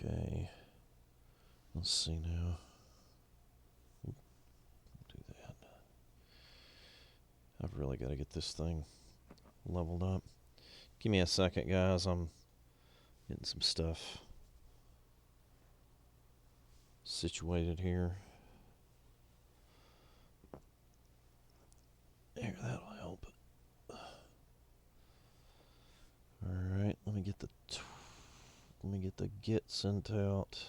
Okay. Let's see now. Do that. I've really got to get this thing leveled up. Give me a second, guys. I'm getting some stuff situated here. There, that'll help. All right, let me get the get sent out.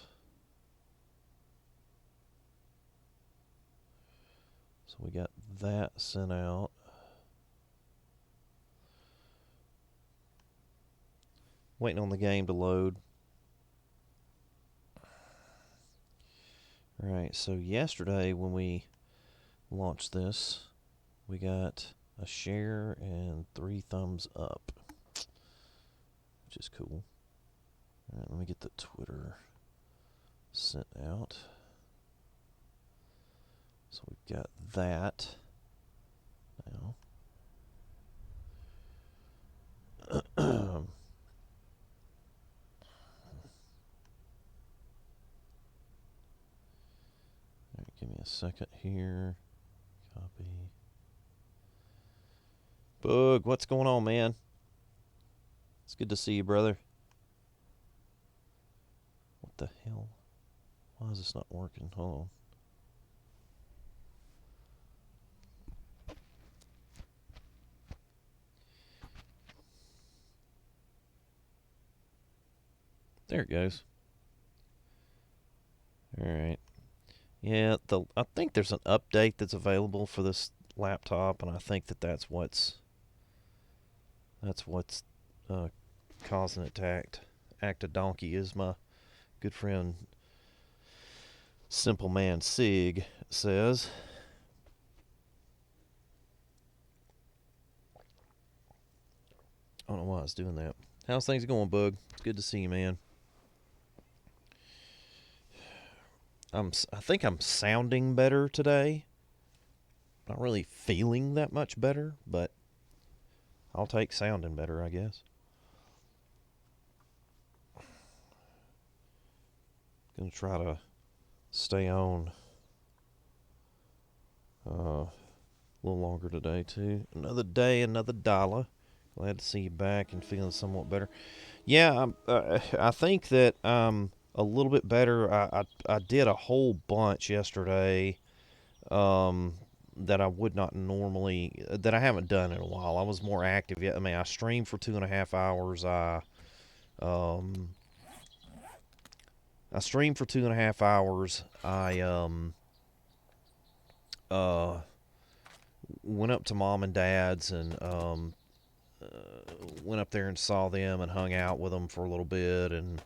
So we got that sent out. Waiting on the game to load. All right, so yesterday when we launched this, we got a share and 3 thumbs up, which is cool. All right, let me get the Twitter sent out. So we've got that now. All right, give me a second here. Copy. Boog, what's going on, man? It's good to see you, brother. What the hell? Why is this not working? Hold on. There it goes. All right. Yeah, I think there's an update that's available for this laptop, and I think that's what's causing it to act a donkey. Is my good friend Simple Man Sig says. I don't know why it's doing that. How's things going, Bug? It's good to see you, man. I think I'm sounding better today. Not really feeling that much better, but I'll take sounding better, I guess. Gonna try to stay on a little longer today, too. Another day, another dollar. Glad to see you back and feeling somewhat better. Yeah, I think that a little bit better. I did a whole bunch yesterday that I would not normally, that I haven't done in a while. I was more active yet. I mean, I streamed for 2.5 hours. I streamed for 2.5 hours. I went up to mom and dad's and went up there and saw them and hung out with them for a little bit, and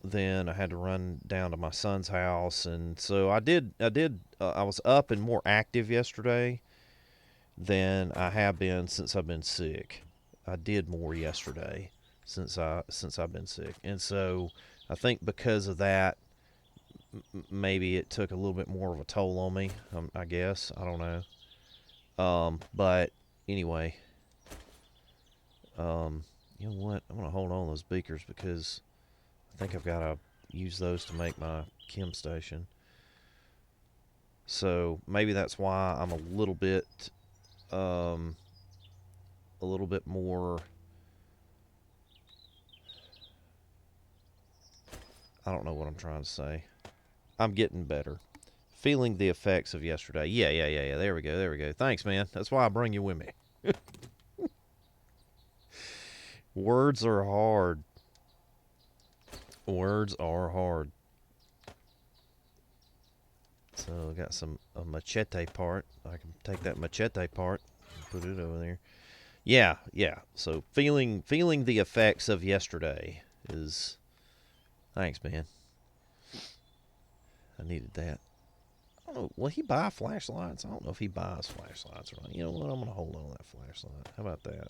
then I had to run down to my son's house, and so I was up and more active yesterday than I have been since I've been sick. I did more yesterday since I've been sick, and so I think because of that, maybe it took a little bit more of a toll on me. I guess, I don't know. But anyway, you know what? I'm gonna hold on to those beakers because I think I've got to use those to make my Chem Station. So maybe that's why I'm a little bit more. I don't know what I'm trying to say. I'm getting better. Feeling the effects of yesterday. Yeah. There we go. Thanks, man. That's why I bring you with me. Words are hard. Words are hard. So I got a machete part. I can take that machete part and put it over there. Yeah. So feeling the effects of yesterday is. Thanks, man. I needed that. I don't know. Will he buy flashlights? I don't know if he buys flashlights or not. You know what? I'm gonna hold on to that flashlight. How about that?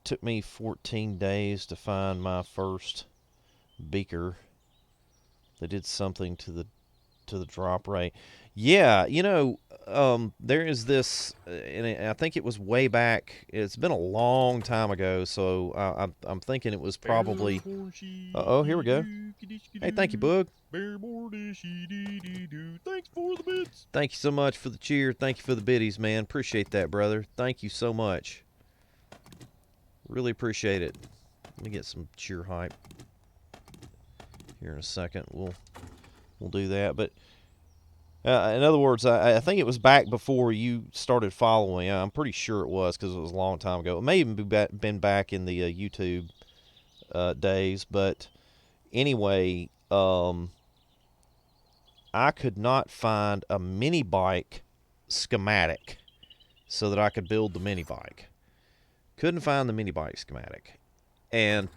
Took me 14 days to find my first beaker. They did something to the to the drop rate. Yeah, there is this, and I think it was way back. It's been a long time ago, so I'm thinking it was probably. Oh, here we go. Hey, thank you, Boog. Thanks for the bits. Thank you so much for the cheer. Thank you for the biddies, man. Appreciate that, brother. Thank you so much. Really appreciate it. Let me get some cheer hype here in a second. We'll do that, but. In other words, I think it was back before you started following. I'm pretty sure it was because it was a long time ago. It may even been back in the YouTube days. But anyway, I could not find a mini bike schematic so that I could build the mini bike. Couldn't find the mini bike schematic, and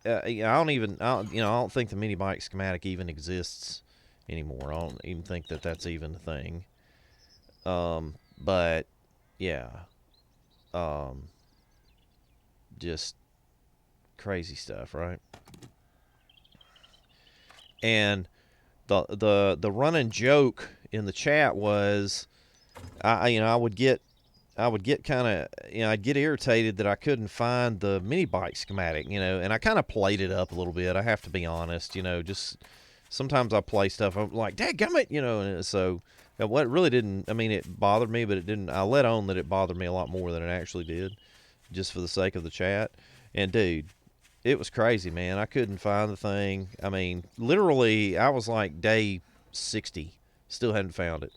I don't think the mini bike schematic even exists anymore. I don't even think that that's even a thing. But yeah, just crazy stuff, right? And the running joke in the chat was, I would get kind of, I'd get irritated that I couldn't find the mini bike schematic, and I kind of played it up a little bit. I have to be honest, just sometimes I play stuff. I'm like, dadgummit, and so what really didn't, it bothered me, but it didn't, I let on that it bothered me a lot more than it actually did, just for the sake of the chat. And dude, it was crazy, man. I couldn't find the thing. Literally, I was like day 60, still hadn't found it.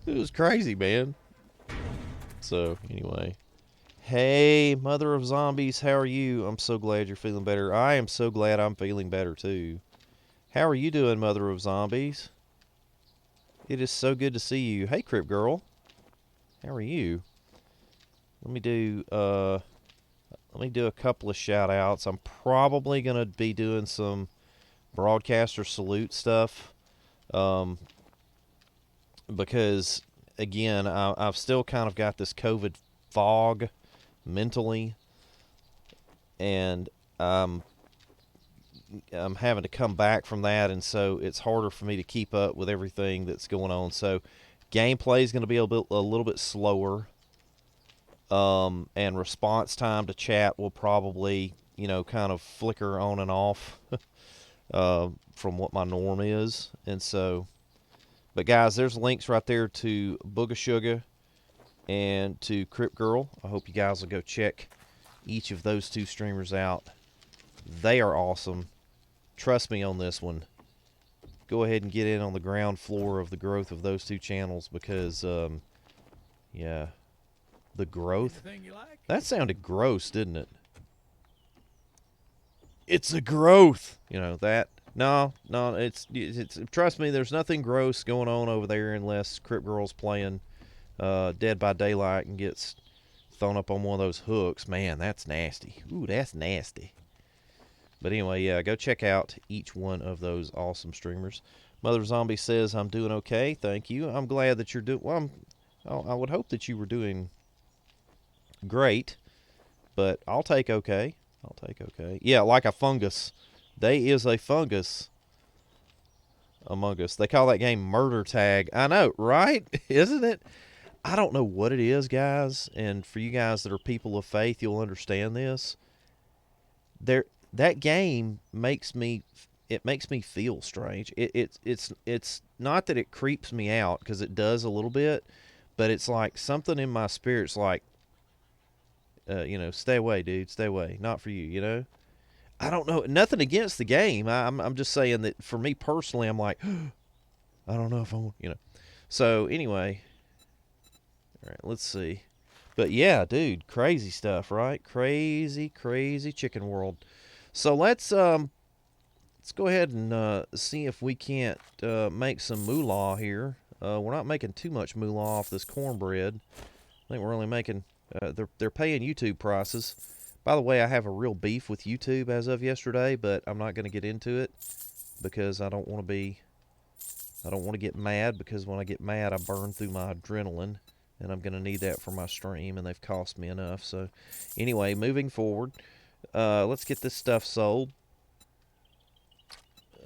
It was crazy, man. So, anyway. Hey, Mother of Zombies, how are you? I'm so glad you're feeling better. I am so glad I'm feeling better, too. How are you doing, Mother of Zombies? It is so good to see you. Hey, Crip Girl. How are you? Let me do a couple of shout-outs. I'm probably going to be doing some broadcaster salute stuff. Because, again, I've still kind of got this COVID fog mentally, and I'm having to come back from that, and so it's harder for me to keep up with everything that's going on. So gameplay is going to be a little bit slower, and response time to chat will probably kind of flicker on and off from what my norm is. And so, but guys, there's links right there to Booga Sugar and to Crip Girl. I hope you guys will go check each of those two streamers out. They are awesome. Trust me on this one. Go ahead and get in on the ground floor of the growth of those two channels because, yeah, the growth. Like? That sounded gross, didn't it? It's a growth. That. No, it's trust me, there's nothing gross going on over there unless Crip Girl's playing Dead by Daylight and gets thrown up on one of those hooks. Man, that's nasty. Ooh, that's nasty. But anyway, yeah, go check out each one of those awesome streamers. Mother Zombie says, I'm doing okay. Thank you. I'm glad that you're doing... Well, I would hope that you were doing great, but I'll take okay. I'll take okay. Yeah, like a fungus. They is a fungus among us. They call that game Murder Tag. I know, right? Isn't it? I don't know what it is, guys. And for you guys that are people of faith, you'll understand this. That game makes me feel strange. It's not that it creeps me out, because it does a little bit, but it's like something in my spirit's like, stay away, dude, stay away. Not for you, I don't know. Nothing against the game. I'm just saying that for me personally, I'm like, I don't know if I want, So anyway, all right, let's see. But yeah, dude, crazy stuff, right? Crazy, crazy chicken world. So let's go ahead and see if we can't make some moolah here. We're not making too much moolah off this cornbread. I think we're only making they're paying YouTube prices. By the way, I have a real beef with YouTube as of yesterday, but I'm not going to get into it because I don't want to get mad, because when I get mad, I burn through my adrenaline, and I'm going to need that for my stream, and they've cost me enough. So anyway, moving forward, let's get this stuff sold.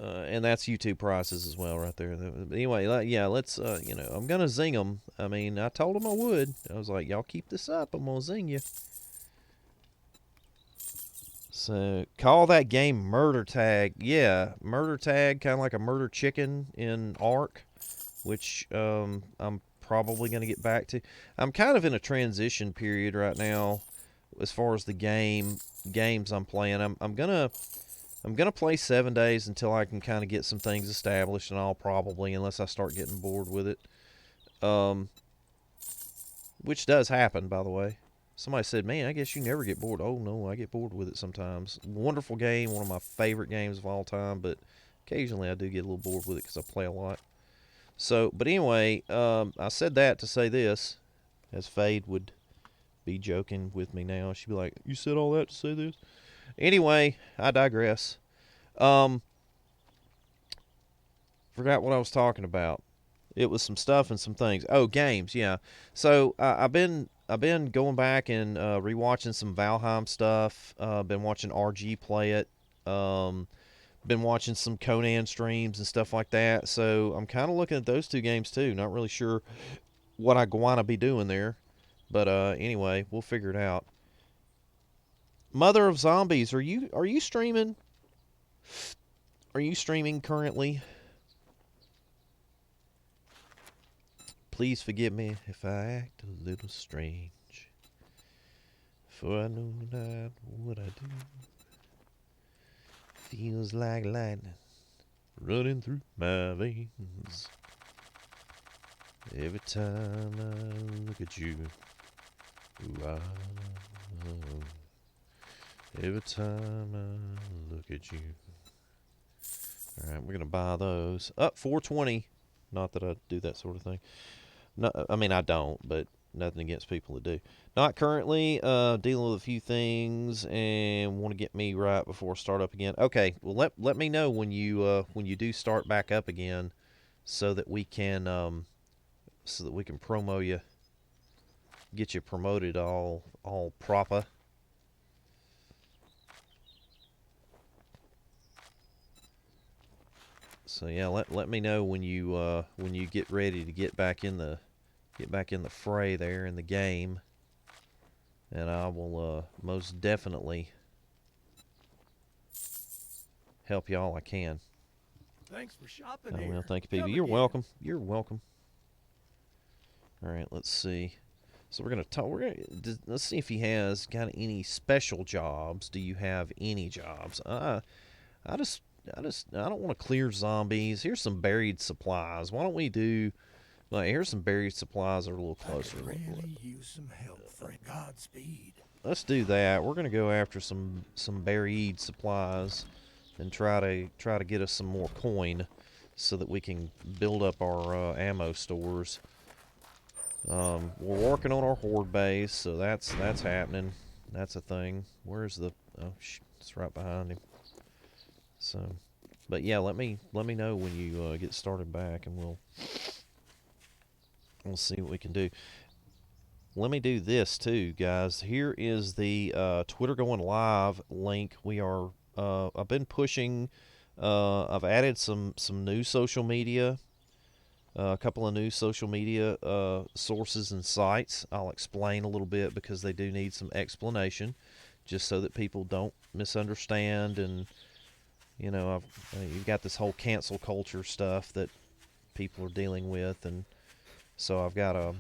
And that's YouTube prices as well, right there. But anyway, yeah, let's. I'm gonna zing them. I mean, I told them I would. I was like, y'all keep this up, I'm gonna zing you. So call that game Murder Tag. Yeah, Murder Tag, kind of like a Murder Chicken in Ark, which I'm probably gonna get back to. I'm kind of in a transition period right now, as far as the games I'm playing. I'm gonna play 7 days until I can kind of get some things established, and I'll probably, unless I start getting bored with it, um, which does happen, by the way. Somebody said, "Man, I guess you never get bored." Oh no, I get bored with it sometimes. Wonderful game, one of my favorite games of all time, but occasionally I do get a little bored with it because I play a lot. So, but anyway, I said that to say this, as Fade would be joking with me now. She'd be like, "You said all that to say this?" Anyway, I digress. Um, Forgot what I was talking about. It was some stuff and some things. Oh, games, yeah. So I've been going back and rewatching some Valheim stuff. Been watching RG play it. Um, been watching some Conan streams and stuff like that. So I'm kind of looking at those two games too. Not really sure what I want to be doing there, but anyway, we'll figure it out. Mother of Zombies, are you streaming? Are you streaming currently? Please forgive me if I act a little strange, for I know not what I do. Feels like lightning running through my veins. Every time I look at you, ooh, every time I look at you. Alright, we're going to buy those. Up 420. Not that I do that sort of thing. No, I mean, I don't, but nothing against people that do. Not currently. Dealing with a few things and want to get me right before I start up again. Okay, well let me know when you do start back up again, so that we can promo you, get you promoted all proper. So yeah, let me know when you get ready to get back in the fray there in the game, and I will most definitely help you all I can. Thanks for shopping Oh, here. well, thank you, people. Come You're again. welcome. You're welcome. All right, let's see. So we're gonna talk. Let's see if he has got any special jobs. Do you have any jobs? I just I don't want to clear zombies. Here's some buried supplies. Why don't we do? Like, here's some buried supplies that are a little closer. I could really use some help, friend. Godspeed. Let's do that. We're gonna go after some buried supplies and try to get us some more coin, so that we can build up our ammo stores. We're working on our horde base, so that's happening. That's a thing. Where's the? Oh, it's right behind him. So, but yeah, let me know when you get started back, and we'll see what we can do. Let me do this too, guys. Here is the Twitter going live link. We are. I've been pushing. I've added some new social media. A couple of new social media sources and sites. I'll explain a little bit because they do need some explanation, just so that people don't misunderstand. And you've got this whole cancel culture stuff that people are dealing with, and so I've got a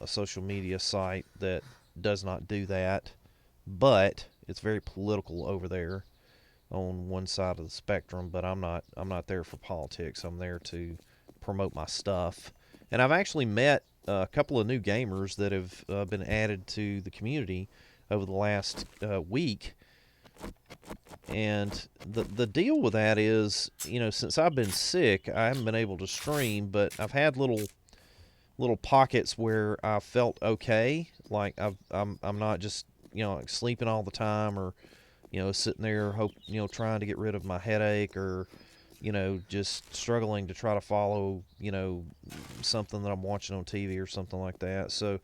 social media site that does not do that, but it's very political over there on one side of the spectrum. But I'm not there for politics. I'm there to promote my stuff. And I've actually met a couple of new gamers that have been added to the community over the last week. And the deal with that is, since I've been sick, I haven't been able to stream, but I've had little pockets where I felt okay, like I'm not just like sleeping all the time, or sitting there trying to get rid of my headache, or just struggling to try to follow something that I'm watching on TV or something like that. So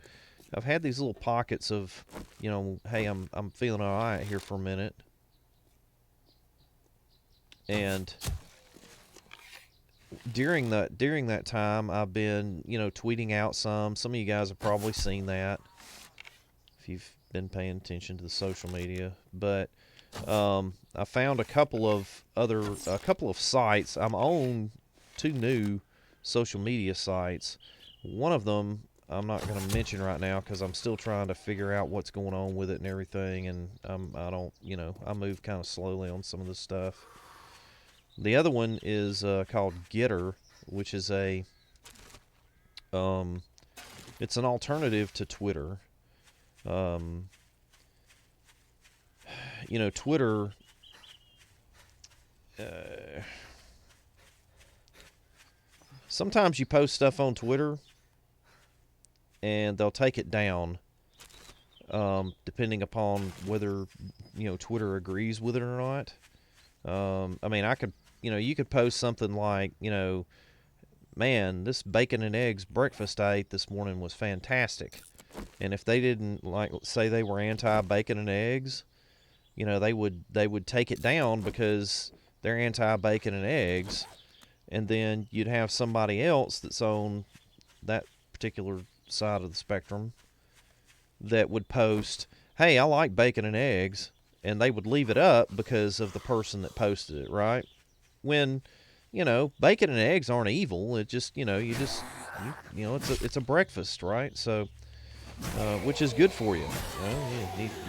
I've had these little pockets of hey, I'm feeling all right here for a minute. And during that time, I've been, tweeting out some of you guys have probably seen that if you've been paying attention to the social media. But I found a couple of sites. I'm on two new social media sites. One of them I'm not going to mention right now because I'm still trying to figure out what's going on with it and everything, and I don't, I move kind of slowly on some of this stuff. The other one is called Getter, which is um, it's an alternative to Twitter. Um, Twitter. Uh, Sometimes you post stuff on Twitter, and they'll take it down, depending upon whether Twitter agrees with it or not. I mean, I could, you could post something like, man, this bacon and eggs breakfast I ate this morning was fantastic. And if they didn't like say they were anti-bacon and eggs, they would take it down because they're anti-bacon and eggs. And then you'd have somebody else that's on that particular side of the spectrum that would post, "Hey, I like bacon and eggs," and they would leave it up because of the person that posted it, right? When bacon and eggs aren't evil. It just, it's a breakfast, right? So, which is good for you.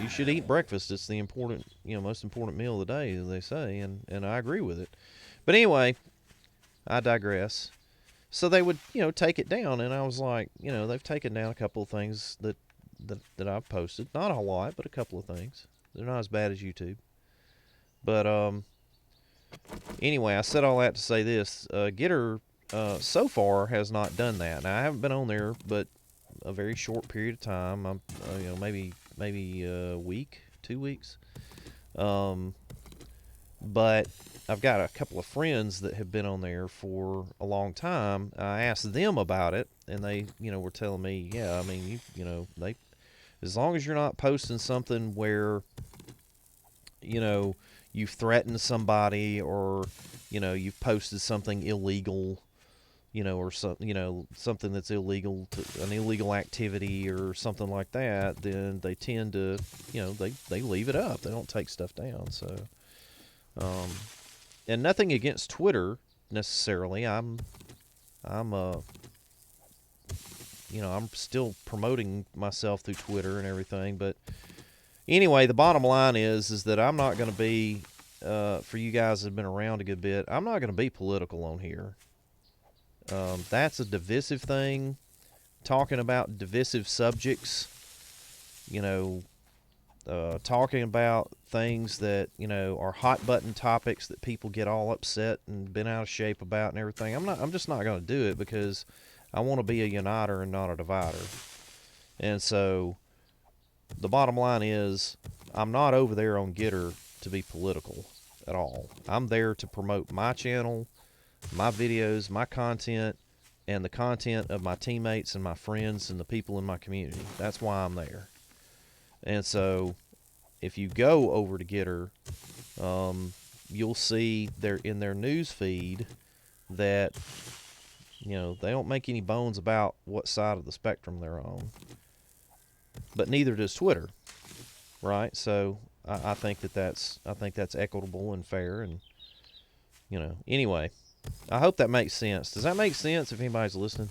You should eat breakfast. It's the important, most important meal of the day, as they say, and I agree with it. But anyway, I digress. So they would, take it down, and I was like, they've taken down a couple of things that I've posted. Not a lot, but a couple of things. They're not as bad as YouTube. But anyway, I said all that to say this: Getter so far has not done that. Now I haven't been on there, but a very short period of time. I'm, maybe a week, 2 weeks. But I've got a couple of friends that have been on there for a long time. I asked them about it, and they, were telling me, yeah, I mean, they, as long as you're not posting something where, you've threatened somebody, or, you've posted something illegal, or something that's illegal, an illegal activity or something like that, then they tend to, they leave it up. They don't take stuff down. So, and nothing against Twitter necessarily. I'm still promoting myself through Twitter and everything. But anyway, the bottom line is that I'm not going to be, for you guys that have been around a good bit, I'm not going to be political on here. That's a divisive thing. Talking about divisive subjects, talking about things that are hot button topics that people get all upset and bent out of shape about and everything. I'm just not going to do it because I want to be a uniter and not a divider. And so the bottom line is I'm not over there on Getter to be political at all. I'm there to promote my channel, my videos, my content, and the content of my teammates and my friends and the people in my community. That's why I'm there. And so if you go over to Getter, you'll see in their news feed that they don't make any bones about what side of the spectrum they're on. But neither does Twitter, right? So I think that's equitable and fair, and anyway, I hope that makes sense. Does that make sense if anybody's listening?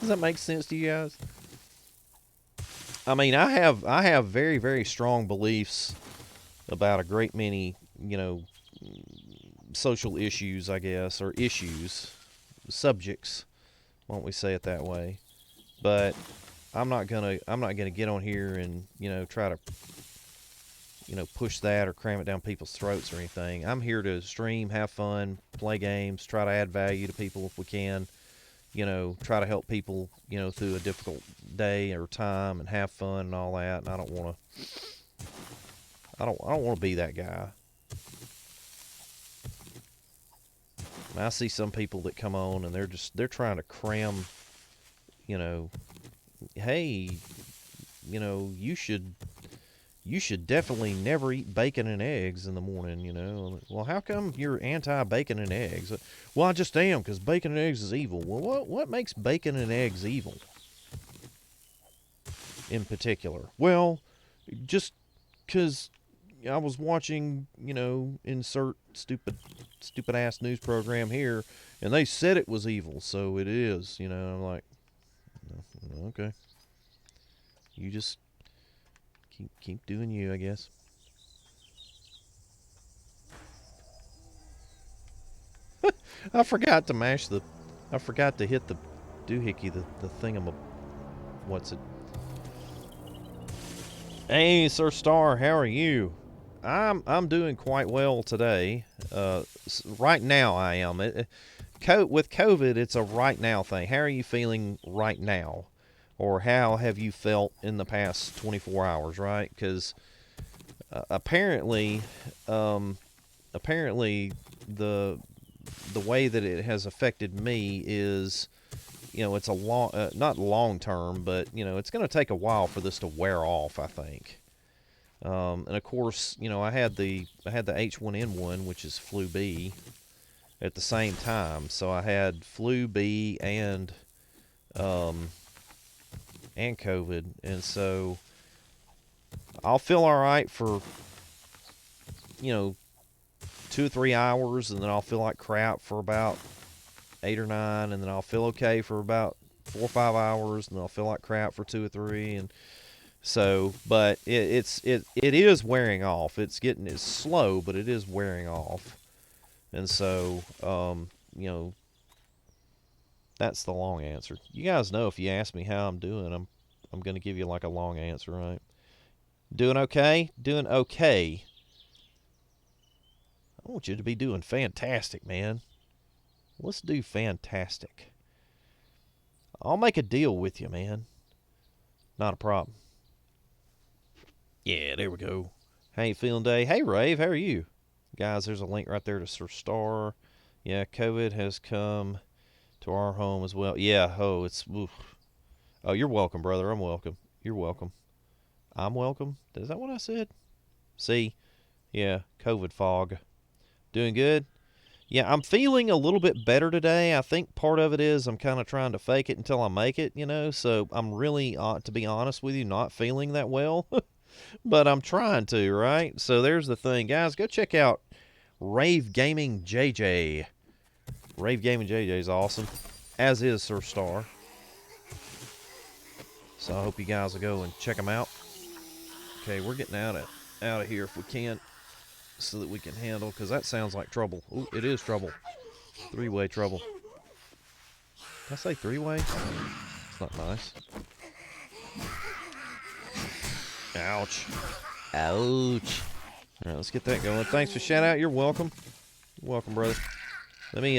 Does that make sense to you guys? I mean, I have very, very strong beliefs about a great many, social issues, I guess, or subjects, won't we say it that way? But I'm not gonna get on here and try to push that or cram it down people's throats or anything. I'm here to stream, have fun, play games, try to add value to people if we can. Try to help people, through a difficult day or time and have fun and all that. And I don't want to be that guy. And I see some people that come on and they're trying to cram, hey, you you should definitely never eat bacon and eggs in the morning, Well, how come you're anti-bacon and eggs? Well, I just am, because bacon and eggs is evil. Well, what makes bacon and eggs evil in particular? Well, just because I was watching, insert stupid ass news program here, and they said it was evil, so it is, I'm like, okay. You just keep doing you, I guess. I forgot to hit the doohickey, the thingam. What's it? Hey, Sir Star, how are you? I'm doing quite well today. Right now I am. With COVID, it's a right now thing. How are you feeling right now? Or how have you felt in the past 24 hours, right? Because apparently, apparently the way that it has affected me is, it's a long, not long term, but it's going to take a while for this to wear off, I think. And of course, I had the H1N1, which is flu B, at the same time. So I had flu B and COVID, and so I'll feel all right for 2 or 3 hours, and then I'll feel like crap for about 8 or 9, and then I'll feel okay for about 4 or 5 hours, and then I'll feel like crap for 2 or 3, and so, but it is wearing off. It's slow, but it is wearing off, and so that's the long answer. You guys know if you ask me how I'm doing, I'm going to give you like a long answer, right? Doing okay? Doing okay. I want you to be doing fantastic, man. Let's do fantastic. I'll make a deal with you, man. Not a problem. Yeah, there we go. How you feeling today? Hey, Rave, how are you? Guys, there's a link right there to Sir Star. Yeah, COVID has come to our home as well. Yeah, oof. Oh, you're welcome, brother. I'm welcome. You're welcome. I'm welcome. Is that what I said? See? Yeah, COVID fog. Doing good? Yeah, I'm feeling a little bit better today. I think part of it is I'm kind of trying to fake it until I make it, so I'm really, to be honest with you, not feeling that well. But I'm trying to, right? So there's the thing. Guys, go check out Rave Gaming JJ. Rave Gaming JJ is awesome, as is Sir Star. So I hope you guys will go and check them out. Okay, we're getting out of here if we can, so that we can handle, because that sounds like trouble. Ooh, it is trouble. Three-way trouble. Did I say three-way? It's not nice. Ouch. Ouch. All right, let's get that going. Thanks for shout out. You're welcome. You're welcome, brother. Let me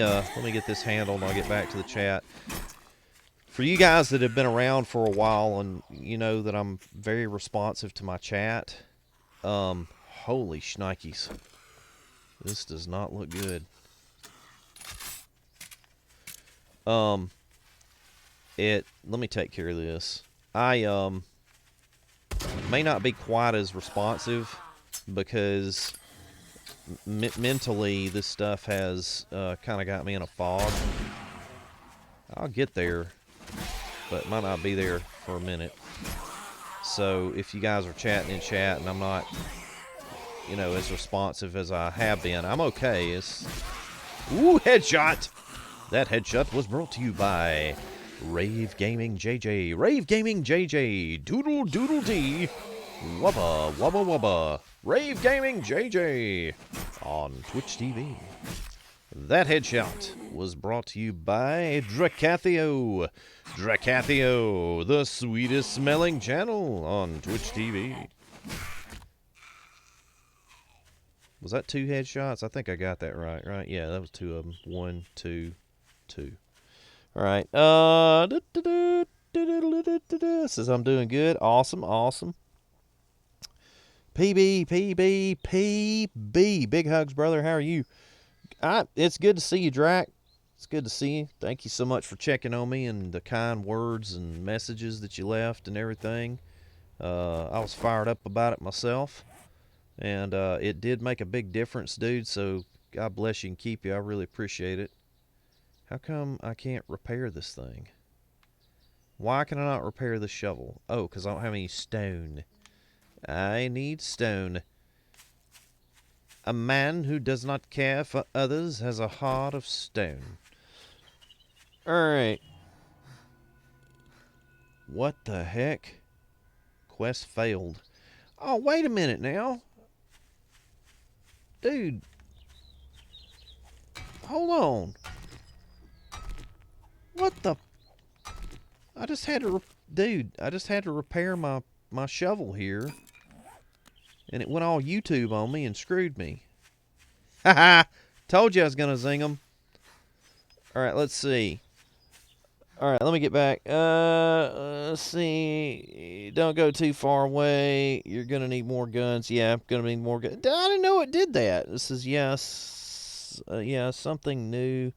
get this handled, and I'll get back to the chat. For you guys that have been around for a while, and you know that I'm very responsive to my chat. Holy shnikes. This does not look good. Let me take care of this. I may not be quite as responsive because mentally this stuff has kind of got me in a fog. I'll get there, but might not be there for a minute. So if you guys are chatting in chat and I'm not, as responsive as I have been, I'm okay. Ooh, headshot! That headshot was brought to you by Rave Gaming JJ. Rave Gaming JJ. Doodle doodle dee. Wubba wubba wubba. Rave Gaming JJ on Twitch TV. That headshot was brought to you by Dracathio. Dracathio, the sweetest smelling channel on Twitch TV. Was that 2 headshots? I think I got that right? Yeah, that was 2 of them. 1, 2, 2. All right. Says I'm doing good. Awesome. PB. Big hugs, brother. How are you? It's good to see you, Drac. It's good to see you. Thank you so much for checking on me and the kind words and messages that you left and everything. I was fired up about it myself, and it did make a big difference, dude. So God bless you and keep you. I really appreciate it. How come I can't repair this thing? Why can I not repair the shovel? Oh, because I don't have any stone. I need stone. A man who does not care for others has a heart of stone. Alright. What the heck? Quest failed. Oh, wait a minute now. Dude. Hold on. What the? I just had to... Dude, I just had to repair my shovel here. And it went all YouTube on me and screwed me. Haha! Told you I was going to zing them. Alright, let's see. Alright, let me get back. Let's see. Don't go too far away. You're going to need more guns. Yeah, I'm going to need more guns. I didn't know it did that. This is, yes. Yeah, something new.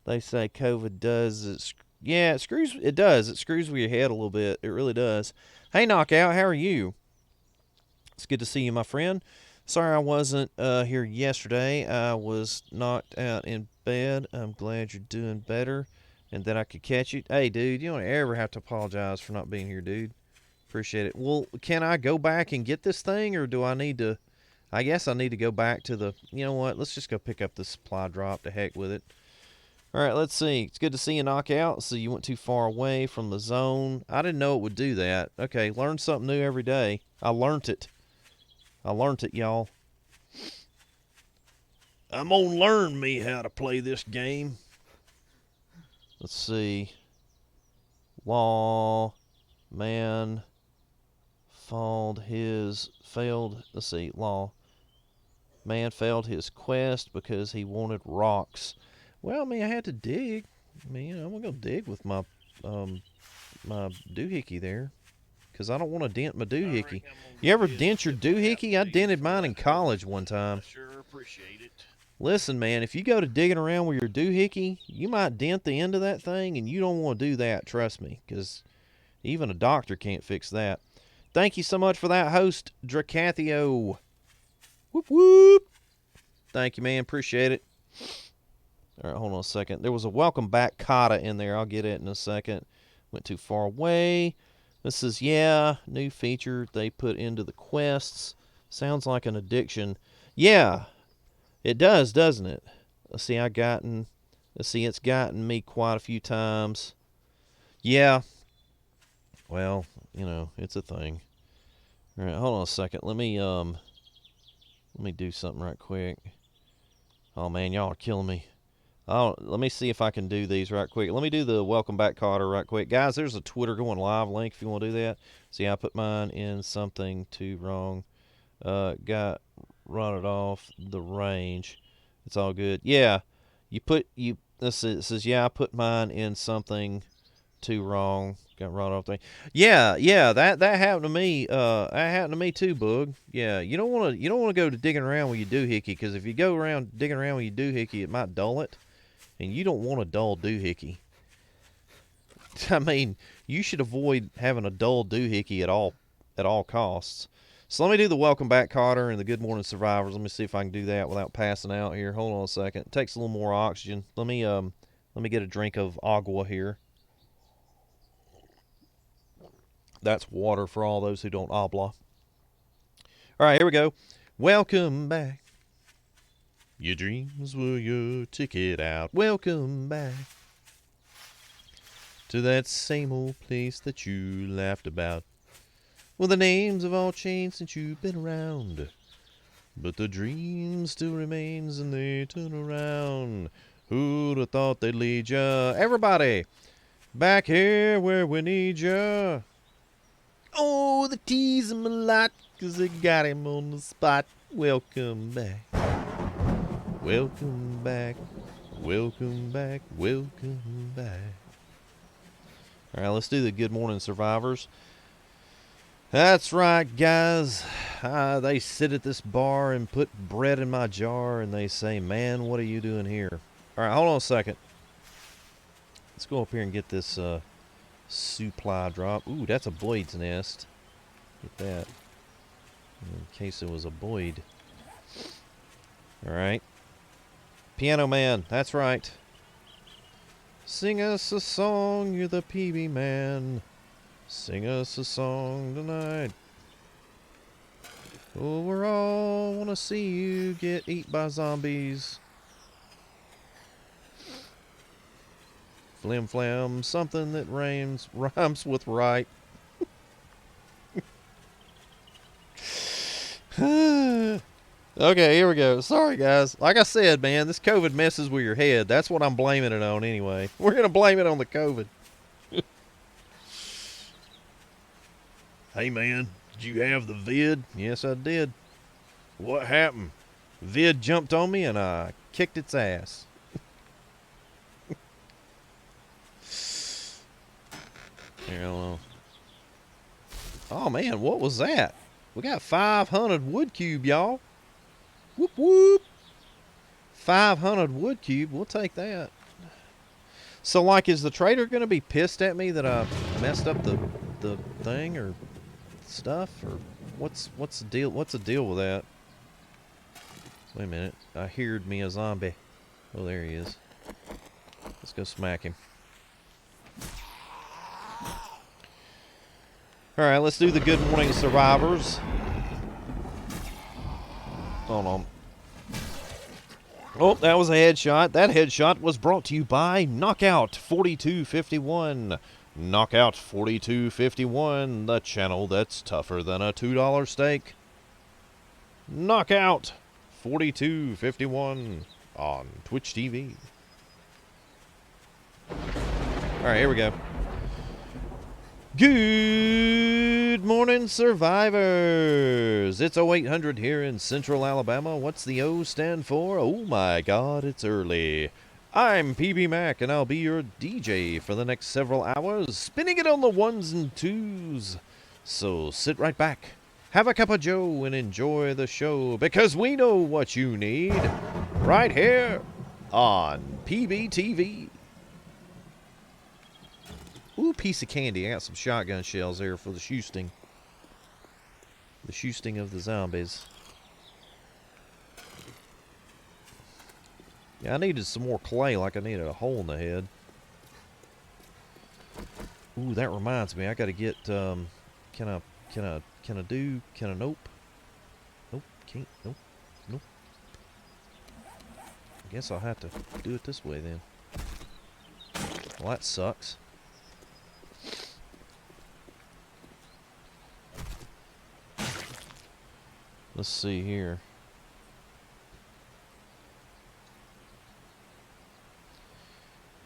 They say COVID does. Yeah, it screws. It does. It screws with your head a little bit. It really does. Hey, Knockout, how are you? It's good to see you, my friend. Sorry I wasn't here yesterday. I was knocked out in bed. I'm glad you're doing better and that I could catch you. Hey, dude, you don't ever have to apologize for not being here, dude. Appreciate it. Well, can I go back and get this thing, or do I need to? I guess I need to go back to the. You know what? Let's just go pick up the supply drop. To heck with it. All right, let's see. It's good to see you, Knockout. So you went too far away from the zone. I didn't know it would do that. Okay, learn something new every day. I learned it. Y'all. I'm gonna learn me how to play this game. Let's see. Law, man, failed. Let's see. Law, man failed his quest because he wanted rocks. Well, I mean, I had to dig. I mean, I'm gonna go dig with my my doohickey there, because I don't want to dent my doohickey. You ever dent your doohickey? I dented mine in college one time. I sure appreciate it. Listen, man, if you go to digging around with your doohickey, you might dent the end of that thing, and you don't want to do that, trust me, because even a doctor can't fix that. Thank you so much for that, host Dracathio. Whoop, whoop. Thank you, man. Appreciate it. All right, hold on a second. There was a welcome back kata in there. I'll get it in a second. Went too far away. This is, yeah, new feature they put into the quests. Sounds like an addiction. Yeah, it does, doesn't it? Let's see, it's gotten me quite a few times. Yeah. Well, you know, it's a thing. All right, hold on a second. Let me do something right quick. Oh man, y'all are killing me. Oh, let me see if I can do these right quick. Let me do the welcome back Carter right quick. Guys, there's a Twitter going live link if you want to do that. See, I put mine in something too wrong. Got run it off the range. It's all good. Yeah, it says, yeah, I put mine in something too wrong. Got run off the. Yeah, that happened to me. That happened to me too, Boog. Yeah, you don't want to go to digging around with your doohickey, because if you go around digging around with your doohickey, it might dull it. And you don't want a dull doohickey. I mean, you should avoid having a dull doohickey at all costs. So let me do the welcome back, Carter, and the good morning, survivors. Let me see if I can do that without passing out here. Hold on a second. It takes a little more oxygen. Let me get a drink of agua here. That's water for all those who don't habla. All right, here we go. Welcome back. Your dreams were your ticket out. Welcome back to that same old place that you laughed about. Well, the names have all changed since you've been around, but the dream still remains and they turn around. Who'd have thought they'd lead ya? Everybody, back here where we need ya. Oh, they tease him a lot, 'cause they got him on the spot. Welcome back. Welcome back, welcome back, welcome back. All right, let's do the good morning, survivors. That's right, guys. They sit at this bar and put bread in my jar, and they say, man, what are you doing here? All right, hold on a second. Let's go up here and get this supply drop. Ooh, that's a blade's nest. Get that. In case it was a Boyd. Alright. Piano Man, that's right. Sing us a song, you're the PB Man. Sing us a song tonight. Oh, we're all wanna see you get eat by zombies. Flim flam, something that rhymes with right. Okay, here we go. Sorry, guys. Like I said, man, this COVID messes with your head. That's what I'm blaming it on anyway. We're going to blame it on the COVID. Hey, man, did you have the vid? Yes, I did. What happened? Vid jumped on me and I kicked its ass. Here, hello. Oh, man, what was that? We got 500 wood cube, y'all. Whoop, whoop. 500 wood cube. We'll take that. So, like, is the trader going to be pissed at me that I messed up the thing or stuff? Or what's the deal? What's the deal with that? Wait a minute. I heard me a zombie. Oh, there he is. Let's go smack him. Alright, let's do the good morning survivors. Hold on. Oh, that was a headshot. That headshot was brought to you by Knockout 4251. Knockout 4251, the channel that's tougher than a $2 steak. Knockout 4251 on Twitch TV. Alright, here we go. Good morning, survivors. It's 0800 here in Central Alabama. What's the O stand for? Oh my God, it's early. I'm PB Mac, and I'll be your DJ for the next several hours, spinning it on the ones and twos. So sit right back, have a cup of joe, and enjoy the show, because we know what you need right here on PBTV. Ooh, piece of candy. I got some shotgun shells there for the shooting. The shooting of the zombies. Yeah, I needed some more clay like I needed a hole in the head. Ooh, that reminds me. I gotta get, can I, nope. Nope, can't, nope, nope. I guess I'll have to do it this way then. Well, that sucks. Let's see here.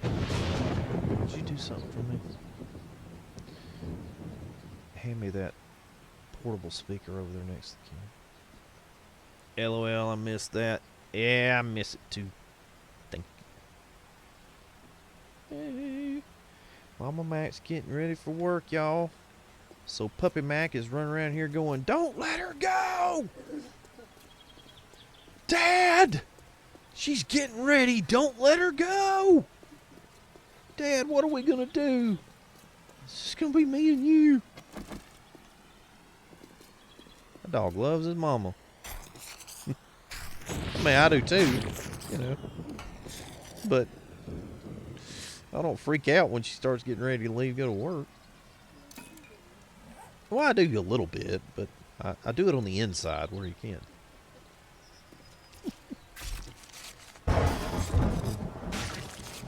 Did you do something for me? Hand me that portable speaker over there next to the camera. LOL, I missed that. Yeah, I miss it too. Thank you. Hey. Mama Mac's getting ready for work, y'all. So Puppy Mac is running around here going, "Don't let her go! Dad! She's getting ready! Don't let her go! Dad, what are we gonna do? It's just gonna be me and you." My dog loves his mama. I mean, I do too, you know. But I don't freak out when she starts getting ready to leave, go to work. Well, I do a little bit, but I do it on the inside where you can.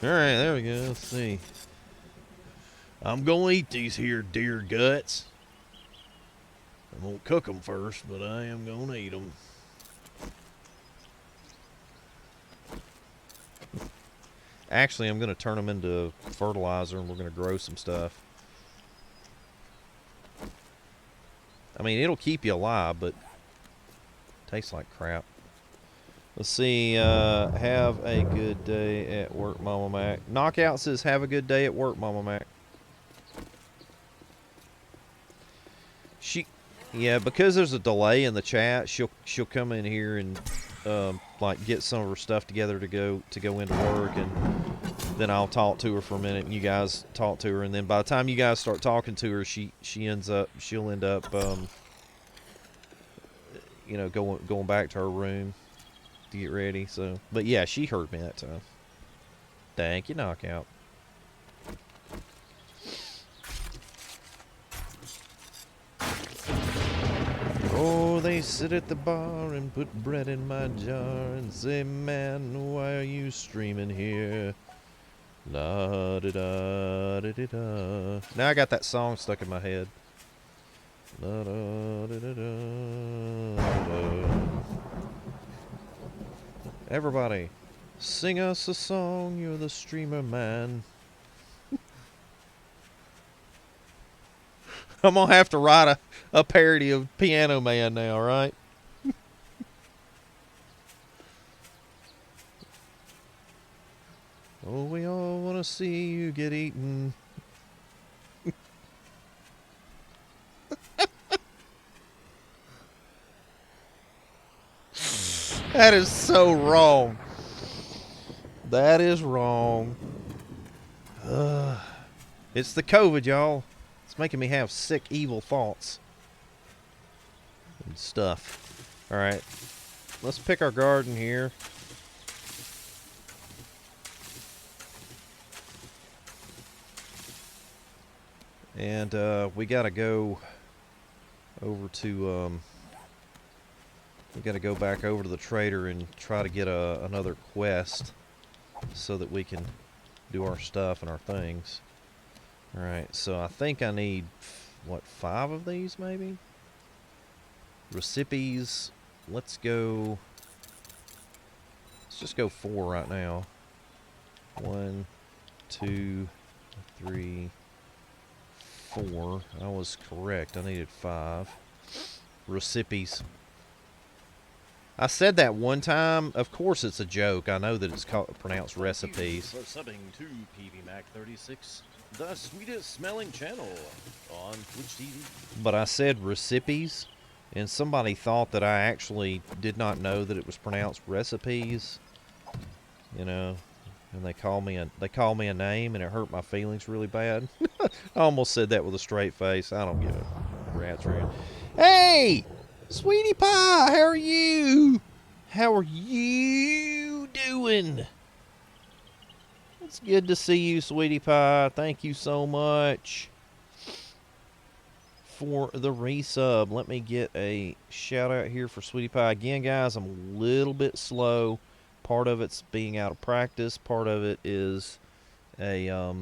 Alright, there we go. Let's see. I'm going to eat these here deer guts. I'm going to cook them first, but I am going to eat them. Actually, I'm going to turn them into fertilizer and we're going to grow some stuff. I mean, it'll keep you alive, but it tastes like crap. Let's see. Have a good day at work, Mama Mac. Knockout says, "Have a good day at work, Mama Mac." Yeah, because there's a delay in the chat, she'll come in here and like get some of her stuff together to go into work, and then I'll talk to her for a minute, and you guys talk to her, and then by the time you guys start talking to her, she'll end up going back to her room to get ready. So, but yeah, she heard me that time. Thank you, Knockout. Oh, they sit at the bar and put bread in my jar and say, man, why are you streaming here? La da da da da da. Now I got that song stuck in my head. La da da da da. Everybody, sing us a song. You're the streamer man. I'm gonna have to write a parody of Piano Man now, right? Oh, we all want to see you get eaten. That is so wrong. That is wrong. It's the COVID, y'all. It's making me have sick, evil thoughts and stuff. All right, let's pick our garden here. And we gotta go over to we gotta go back over to the trader and try to get another quest so that we can do our stuff and our things. All right, so I think I need what, 5 of these maybe? Recipes. Let's just go 4 right now. 1, 2, 3, 4. I was correct. I needed 5 recipes. I said that one time. Of course, it's a joke. I know that it's pronounced recipes. For subbing to PVMac36, the sweetest smelling channel on Twitch TV. But I said recipes, and somebody thought that I actually did not know that it was pronounced recipes. You know, and they called me a name, and it hurt my feelings really bad. I almost said that with a straight face. I don't give a rat's rat. Hey, Sweetie Pie, how are you? How are you doing? It's good to see you, Sweetie Pie. Thank you so much for the resub. Let me get a shout out here for Sweetie Pie. Again, guys, I'm a little bit slow. Part of it's being out of practice. Part of it is a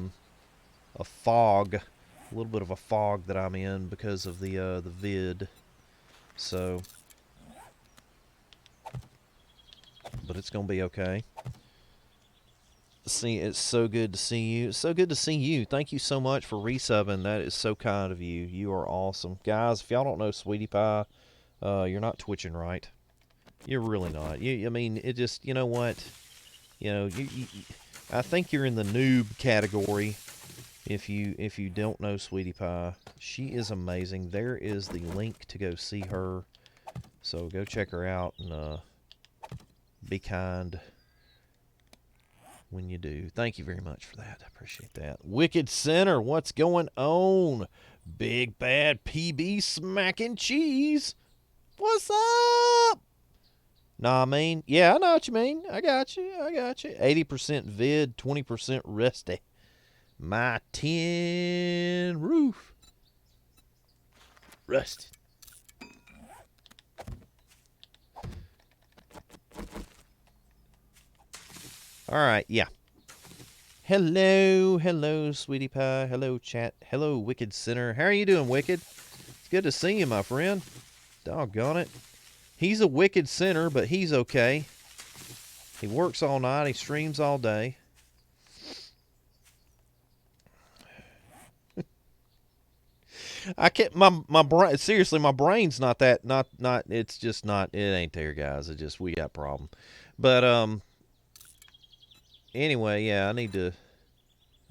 fog, a little bit of a fog that I'm in because of the vid. So, but it's gonna be okay. See, it's so good to see you. It's so good to see you. Thank you so much for resubbing. That is so kind of you. You are awesome, guys. If y'all don't know Sweetie Pie, you're not twitching right. You're really not. I mean, it just, you know what? You know, I think you're in the noob category. If you don't know Sweetie Pie, she is amazing. There is the link to go see her. So go check her out and be kind when you do. Thank you very much for that. I appreciate that. Wicked Center, what's going on? Big Bad PB smacking cheese. What's up? Nah, I mean, yeah, I know what you mean. I got you. 80% vid, 20% rusty. My tin roof. Rusted. All right, yeah. Hello, Sweetie Pie. Hello, chat. Hello, Wicked Sinner. How are you doing, Wicked? It's good to see you, my friend. Doggone it. He's a wicked sinner, but he's okay. He works all night. He streams all day. I can't. My brain. Seriously, my brain's not that. Not. It's just not. It ain't there, guys. It just we got a problem. But Anyway, yeah. I need to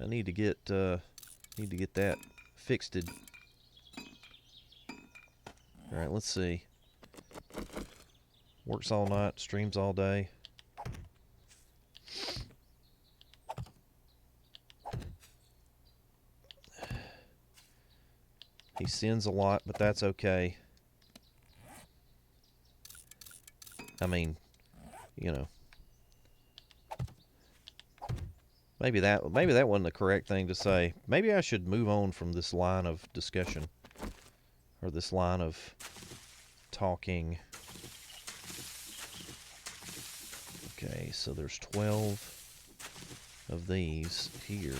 get. Need to get that fixed. All right. Let's see. Works all night. Streams all day. He sins a lot, but that's okay. I mean, you know, maybe that wasn't the correct thing to say. Maybe I should move on from this line of discussion, or this line of talking. Okay, so there's 12 of these here.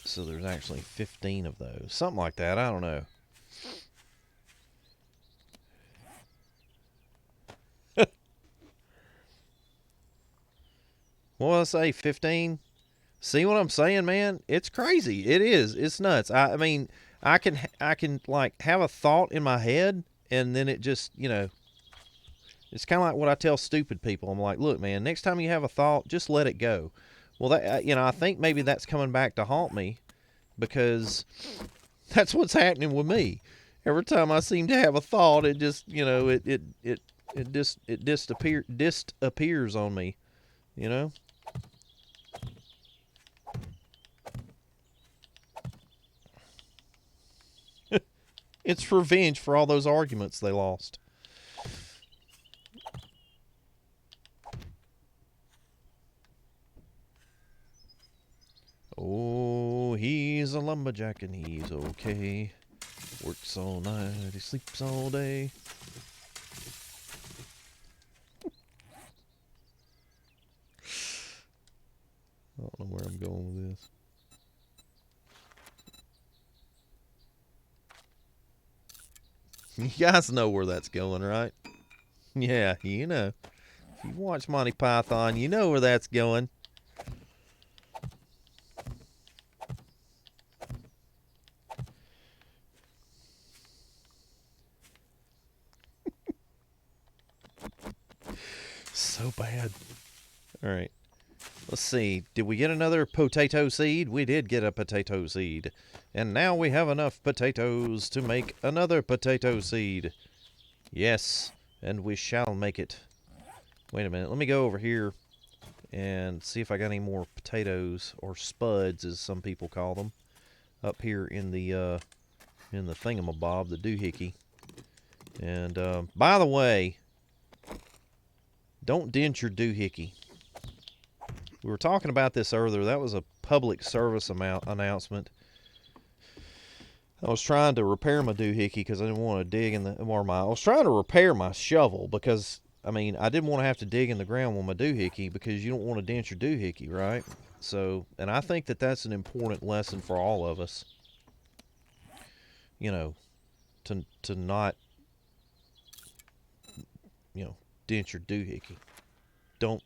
So there's actually 15 of those. Something like that. I don't know. What did I say? 15? See what I'm saying, man? It's crazy. It is. It's nuts. I mean, I can like have a thought in my head, and then it just, it's kind of like what I tell stupid people. I'm like, look, man, next time you have a thought, just let it go. Well, that I think maybe that's coming back to haunt me, because that's what's happening with me. Every time I seem to have a thought, it just, it disappears on me, you know. It's revenge for all those arguments they lost. Oh, he's a lumberjack and he's okay. Works all night, he sleeps all day. I don't know where I'm going with this. You guys know where that's going, right? Yeah, you know. If you watch Monty Python, you know where that's going. So bad. All right. Let's see. Did we get another potato seed? We did get a potato seed. And now we have enough potatoes to make another potato seed. Yes, and we shall make it. Wait a minute. Let me go over here and see if I got any more potatoes, or spuds as some people call them, up here in the thingamabob, the doohickey. And by the way, don't dent your doohickey. We were talking about this earlier. That was a public service announcement. I was trying to repair my doohickey because I didn't want to dig in I was trying to repair my shovel because, I mean, I didn't want to have to dig in the ground with my doohickey, because you don't want to dent your doohickey, right? So, and I think that that's an important lesson for all of us. To not, dent your doohickey. Don't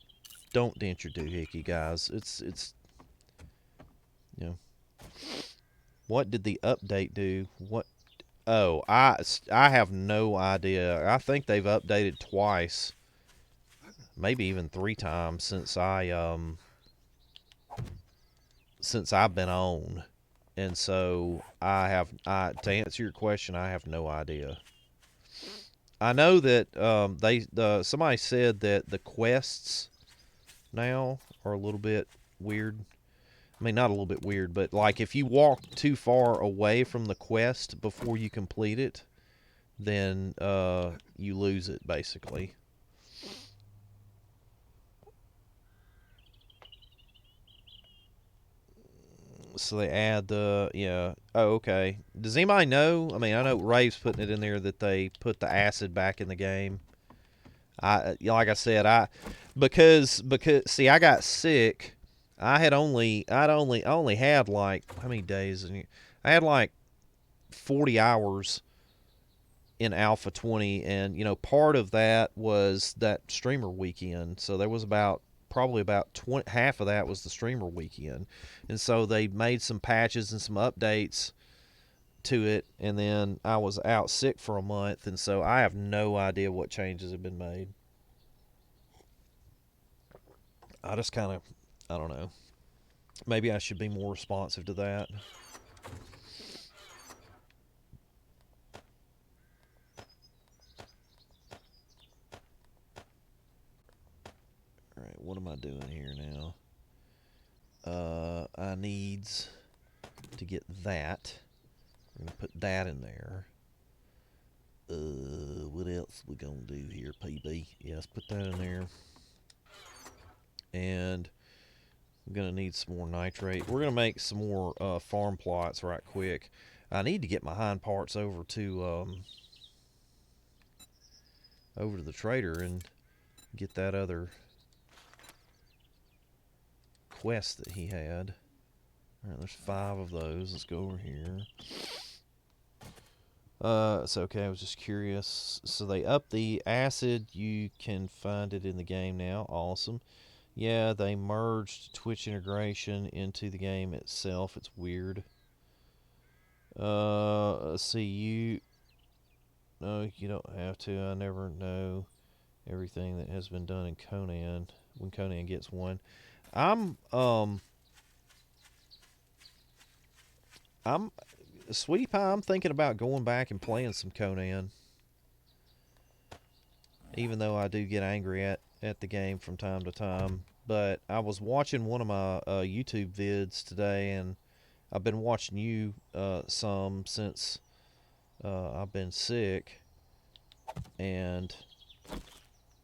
dent your doohickey, guys. It's what did the update do? What? Oh, I have no idea. I think they've updated twice, maybe even 3 times since I've been on. And so to answer your question, I have no idea. I know that somebody said that the quests now are a little bit weird. I mean, not a little bit weird, but like if you walk too far away from the quest before you complete it, then you lose it, basically. So they add yeah. Oh, okay. Does anybody know? I mean, I know Rave's putting it in there that they put the acid back in the game. Like I said, because see, I got sick. I only had like, how many days? I had like 40 hours in Alpha 20, and part of that was that streamer weekend. So there was probably about 20, half of that was the streamer weekend. And so they made some patches and some updates to it, and then I was out sick for a month, and so I have no idea what changes have been made. I just kind of, I don't know. Maybe I should be more responsive to that. All right, what am I doing here now? I needs to get that. We're gonna put that in there. What else we gonna do here, PB? Yes, put that in there. And I'm gonna need some more nitrate. We're gonna make some more farm plots right quick. I need to get my hind parts over to the trader and get that other quest that he had. All right, there's 5 of those. Let's go over here. It's okay. I was just curious. So they upped the acid. You can find it in the game now. Awesome. Yeah, they merged Twitch integration into the game itself. It's weird. Let's see. No, you don't have to. I never know everything that has been done in Conan when Conan gets one. I'm Sweetie Pie, I'm thinking about going back and playing some Conan. Even though I do get angry at the game from time to time. But I was watching one of my YouTube vids today, and I've been watching you some since I've been sick. And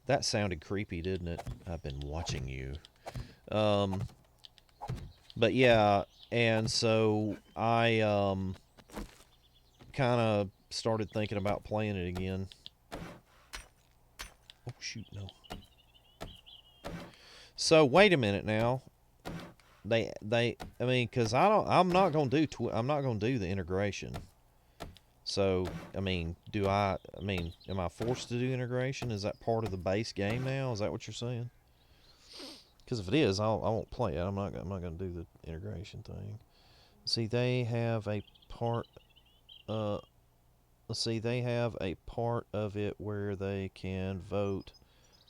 that sounded creepy, didn't it? I've been watching you. But yeah, and so I kind of started thinking about playing it again. Oh shoot, no. So wait a minute now. I mean, cause I'm not gonna do the integration. So I mean, am I forced to do integration? Is that part of the base game now? Is that what you're saying? Because if it is, I won't play it. I'm not gonna do the integration thing. See, they have a part. Let's see, they have a part of it where they can vote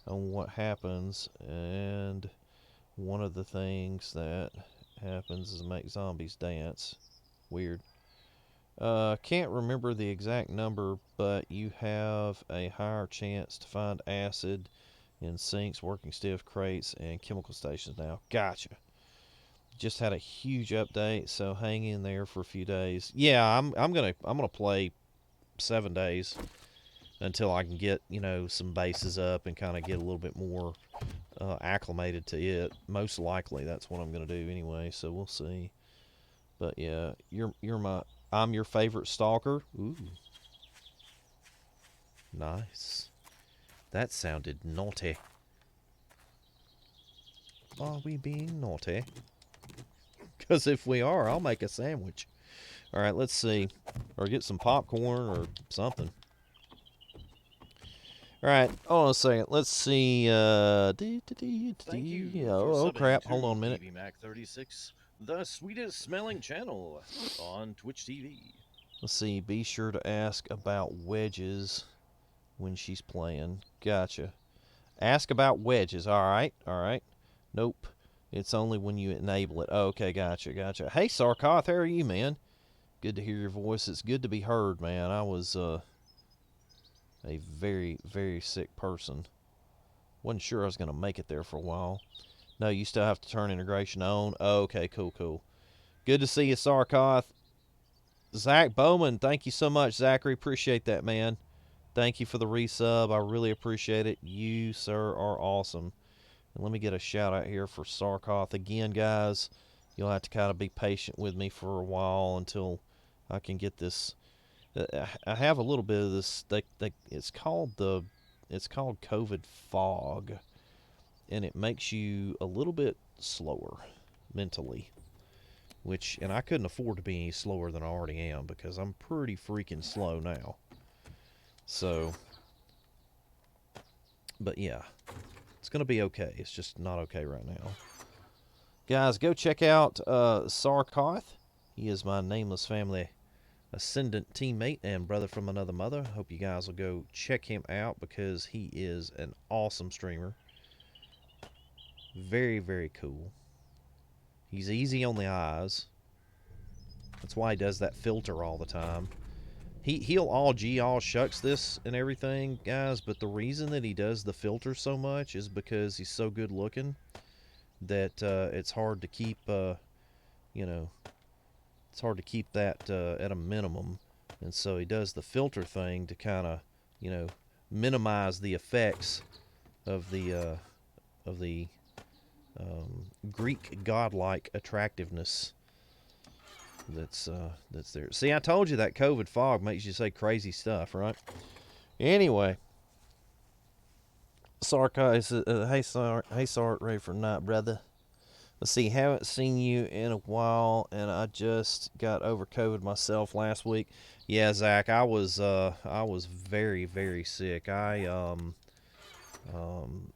on what happens, and one of the things that happens is make zombies dance. Weird. Can't remember the exact number, but you have a higher chance to find acid in sinks, working stiff crates, and chemical stations now. Gotcha. Just had a huge update, so hang in there for a few days. Yeah, I'm gonna play 7 days until I can get some bases up and kind of get a little bit more acclimated to it. Most likely, that's what I'm gonna do anyway. So we'll see. But yeah, I'm your favorite stalker. Ooh, nice. That sounded naughty. Are we being naughty? Because if we are, I'll make a sandwich. All right, let's see, or get some popcorn or something. All right, hold on a second. Let's see. Thank you Oh, for crap! subbing Hold to on a minute. PVMac36, the sweetest smelling channel on Twitch TV. Let's see. Be sure to ask about wedges when she's playing. Gotcha. Ask about wedges. All right. All right. Nope. It's only when you enable it. Oh, okay. Gotcha. Gotcha. Hey, Sarkoth, how are you, man? Good to hear your voice. It's good to be heard, man. I was a very, very sick person. Wasn't sure I was going to make it there for a while. No, you still have to turn integration on. Oh, okay, cool, cool. Good to see you, Sarkoth. Zach Bowman, thank you so much, Zachary. Appreciate that, man. Thank you for the resub. I really appreciate it. You, sir, are awesome. And let me get a shout out here for Sarkoth. Again, guys, you'll have to kind of be patient with me for a while until I can get this. I have a little bit of this. It's called COVID fog, and it makes you a little bit slower mentally. And I couldn't afford to be any slower than I already am because I'm pretty freaking slow now. So, but yeah, it's gonna be okay. It's just not okay right now. Guys, go check out Sarkoth. He is my nameless family Ascendant teammate and brother from another mother. Hope you guys will go check him out because he is an awesome streamer. Very, very cool. He's easy on the eyes. That's why he does that filter all the time. He'll all shucks this and everything, guys, but the reason that he does the filter so much is because he's so good looking that it's hard to keep you know, it's hard to keep that at a minimum. And so he does the filter thing to kind of, you know, minimize the effects of the Greek godlike attractiveness that's there. See, I told you that COVID fog makes you say crazy stuff, right? Anyway, Sark says, hey Sark, ready for night, brother. Let's see, haven't seen you in a while, and I just got over COVID myself last week. Yeah, Zach, I was very very sick. I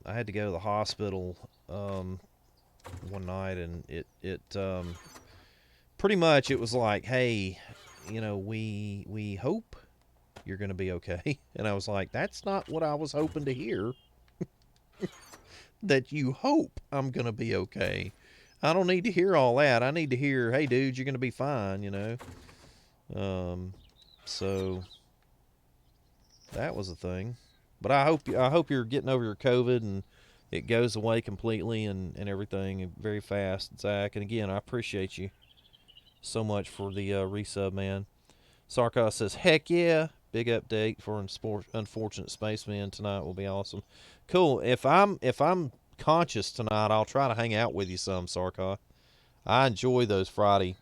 had to go to the hospital one night, and it pretty much it was like, hey, you know, we hope you're gonna be okay, and I was like, that's not what I was hoping to hear. That you hope I'm gonna be okay. I don't need to hear all that. I need to hear, hey, dude, you're gonna be fine. You know. So that was a thing. But I hope you're getting over your COVID and it goes away completely and everything very fast, Zach. And again, I appreciate you so much for the resub, man. Sarkos says, heck yeah. Big update for Unfortunate Spaceman tonight will be awesome. Cool. If I'm conscious tonight, I'll try to hang out with you some, Sarkos. I enjoy those Friday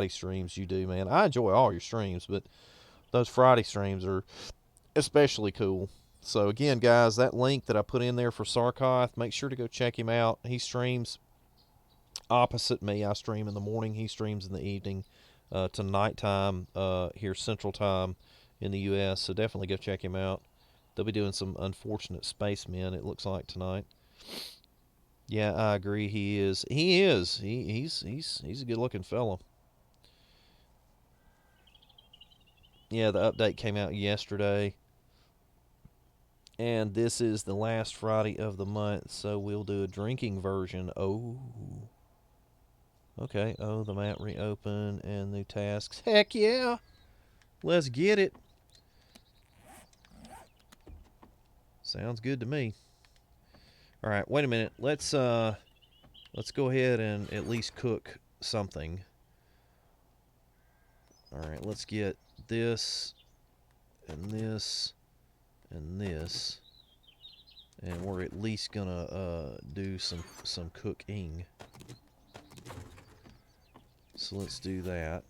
streams you do, man. I enjoy all your streams, but those Friday streams are especially cool. So again, guys, that link that I put in there for Sarkoth, make sure to go check him out. He streams opposite me. I stream in the morning. He streams in the evening to nighttime here Central Time in the U.S. So definitely go check him out. They'll be doing some Unfortunate Spacemen, it looks like, tonight. Yeah, I agree. He is. He's a good-looking fellow. Yeah, the update came out yesterday. And this is the last Friday of the month, so we'll do a drinking version. Oh. Okay. Oh, the map reopened and new tasks. Heck yeah. Let's get it. Sounds good to me. All right, wait a minute. Let's go ahead and at least cook something. All right, let's get this and this and this, and we're at least gonna do some cooking. So let's do that.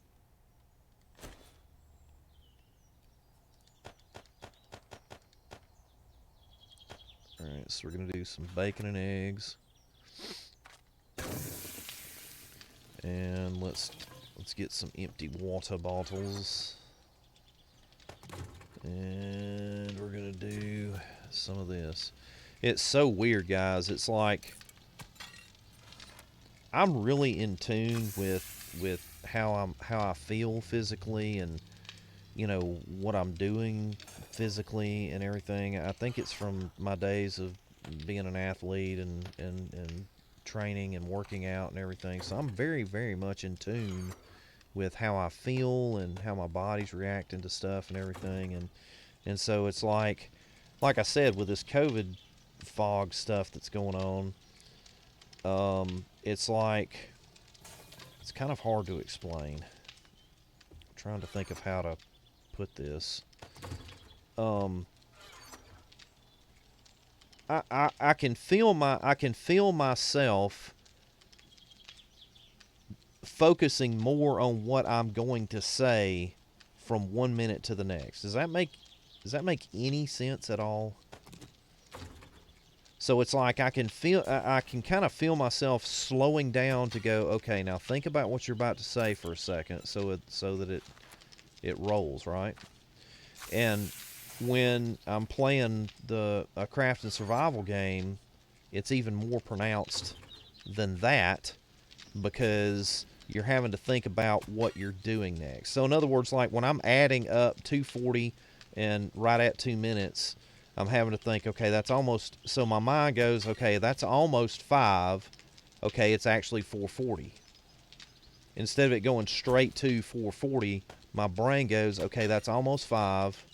All right, so we're gonna do some bacon and eggs, and let's get some empty water bottles, and we're gonna do some of this. It's so weird, guys. It's like I'm really in tune with how I feel physically, and you know what I'm doing physically and everything. I think it's from my days of being an athlete and training and working out and everything. So I'm very very much in tune with how I feel and how my body's reacting to stuff and everything. And so it's like I said, with this COVID fog stuff that's going on, it's like it's kind of hard to explain. I'm trying to think of how to put this. I can feel myself focusing more on what I'm going to say from 1 minute to the next. Does that make any sense at all? So it's like I can kind of feel myself slowing down to go, okay, now think about what you're about to say for a second, so that it rolls, right? And when I'm playing a craft and survival game, it's even more pronounced than that, because you're having to think about what you're doing next. So in other words, like when I'm adding up 240 and right at 2 minutes, I'm having to think, okay, that's almost, so my mind goes, okay, that's almost 5. Okay, it's actually 440. Instead of it going straight to 440, my brain goes, okay, that's almost 5.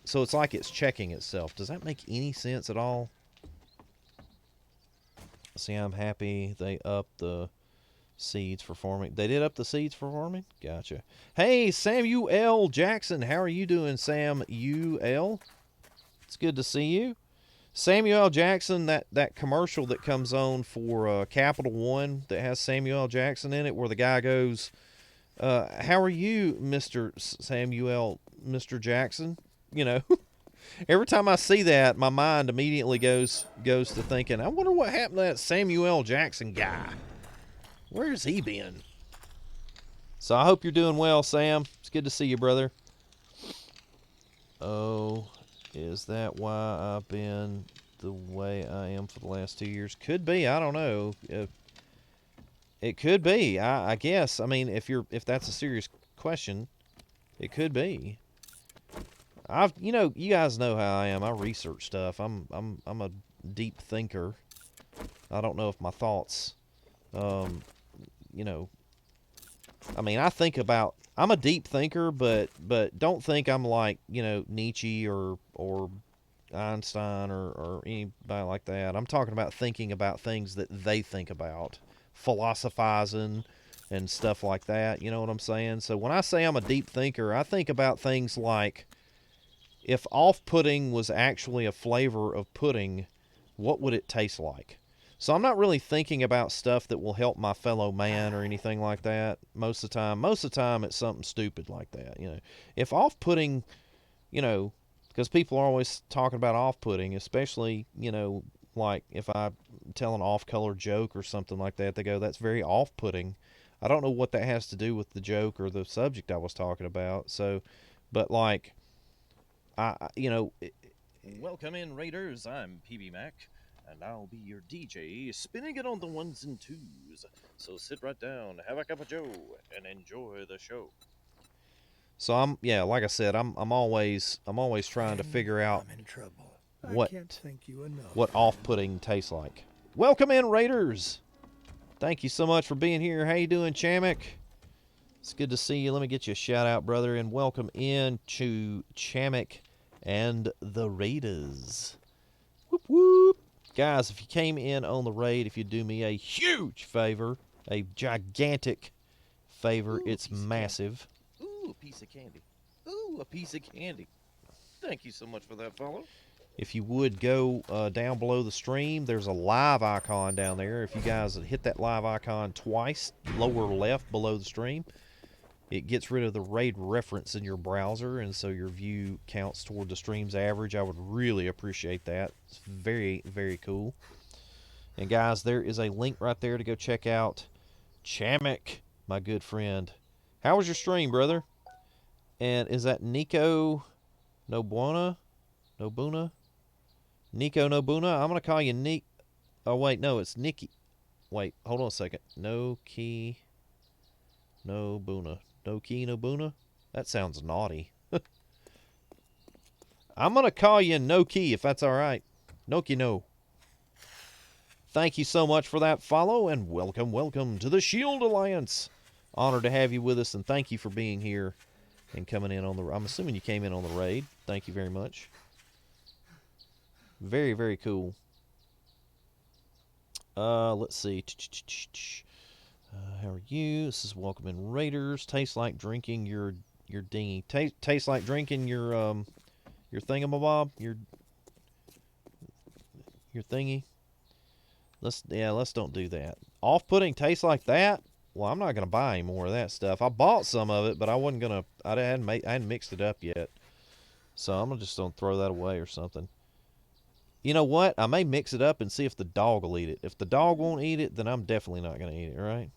So it's like it's checking itself. Does that make any sense at all? See, I'm happy they upped the Seeds for farming. They did up the seeds for farming? Gotcha. Hey, Samuel Jackson. How are you doing, Samuel? It's good to see you. Samuel Jackson, that commercial that comes on for Capital One that has Samuel Jackson in it, where the guy goes, how are you, Mr. Samuel, Mr. Jackson? You know, every time I see that, my mind immediately goes to thinking, I wonder what happened to that Samuel Jackson guy. Where's he been? So I hope you're doing well, Sam. It's good to see you, brother. Oh, is that why I've been the way I am for the last 2 years? Could be. I don't know. It could be. I guess. I mean, if that's a serious question, it could be. You guys know how I am. I research stuff. I'm a deep thinker. I don't know if my thoughts, you know, I mean, I'm a deep thinker, but don't think I'm like, Nietzsche or Einstein or anybody like that. I'm talking about thinking about things that they think about, philosophizing and stuff like that. You know what I'm saying? So when I say I'm a deep thinker, I think about things like, if off-putting was actually a flavor of pudding, what would it taste like? So I'm not really thinking about stuff that will help my fellow man or anything like that most of the time. Most of the time it's something stupid like that, If off-putting, because people are always talking about off-putting, especially, like if I tell an off-color joke or something like that, they go, that's very off-putting. I don't know what that has to do with the joke or the subject I was talking about. So, but like, Welcome in, Raiders. I'm PB Mac, and I'll be your DJ, spinning it on the ones and twos. So sit right down, have a cup of joe, and enjoy the show. So like I said, I'm always trying to figure out I'm in trouble. what I can't thank you enough. what off-putting tastes like. Welcome in, Raiders. Thank you so much for being here. How you doing, Chamek? It's good to see you. Let me get you a shout out, brother, and welcome in to Chamek and the Raiders. Whoop whoop. Guys, if you came in on the raid, if you do me a huge favor, a gigantic favor, it's massive. Ooh, a piece of candy. Ooh, a piece of candy. Thank you so much for that, follow. If you would go down below the stream, there's a live icon down there. If you guys hit that live icon twice, lower left below the stream, it gets rid of the raid reference in your browser, and so your view counts toward the stream's average. I would really appreciate that. It's very, very cool. And guys, there is a link right there to go check out Chamek, my good friend. How was your stream, brother? And is that Nico Nobuna? Nobuna? Nico Nobuna? I'm going to call you Nick. Oh, wait, no, it's Nikki. Wait, hold on a second. No key Nobuna. No key Nobuna? That sounds naughty. I'm going to call you No Key if that's all right. Noki no. Thank you so much for that follow, and welcome to the Shield Alliance. Honored to have you with us, and thank you for being here and coming in on the... I'm assuming you came in on the raid. Thank you very much. Very, very cool. Let's see. How are you? This is Welcome in Raiders. Tastes like drinking your dinghy. Tastes like drinking your thingamabob, your thingy. Let's don't do that. Off-putting tastes like that? Well, I'm not gonna buy any more of that stuff. I bought some of it, but I hadn't mixed it up yet. So I'm just gonna throw that away or something. You know what? I may mix it up and see if the dog will eat it. If the dog won't eat it, then I'm definitely not gonna eat it, right?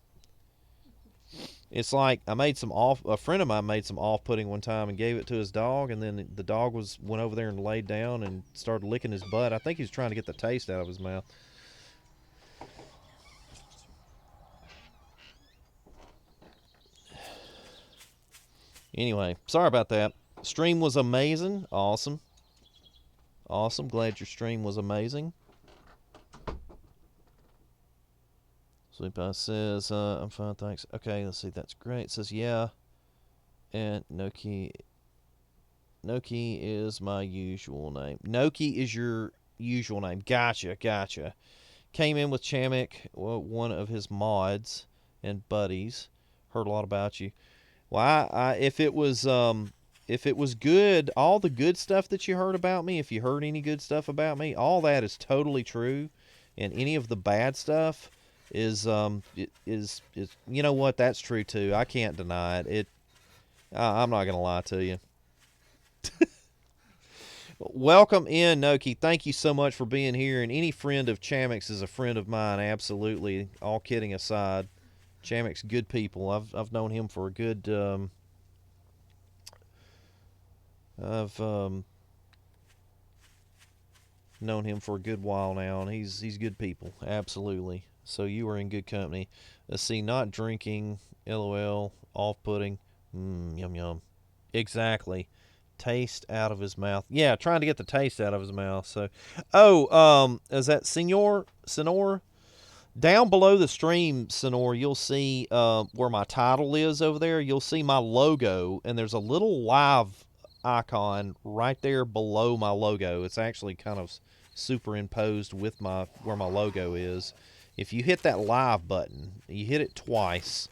It's like a friend of mine made some off-putting one time and gave it to his dog, and then the dog went over there and laid down and started licking his butt. I think he was trying to get the taste out of his mouth. Anyway, sorry about that. Stream was amazing. Awesome. Glad your stream was amazing. Sleepy says, I'm fine, thanks. Okay, let's see. That's great. It says, yeah. And Noki is my usual name. Noki is your usual name. Gotcha. Came in with Chamek, one of his mods, and buddies. Heard a lot about you. Well, if it was good, all the good stuff that you heard about me, if you heard any good stuff about me, all that is totally true, and any of the bad stuff is you know what? That's true too. I can't deny it. I'm not gonna lie to you. Welcome in, Noki. Thank you so much for being here. And any friend of Chamek's is a friend of mine. Absolutely. All kidding aside, Chamek's good people. I've known him for a good. I've known him for a good while now, and he's good people. Absolutely. So you are in good company. Let's see. Not drinking. LOL. Off-putting. Yum yum. Exactly. Taste out of his mouth. Yeah, trying to get the taste out of his mouth. So, is that Senor? Down below the stream, Senor, you'll see where my title is over there. You'll see my logo, and there's a little live icon right there below my logo. It's actually kind of superimposed with where my logo is. If you hit that live button, you hit it twice.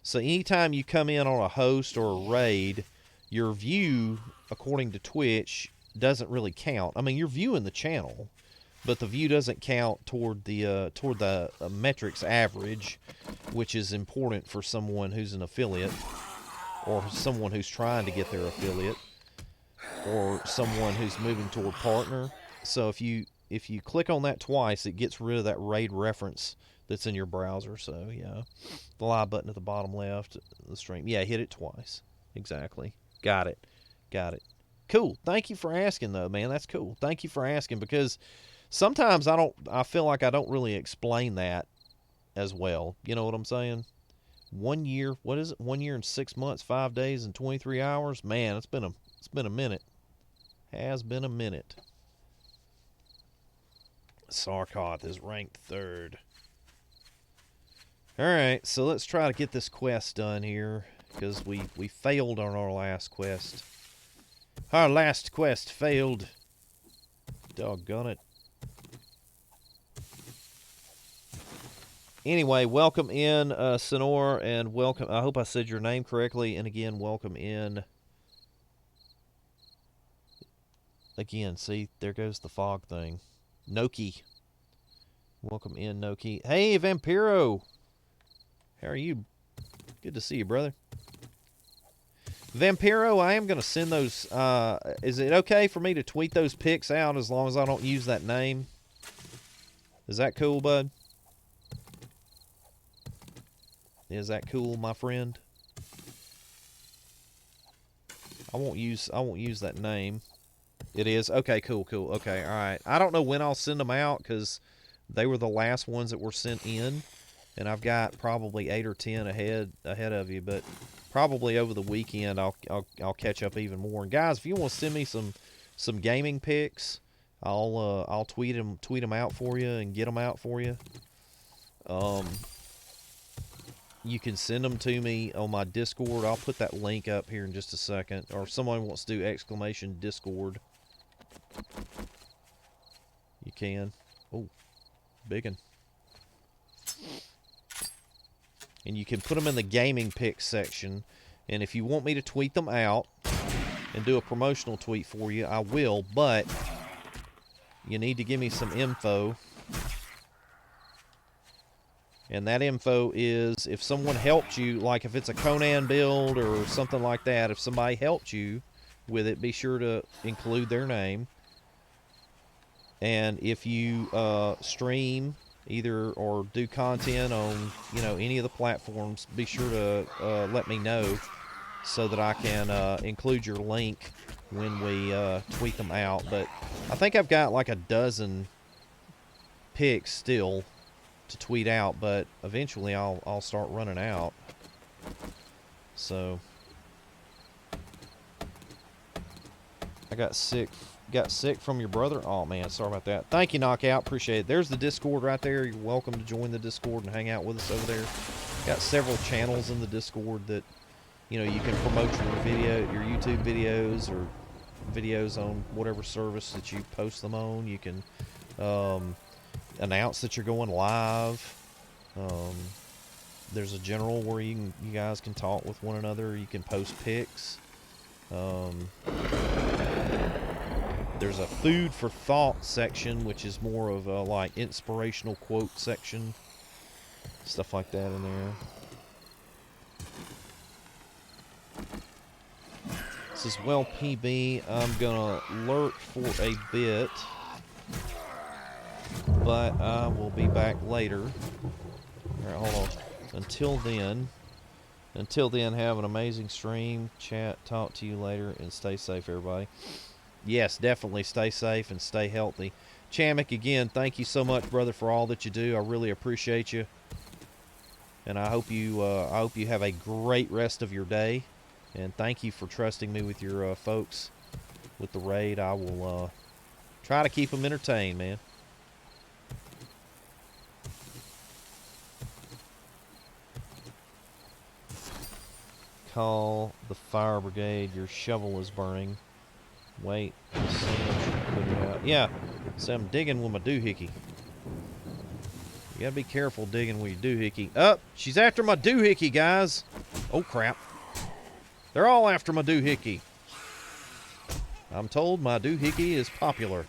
So anytime you come in on a host or a raid, your view, according to Twitch, doesn't really count. I mean, you're viewing the channel, but the view doesn't count toward the metrics average, which is important for someone who's an affiliate, or someone who's trying to get their affiliate, or someone who's moving toward partner. So if you click on that twice, it gets rid of that raid reference that's in your browser. So yeah, the live button at the bottom left, the stream. Yeah, hit it twice. Exactly. Got it. Cool. Thank you for asking, though, man. That's cool. Thank you for asking, because sometimes I feel like I don't really explain that as well. You know what I'm saying? 1 year, what is it? 1 year and 6 months, 5 days and 23 hours. Man, it's been a minute. Has been a minute. Sarkoth is ranked 3rd. All right, so let's try to get this quest done here, because we failed on our last quest. Our last quest failed. Doggone it. Anyway, welcome in, Sonor, and welcome. I hope I said your name correctly. And again, welcome in. Again, see, there goes the fog thing. Noki. Welcome in, Noki. Hey, Vampiro. How are you? Good to see you, brother. Vampiro, I am going to send those. Is it okay for me to tweet those pics out as long as I don't use that name? Is that cool, bud? Is that cool, my friend? I won't use that name. It is? Okay, cool. Okay, all right. I don't know when I'll send them out, because they were the last ones that were sent in, and I've got probably 8 or 10 ahead of you, but probably over the weekend I'll catch up even more. And guys, if you want to send me some gaming pics, I'll tweet them out for you and get them out for you. You can send them to me on my Discord. I'll put that link up here in just a second. Or if someone wants to do ! Discord, you can. Oh, biggin. And you can put them in the gaming pics section. And if you want me to tweet them out and do a promotional tweet for you, I will. But you need to give me some info. And that info is, if someone helped you, like if it's a Conan build or something like that, if somebody helped you with it, be sure to include their name. And if you stream either or do content on, any of the platforms, be sure to let me know so that I can include your link when we tweet them out. But I think I've got like a dozen pics still to tweet out, but eventually I'll start running out. So I got sick from your brother. Oh man, sorry about that. Thank you, Knockout. Appreciate it. There's the Discord right there. You're welcome to join the Discord and hang out with us over there. Got several channels in the Discord that you can promote your YouTube videos or videos on whatever service that you post them on. You can announce that you're going live. there's a general where you guys can talk with one another. You can post pics. There's a food for thought section, which is more of a like inspirational quote section, stuff like that in there. This is well PB. I'm gonna lurk for a bit, but I will be back later. All right, hold on. Until then, have an amazing stream, chat, talk to you later, and stay safe, everybody. Yes, definitely stay safe and stay healthy. Chamek, again, thank you so much, brother, for all that you do. I really appreciate you, and I hope you have a great rest of your day. And thank you for trusting me with your folks with the raid. I will try to keep them entertained, man. Call the fire brigade. Your shovel is burning. Wait. Put it out. Yeah. So I'm digging with my doohickey. You gotta be careful digging with your doohickey. Oh, she's after my doohickey, guys. Oh, crap. They're all after my doohickey. I'm told my doohickey is popular.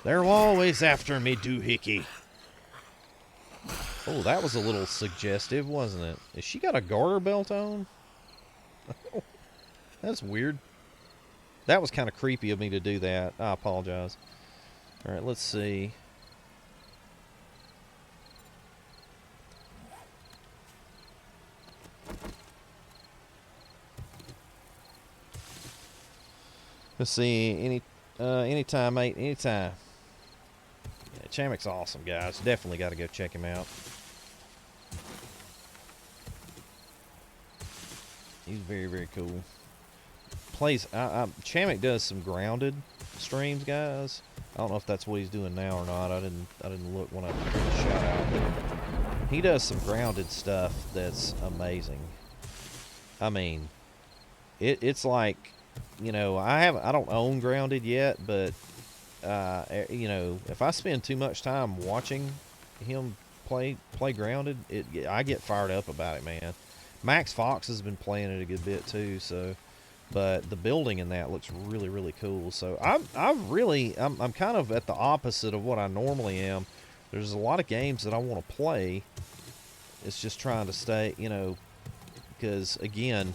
They're always after me doohickey. Oh, that was a little suggestive, wasn't it? Has she got a garter belt on? That's weird. That was kind of creepy of me to do that. I apologize. All right, let's see. Let's see. Anytime, mate. Anytime. Yeah, Chamek's awesome, guys. Definitely got to go check him out. He's very, very cool. Plays. Chamek does some grounded streams, guys. I don't know if that's what he's doing now or not. I didn't look when I shout out. But he does some grounded stuff that's amazing. I mean, it's like, you know, I don't own grounded yet, but you know, if I spend too much time watching him play grounded, I get fired up about it, man. Max Fox has been playing it a good bit too, so. But the building in that looks really, really cool. So I'm kind of at the opposite of what I normally am. There's a lot of games that I want to play. It's just trying to stay, you know, because again,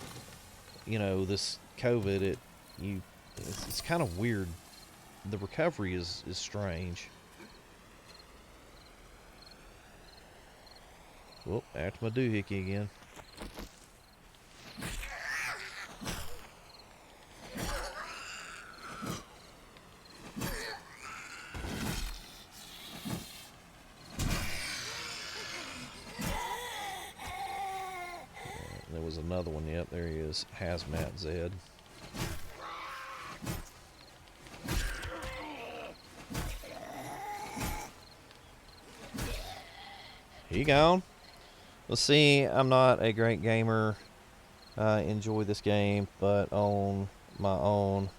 you know, this COVID, it's kind of weird. The recovery is strange. Well, after my doohickey again. There was another one. Yep, there he is. Hazmat Zed. He gone. Let's see. I'm not a great gamer. I enjoy this game, but on my own,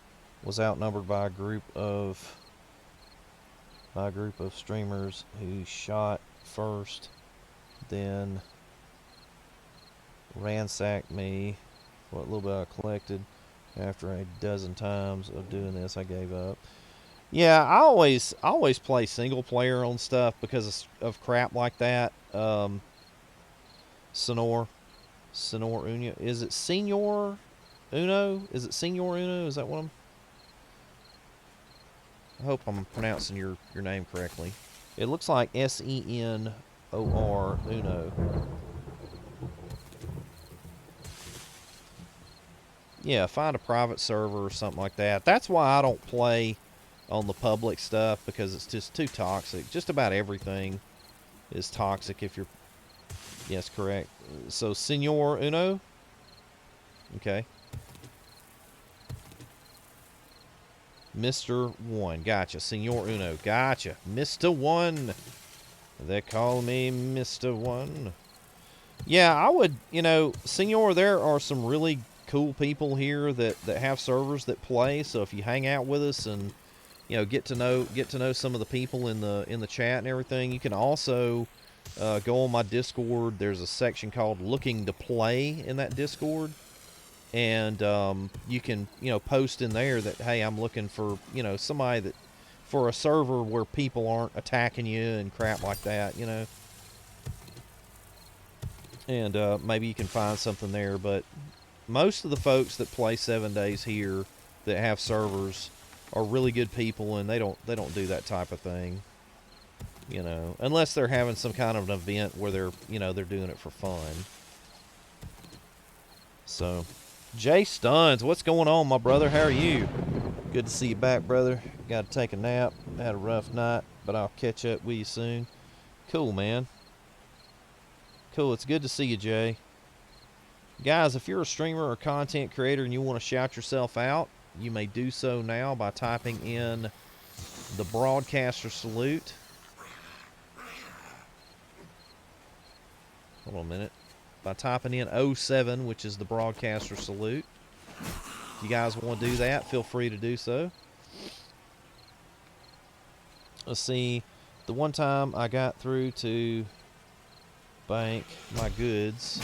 was outnumbered by a group of streamers who shot first, then ransacked me. What little bit I collected. After a dozen times of doing this, I gave up. Yeah, I always play single player on stuff because of crap like that. Senor Uno. Is it Senor Uno? Is it Senor Uno? Is that what I hope I'm pronouncing your name correctly. It looks like Senor Uno. Yeah, find a private server or something like that. That's why I don't play on the public stuff, because it's just too toxic. Just about everything is toxic if you're... Yes, correct. So, Senor Uno? Okay. Mr. One. Gotcha. Senor Uno. Gotcha. Mr. One. They call me Mr. One. Yeah, I would, you know, Senor, there are some really cool people here that have servers that play. So if you hang out with us and get to know some of the people in the chat and everything, you can also go on my Discord. There's a section called "Looking to Play" in that Discord, and you can post in there that, hey, I'm looking for somebody that for a server where people aren't attacking you and crap like that, and maybe you can find something there. But most of the folks that play 7 days here that have servers are really good people, and they don't do that type of thing, unless they're having some kind of an event where they're doing it for fun. So, Jay Stuns, what's going on, my brother? How are you? Good to see you back, brother. Got to take a nap. Had a rough night, but I'll catch up with you soon. Cool, man. Cool. It's good to see you, Jay. Guys, if you're a streamer or content creator and you want to shout yourself out, you may do so now by typing in the broadcaster salute. Hold on a minute. By typing in 07, which is the broadcaster salute. If you guys want to do that, feel free to do so. Let's see. The one time I got through to bank my goods,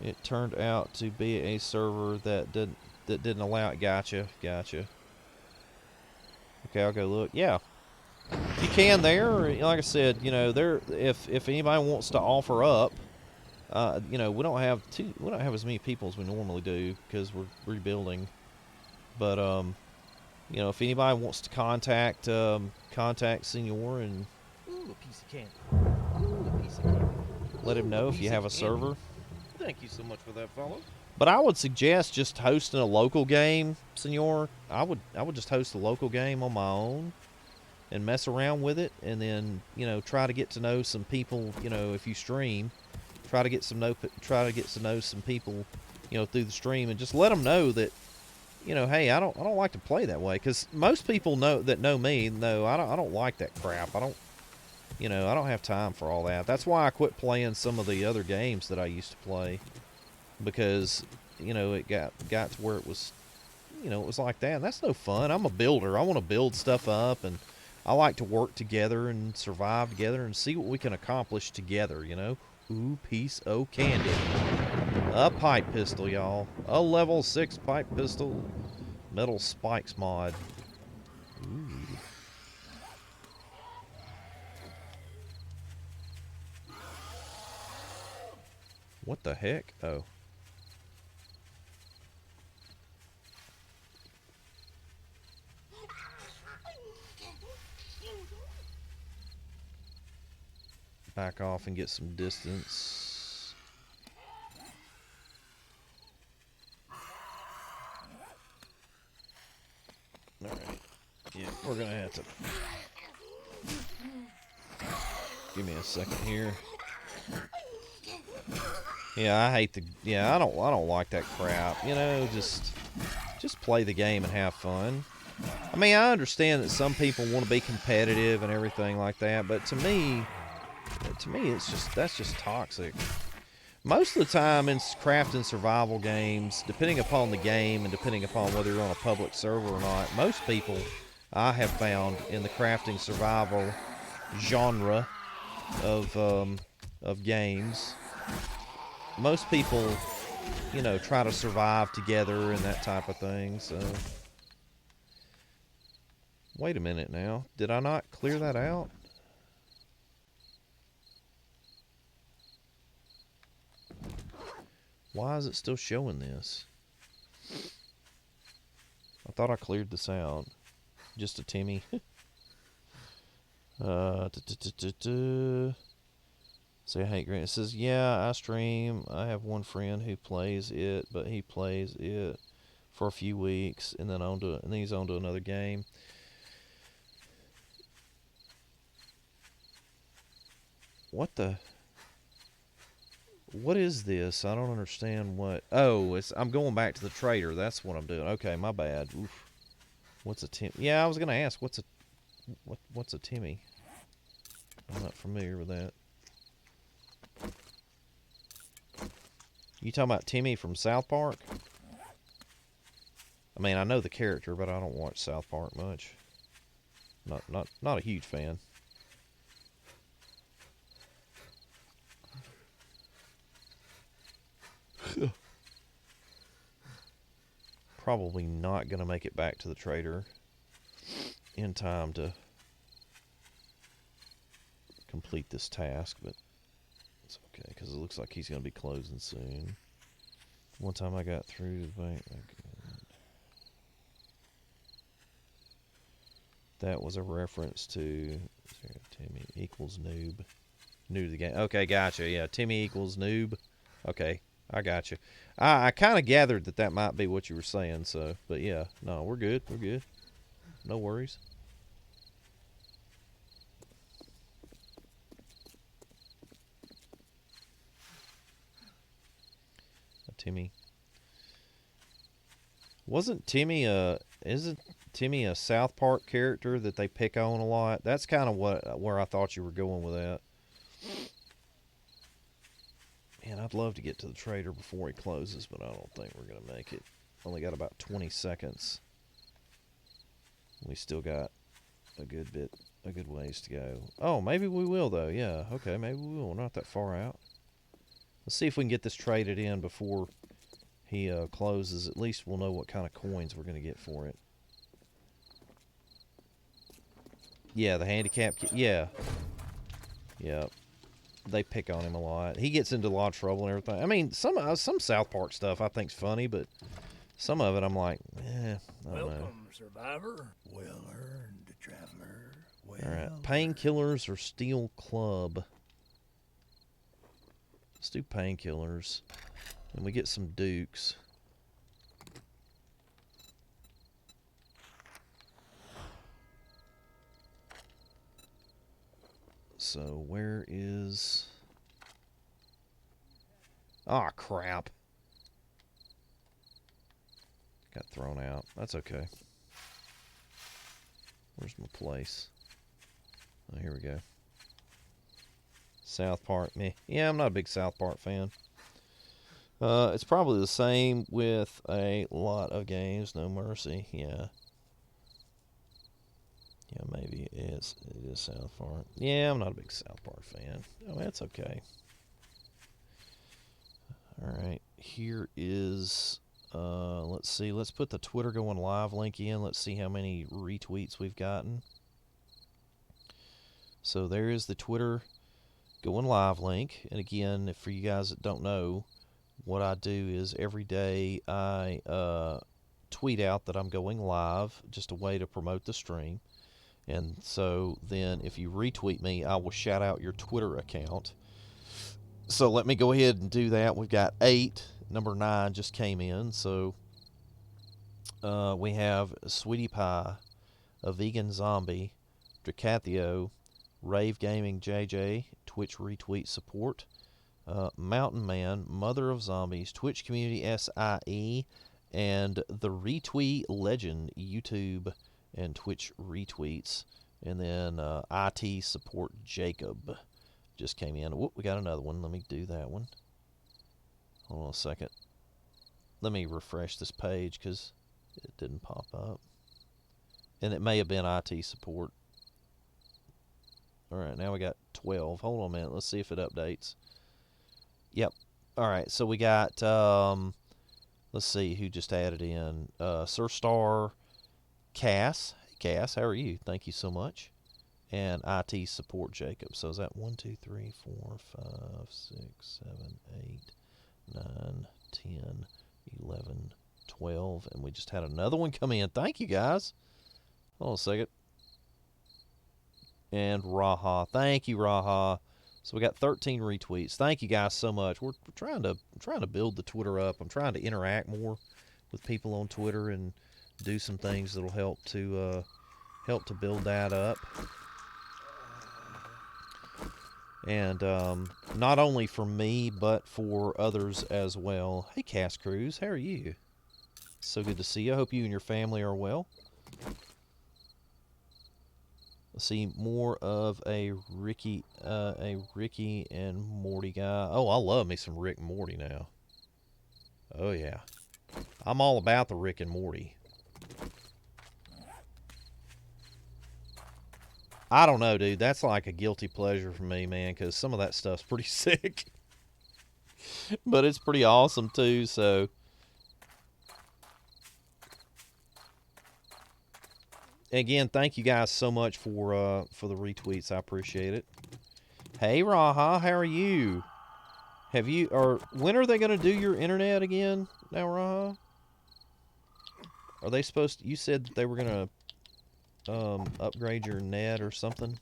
it turned out to be a server that didn't allow it. Gotcha. Okay, I'll go look. Yeah, you can there. Like I said, there. If anybody wants to offer up, we don't have as many people as we normally do because we're rebuilding. But if anybody wants to contact Senor and Ooh, a piece of candy. Ooh, a piece of candy. let him know if you have a Piece of server. candy. Thank you so much for that follow. But I would suggest just hosting a local game, Senor. I would just host a local game on my own and mess around with it, and then try to get to know some people. If you stream, try to get to know some people, through the stream, and just let them know that, hey, I don't like to play that way, because most people know me. No, I don't like that crap. I don't have time for all that. That's why I quit playing some of the other games that I used to play, because it got to where it was like that, and that's no fun. I'm a builder. I want to build stuff up, and I like to work together and survive together and see what we can accomplish together, Ooh, piece o' candy. A pipe pistol, y'all. A level 6 pipe pistol. Metal spikes mod. Ooh. What the heck? Oh. Back off and get some distance. Alright. Yeah, we're gonna have to... Give me a second here. Yeah, I hate the... Yeah, I don't like that crap. Just play the game and have fun. I mean, I understand that some people want to be competitive and everything like that, but to me, that's just toxic. Most of the time in craft and survival games, depending upon the game and depending upon whether you're on a public server or not, most people I have found in the crafting survival genre of games, most people, try to survive together and that type of thing. So, wait a minute now. Did I not clear that out? Why is it still showing this? I thought I cleared this out. Just a Timmy. Say I hate Grant. It says, yeah, I stream. I have one friend who plays it, but he plays it for a few weeks and then he's on to another game. What is this? I don't understand what... Oh, I'm going back to the trader. That's what I'm doing. Okay, my bad. Oof. What's a Tim? Yeah, I was gonna ask what's a Timmy. I'm not familiar with that. You talking about Timmy from South Park? I mean, I know the character, but I don't watch South Park much. Not a huge fan. Probably not gonna make it back to the trader in time to complete this task, but it's okay because it looks like he's gonna be closing soon. One time I got through to the bank. That was a reference to Timmy equals noob. New to the game. Okay, gotcha. Yeah, Timmy equals noob. Okay, I got you. I kind of gathered that might be what you were saying. So, but yeah, no, we're good. We're good. No worries. Timmy. Isn't Timmy a South Park character that they pick on a lot? That's kind of where I thought you were going with that. Man, I'd love to get to the trader before he closes, but I don't think we're gonna make it. Only got about 20 seconds. We still got a good ways to go. Oh, maybe we will though. Yeah, okay, maybe we will. We're not that far out. Let's see if we can get this traded in before he closes. At least we'll know what kind of coins we're going to get for it. Yeah, the handicap. Yeah. Yeah. They pick on him a lot. He gets into a lot of trouble and everything. I mean, some South Park stuff I think's funny, but some of it I'm like, I don't know. Welcome, survivor. Well earned, traveler. Well All right, painkillers or steel club. Let's do painkillers, and we get some dukes. So where is? Ah, crap. Got thrown out. That's okay. Where's my place? Oh, here we go. South Park, me. Yeah, I'm not a big South Park fan. It's probably the same with a lot of games. No Mercy. Yeah. Yeah, maybe it is South Park. Yeah, I'm not a big South Park fan. Oh, that's okay. Alright, here is, let's see, let's put the Twitter going live link in. Let's see how many retweets we've gotten. So there is the Twitter going live link. And again, for you guys that don't know, what I do is every day I tweet out that I'm going live, just a way to promote the stream. And so then if you retweet me, I will shout out your Twitter account. So let me go ahead and do that. We've got 8. Number 9 just came in. So we have Sweetie Pie, a vegan zombie, Dracathio, Rave Gaming JJ, Twitch retweet support, Mountain Man, Mother of Zombies, Twitch Community SIE, and the Retweet Legend, YouTube and Twitch retweets. And then IT support Jacob just came in. Whoop, we got another one. Let me do that one. Hold on a second. Let me refresh this page because it didn't pop up. And it may have been IT support. Alright, now we got 12. Hold on a minute. Let's see if it updates. Yep. Alright, so we got, let's see who just added in. Sir Star, Cass. Hey, Cass, how are you? Thank you so much. And IT support Jacob. So is that 1, 2, 3, 4, 5, 6, 7, 8, 9, 10, 11, 12. And we just had another one come in. Thank you, guys. Hold on a second. And Raha. Thank you, Raha. So we got 13 retweets. Thank you guys so much. We're trying to build the Twitter up. I'm trying to interact more with people on Twitter and do some things that'll help to build that up. And not only for me, but for others as well. Hey, Cass Cruz, how are you? So good to see you. I hope you and your family are well. Let's see more of a Ricky and Morty guy. Oh, I love me some Rick and Morty now. Oh, yeah. I'm all about the Rick and Morty. I don't know, dude. That's like a guilty pleasure for me, man, because some of that stuff's pretty sick. But it's pretty awesome, too, so. Again, thank you guys so much for the retweets. I appreciate it. Hey, Raha, how are you? Have you, or when are they going to do your internet again now, Raha? Are they supposed to, you said that they were going to upgrade your net or something?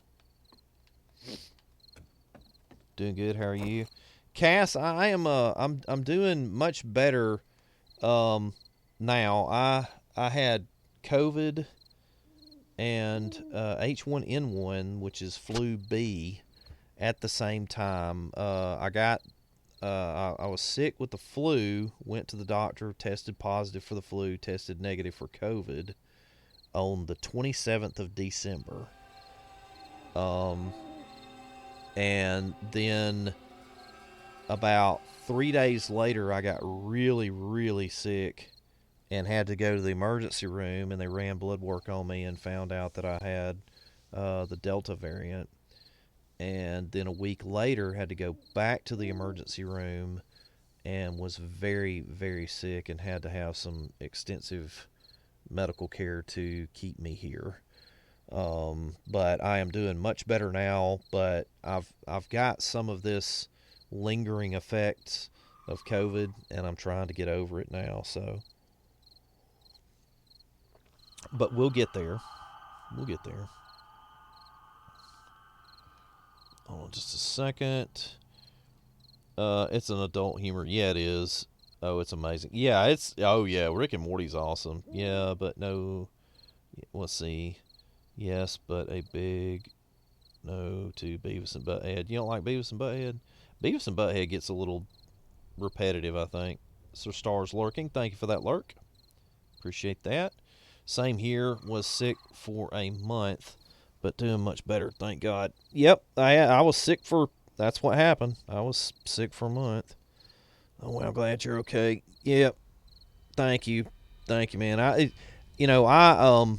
Doing good. How are you? Cass, I am I'm doing much better now. I had COVID and H1N1, which is flu B, at the same time. I was sick with the flu, went to the doctor, tested positive for the flu, tested negative for COVID on the 27th of December. And then about 3 days later, I got really, really sick and had to go to the emergency room, and they ran blood work on me and found out that I had the Delta variant. And then a week later, had to go back to the emergency room and was very, very sick and had to have some extensive medical care to keep me here. But I am doing much better now. But I've got some of this lingering effects of COVID, and I'm trying to get over it now. So, but we'll get there. We'll get there. Hold on just a second. It's an adult humor. Yeah, it is. Oh, it's amazing. Yeah, it's. Oh, yeah. Rick and Morty's awesome. Yeah, but no. Let's see. Yes, but a big no to Beavis and Butthead. You don't like Beavis and Butthead? Beavis and Butthead gets a little repetitive, I think. So, Stars Lurking, thank you for that lurk. Appreciate that. Same here. Was sick for a month, but doing much better, thank God. Yep, I was sick for. That's what happened. I was sick for a month. Oh, well, I'm glad you're okay. Yep. Thank you, man. You know, I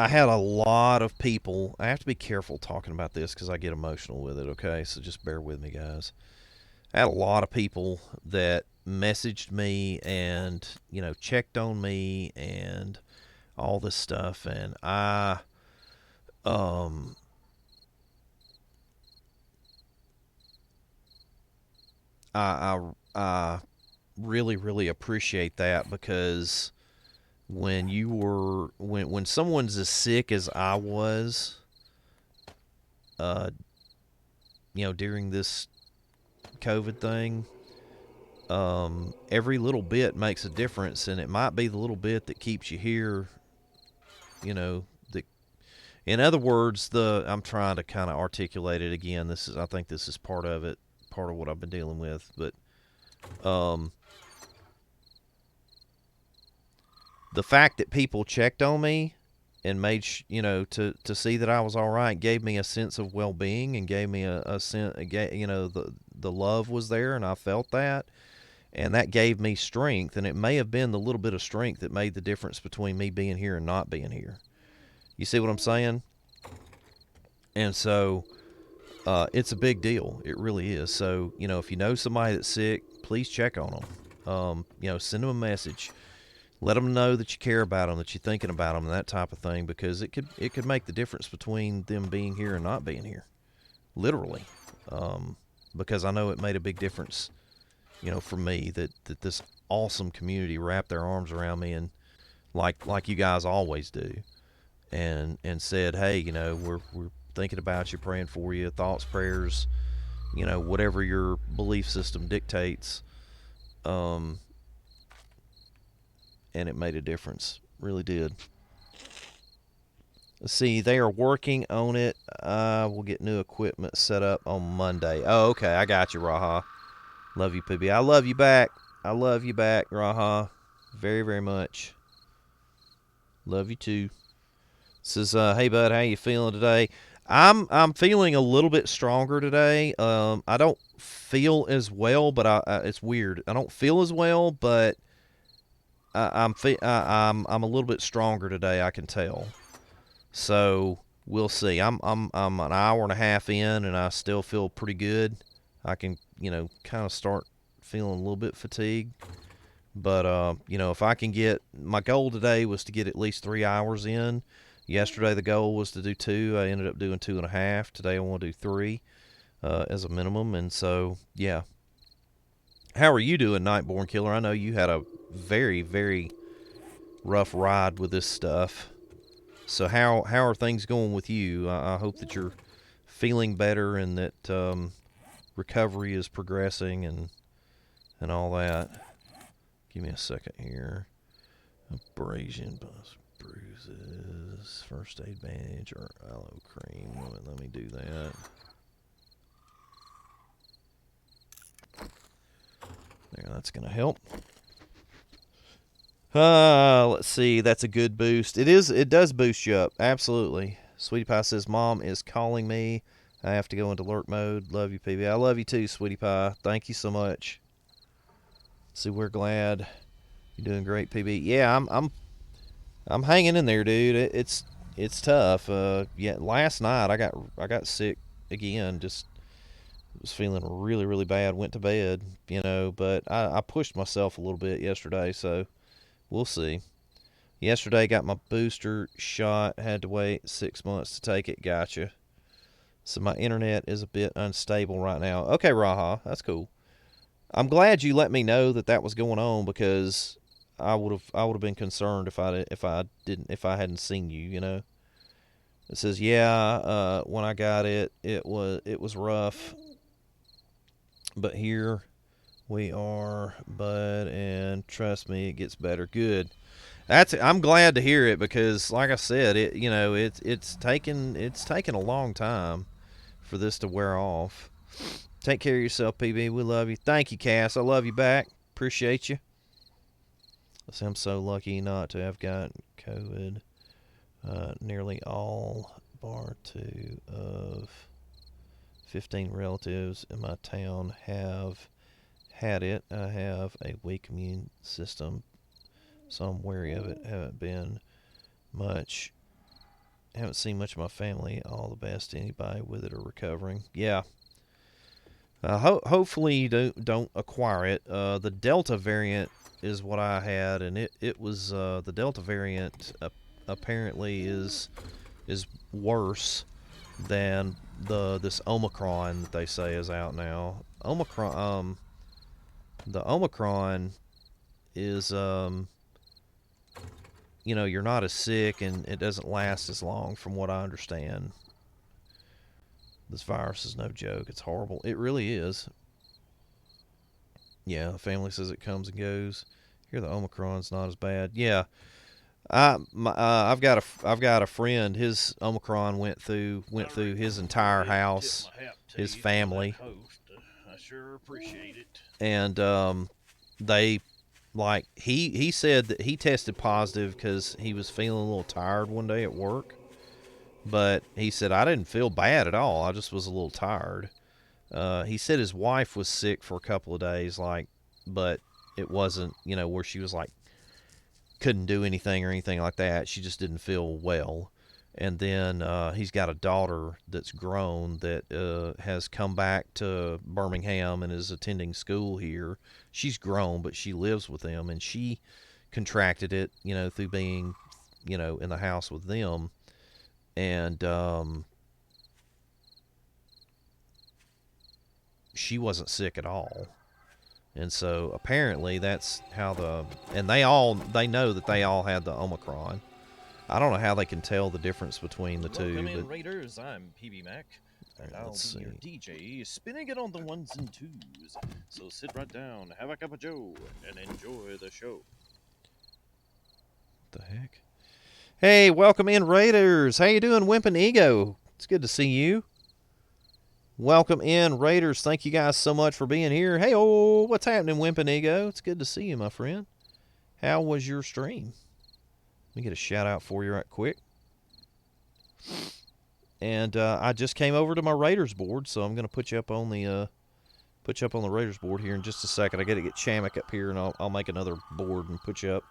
had a lot of people. I have to be careful talking about this because I get emotional with it. Okay, so just bear with me, guys. I had a lot of people that messaged me and checked on me and all this stuff, and um I really, really appreciate that, because when someone's as sick as I was, uh, during this COVID thing, every little bit makes a difference, and it might be the little bit that keeps you here. That, in other words, I'm trying to kind of articulate it again. I think this is part of it, part of what I've been dealing with, but um, the fact that people checked on me and made to see that I was all right gave me a sense of well-being, and gave me a sense, the love was there, and I felt that, and that gave me strength. And it may have been the little bit of strength that made the difference between me being here and not being here. You see what I'm saying? And so it's a big deal. It really is. So if you know somebody that's sick, please check on them. Send them a message. Let them know that you care about them, that you're thinking about them, and that type of thing, because it could make the difference between them being here and not being here, literally. Because I know it made a big difference, for me, that this awesome community wrapped their arms around me, and like you guys always do, and said, hey, we're thinking about you, praying for you, thoughts, prayers, whatever your belief system dictates. And it made a difference. Really did. Let's see, they are working on it. We'll get new equipment set up on Monday. Oh, okay. I got you, Raha. Love you, PB. I love you back. I love you back, Raha. Very, very much. Love you too. Says, hey, bud, how you feeling today? I'm feeling a little bit stronger today. I don't feel as well, but it's weird. I don't feel as well, but I'm a little bit stronger today. I can tell. So we'll see. I'm an hour and a half in, and I still feel pretty good. I can kind of start feeling a little bit fatigued, but if I can get my goal today was to get at least 3 hours in. Yesterday the goal was to do 2. I ended up doing 2.5. Today I want to do 3 as a minimum, and so yeah. How are you doing, Nightborn Killer? I know you had a very, very rough ride with this stuff. So how are things going with you? I hope that you're feeling better and that recovery is progressing and all that. Give me a second here. Abrasion, bruises, first aid bandage, or aloe cream. Let me do that. There, that's gonna help. Let's see. That's a good boost. It is. It does boost you up. Absolutely. Sweetie Pie says, Mom is calling me. I have to go into alert mode. Love you, PB. I love you too, Sweetie Pie. Thank you so much. See, we're glad you're doing great, PB. Yeah, I'm hanging in there, dude. It's tough. Yeah, last night I got sick again. Just was feeling really, really bad. Went to bed, but I pushed myself a little bit yesterday, so we'll see. Yesterday got my booster shot. Had to wait 6 months to take it. Gotcha. So my internet is a bit unstable right now. Okay, Raha, that's cool. I'm glad you let me know that was going on, because I would have been concerned if I hadn't seen you. It says, yeah, when I got it, it was rough, but here we are, bud, and trust me, it gets better. Good. I'm glad to hear it, because, like I said, it's taken a long time for this to wear off. Take care of yourself, PB. We love you. Thank you, Cass. I love you back. Appreciate you. I'm so lucky not to have gotten COVID. Nearly all bar 2 of 15 relatives in my town have had it. I have a weak immune system, so I'm wary of it. Haven't seen much of my family. All the best to anybody with it or recovering. Yeah. Hopefully you don't acquire it. The Delta variant is what I had, and it was the Delta variant apparently is worse than this Omicron that they say is out now. The Omicron is you're not as sick, and it doesn't last as long, from what I understand. This virus is no joke. It's horrible. It really is. Yeah, the family says it comes and goes. Here, the Omicron's not as bad. Yeah, I've got a friend. His Omicron went through his entire house, his family. I sure appreciate it. And they he said that he tested positive because he was feeling a little tired one day at work. But he said, I didn't feel bad at all. I just was a little tired. He said his wife was sick for a couple of days, but it wasn't, where she was couldn't do anything or anything like that. She just didn't feel well. And then he's got a daughter that's grown that has come back to Birmingham and is attending school here. She's grown, but she lives with them, and she contracted it, through being, in the house with them. And she wasn't sick at all. And so apparently that's how and they know that they all had the Omicron. I don't know how they can tell the difference between the two. Welcome in, Raiders. I'm PB Mac, and I'll be your DJ, spinning it on the ones and twos. So sit right down, have a cup of joe, and enjoy the show. What the heck? Hey, welcome in, Raiders. How you doing, Wimp and Ego? It's good to see you. Welcome in, Raiders. Thank you guys so much for being here. Hey, what's happening, Wimp and Ego? It's good to see you, my friend. How was your stream? Let me get a shout out for you right quick. And I just came over to my Raiders board, so I'm gonna put you up on the Raiders board here in just a second. I got to get Chamek up here, and I'll make another board and put you up.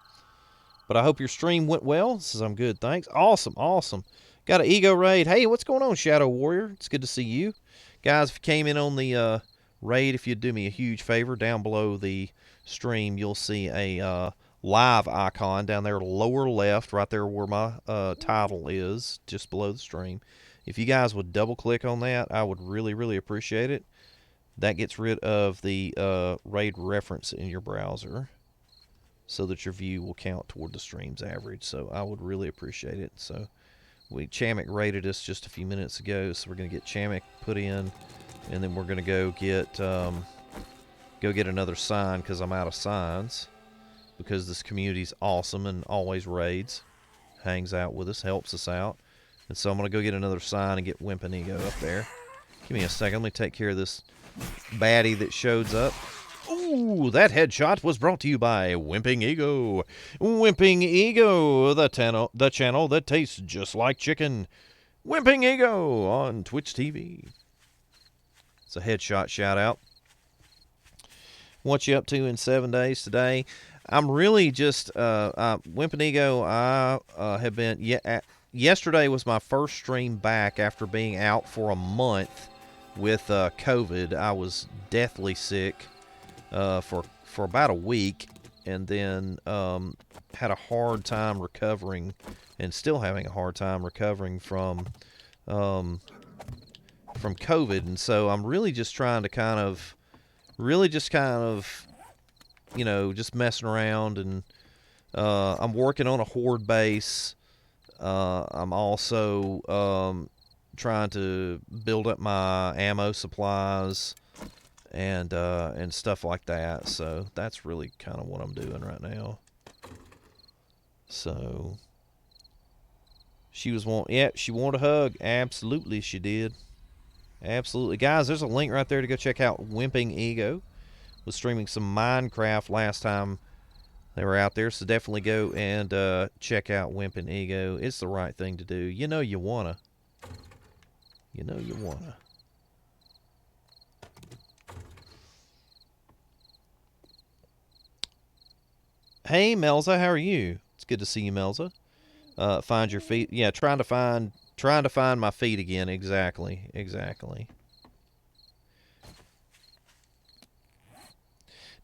But I hope your stream went well. Says I'm good, thanks. Awesome, awesome. Got an ego raid. Hey, what's going on, Shadow Warrior? It's good to see you. Guys, if you came in on the raid, if you'd do me a huge favor, down below the stream, you'll see a live icon down there lower left, right there where my title is, just below the stream. If you guys would double click on that, I would really, really appreciate it. That gets rid of the RAID reference in your browser so that your view will count toward the stream's average. So I would really appreciate it. So Chamek raided us just a few minutes ago, so we're going to get Chamek put in, and then we're going to go get another sign because I'm out of signs, because this community's awesome and always raids, hangs out with us, helps us out. And so I'm going to go get another sign and get Wimpinigo up there. Give me a second. Let me take care of this baddie that shows up. Ooh, that headshot was brought to you by Wimping Ego. Wimping Ego, the channel that tastes just like chicken. Wimping Ego on Twitch TV. It's a headshot shout out. What you up to in 7 days today? I'm really just Wimping Ego. I have been yesterday was my first stream back after being out for a month with COVID. I was deathly sick for about a week, and then had a hard time recovering, and still having a hard time recovering from COVID. And so I'm really just trying to kind of, you know, just messing around, and I'm working on a horde base. I'm also trying to build up my ammo supplies and stuff like that. So that's really kind of what I'm doing right now. So she wanted a hug. Absolutely, she did. Absolutely, guys. There's a link right there to go check out Wimping Ego. Was streaming some Minecraft last time they were out there, so definitely go and check out Wimping Ego. It's the right thing to do. You know you wanna. You know you wanna. Hey Melza, how are you? It's good to see you, Melza. Find your feet. Yeah, trying to find my feet again. Exactly.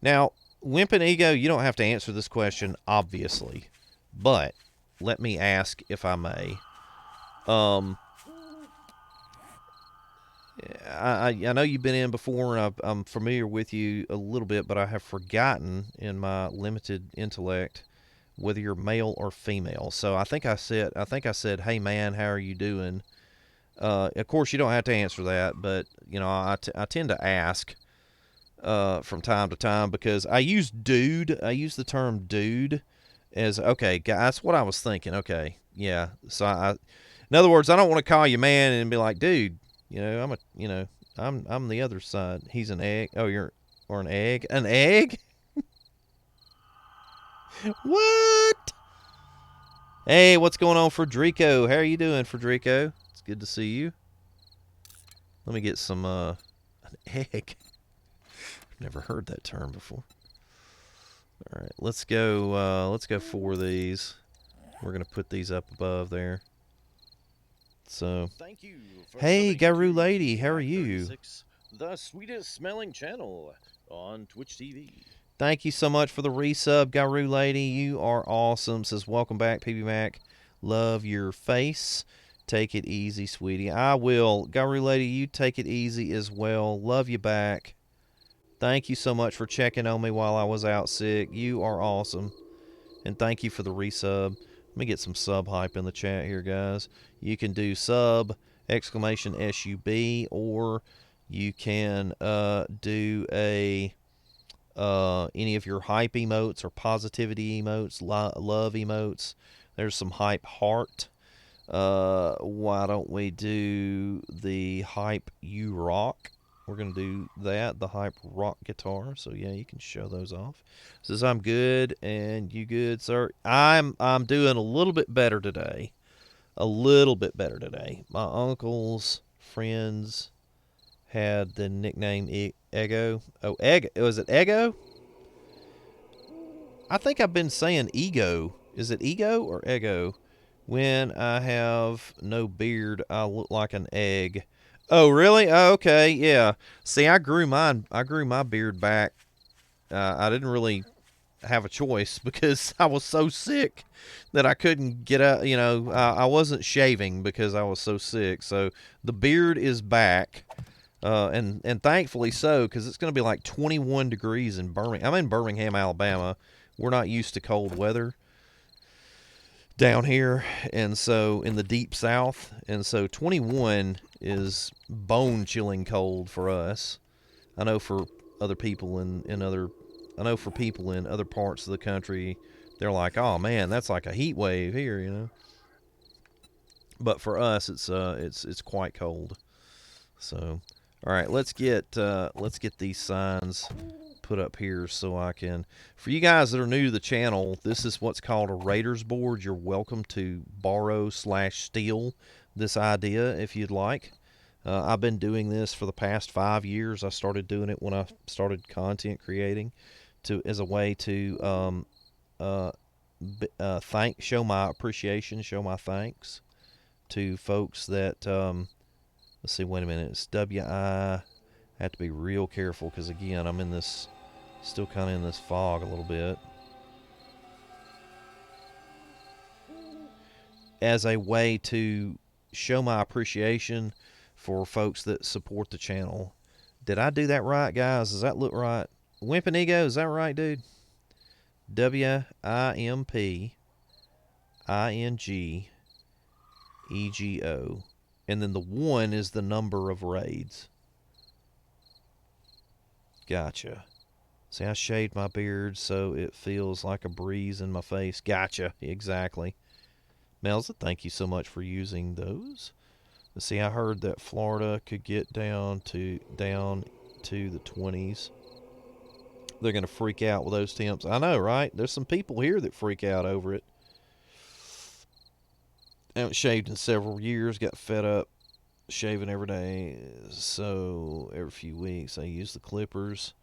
Now, Wimping Ego, you don't have to answer this question, obviously, but let me ask if I may. I know you've been in before, and I'm familiar with you a little bit, but I have forgotten in my limited intellect whether you're male or female. So I think I said, hey man, how are you doing? Of course, you don't have to answer that, but you know, I tend to ask from time to time, because I use dude. I use the term dude as, okay, guys, that's what I was thinking. Okay, yeah. So in other words, I don't want to call you man and be like, dude. You know, I'm the other side. He's an egg. Oh, or an egg. An egg? What? Hey, what's going on, Frederico? How are you doing, Frederico? It's good to see you. Let me get some an egg. I've never heard that term before. All right, let's go 4 of these. We're gonna put these up above there. So, Thank you for hey, coming Garu to Lady, how are you? 36, the sweetest smelling channel on Twitch TV. Thank you so much for the resub, Garu Lady. You are awesome. Says, welcome back, PB Mac. Love your face. Take it easy, sweetie. I will. Garu Lady, you take it easy as well. Love you back. Thank you so much for checking on me while I was out sick. You are awesome. And thank you for the resub. Let me get some sub hype in the chat here, guys. You can do sub, exclamation SUB, or you can do a any of your hype emotes or positivity emotes, love emotes. There's some hype heart. Why don't we do the hype you rock? We're going to do that, the hype rock guitar. So yeah, you can show those off. Says, I'm good, and you good, sir? I'm doing a little bit better today. a little bit better today. My uncle's friends had the nickname Ego. Oh, Egg. Was it Ego? I think I've been saying ego. Is it ego or ego? When I have no beard, I look like an egg. Oh, really? Oh, okay, yeah. See, I grew mine. I grew my beard back. I didn't really have a choice because I was so sick that I couldn't get out. I wasn't shaving because I was so sick. So the beard is back, and thankfully so, because it's going to be like 21 degrees in Birmingham. I'm in Birmingham, Alabama. We're not used to cold weather down here, and so in the deep south, and so 21 is bone chilling cold for us. I know for other people in other I know for people in other parts of the country, they're like, "Oh man, that's like a heat wave here." But for us, it's quite cold. So, all right, let's get these signs put up here so I can. For you guys that are new to the channel, this is what's called a Raiders board. You're welcome to borrow/steal this idea if you'd like. I've been doing this for the past 5 years. I started doing it when I started content creating, as a way to uh, show my appreciation, show my thanks to folks that. Let's see. Wait a minute. It's WI. Have to be real careful because again, I'm in this, still kind of in this fog a little bit. As a way to show my appreciation for folks that support the channel. Did I do that right, guys? Does that look right? Wimp and Ego, is that right, dude? WIMPINGEGO. And then the 1 is the number of raids. Gotcha. See, I shaved my beard so it feels like a breeze in my face. Gotcha. Exactly. Melza, thank you so much for using those. Let's see, I heard that Florida could get down to the 20s. They're going to freak out with those temps. I know, right? There's some people here that freak out over it. I haven't shaved in several years. Got fed up shaving every day. So every few weeks, I use the clippers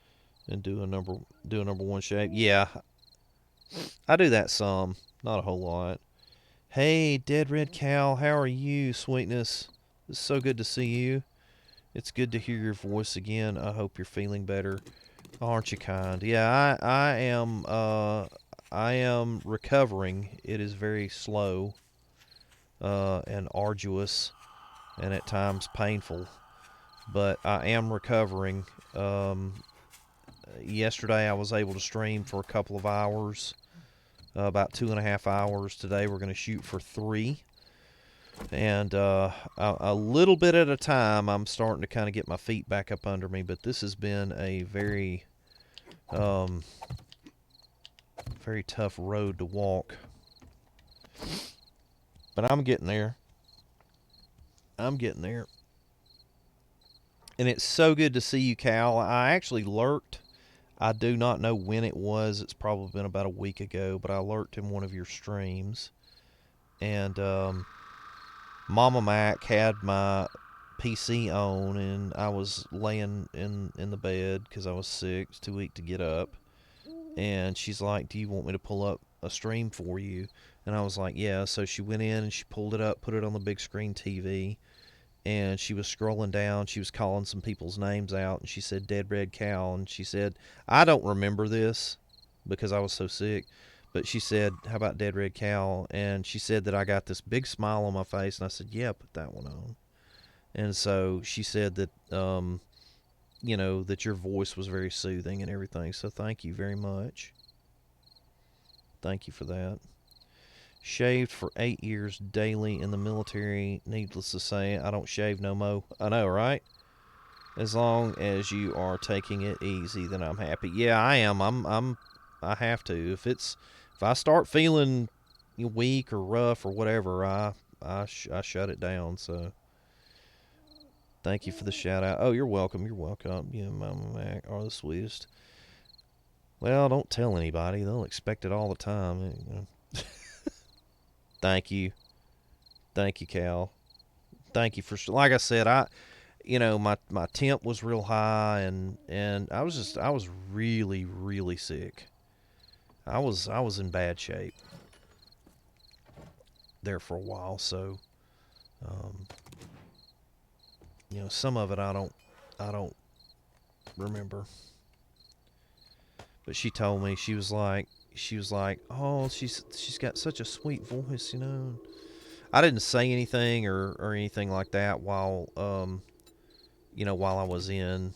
and do a number 1 shave. Yeah, I do that some, not a whole lot. Hey, Dead Red Cow, how are you, sweetness? It's so good to see you. It's good to hear your voice again. I hope you're feeling better. Aren't you kind? Yeah, I am recovering. It is very slow, and arduous, and at times painful, but I am recovering. Yesterday I was able to stream for a couple of hours, about 2.5 hours. Today we're going to shoot for 3. And a little bit at a time, I'm starting to kind of get my feet back up under me. But this has been a very, very tough road to walk. But I'm getting there. I'm getting there. And it's so good to see you, Cal. I actually lurked. I do not know when it was. It's probably been about a week ago. But I lurked in one of your streams. And Mama Mac had my PC on, and I was laying in the bed because I was sick. It's too weak to get up. And she's like, "Do you want me to pull up a stream for you?" And I was like, "Yeah." So she went in and she pulled it up, put it on the big screen TV, and she was scrolling down. She was calling some people's names out, and she said Dead Red Cow. And she said, I don't remember this because I was so sick. But she said, "How about Dead Red Cow?" And she said that I got this big smile on my face. And I said, "Yeah, put that one on." And so she said that, that your voice was very soothing and everything. So thank you very much. Thank you for that. Shaved for 8 years daily in the military. Needless to say, I don't shave no mo. I know, right? As long as you are taking it easy, then I'm happy. Yeah, I am. I have to. If I start feeling weak or rough or whatever, I shut it down. So thank you for the shout out. Oh, you're welcome. You're welcome. You and Mama Mac are the sweetest. Well, don't tell anybody. They'll expect it all the time. Thank you. Thank you, Cal. Thank you for, like I said, my temp was real high, and I was really, really sick. I was in bad shape there for a while, so um, some of it I don't remember. But she told me, she was like, oh, she's got such a sweet voice. I didn't say anything or anything like that while I was in,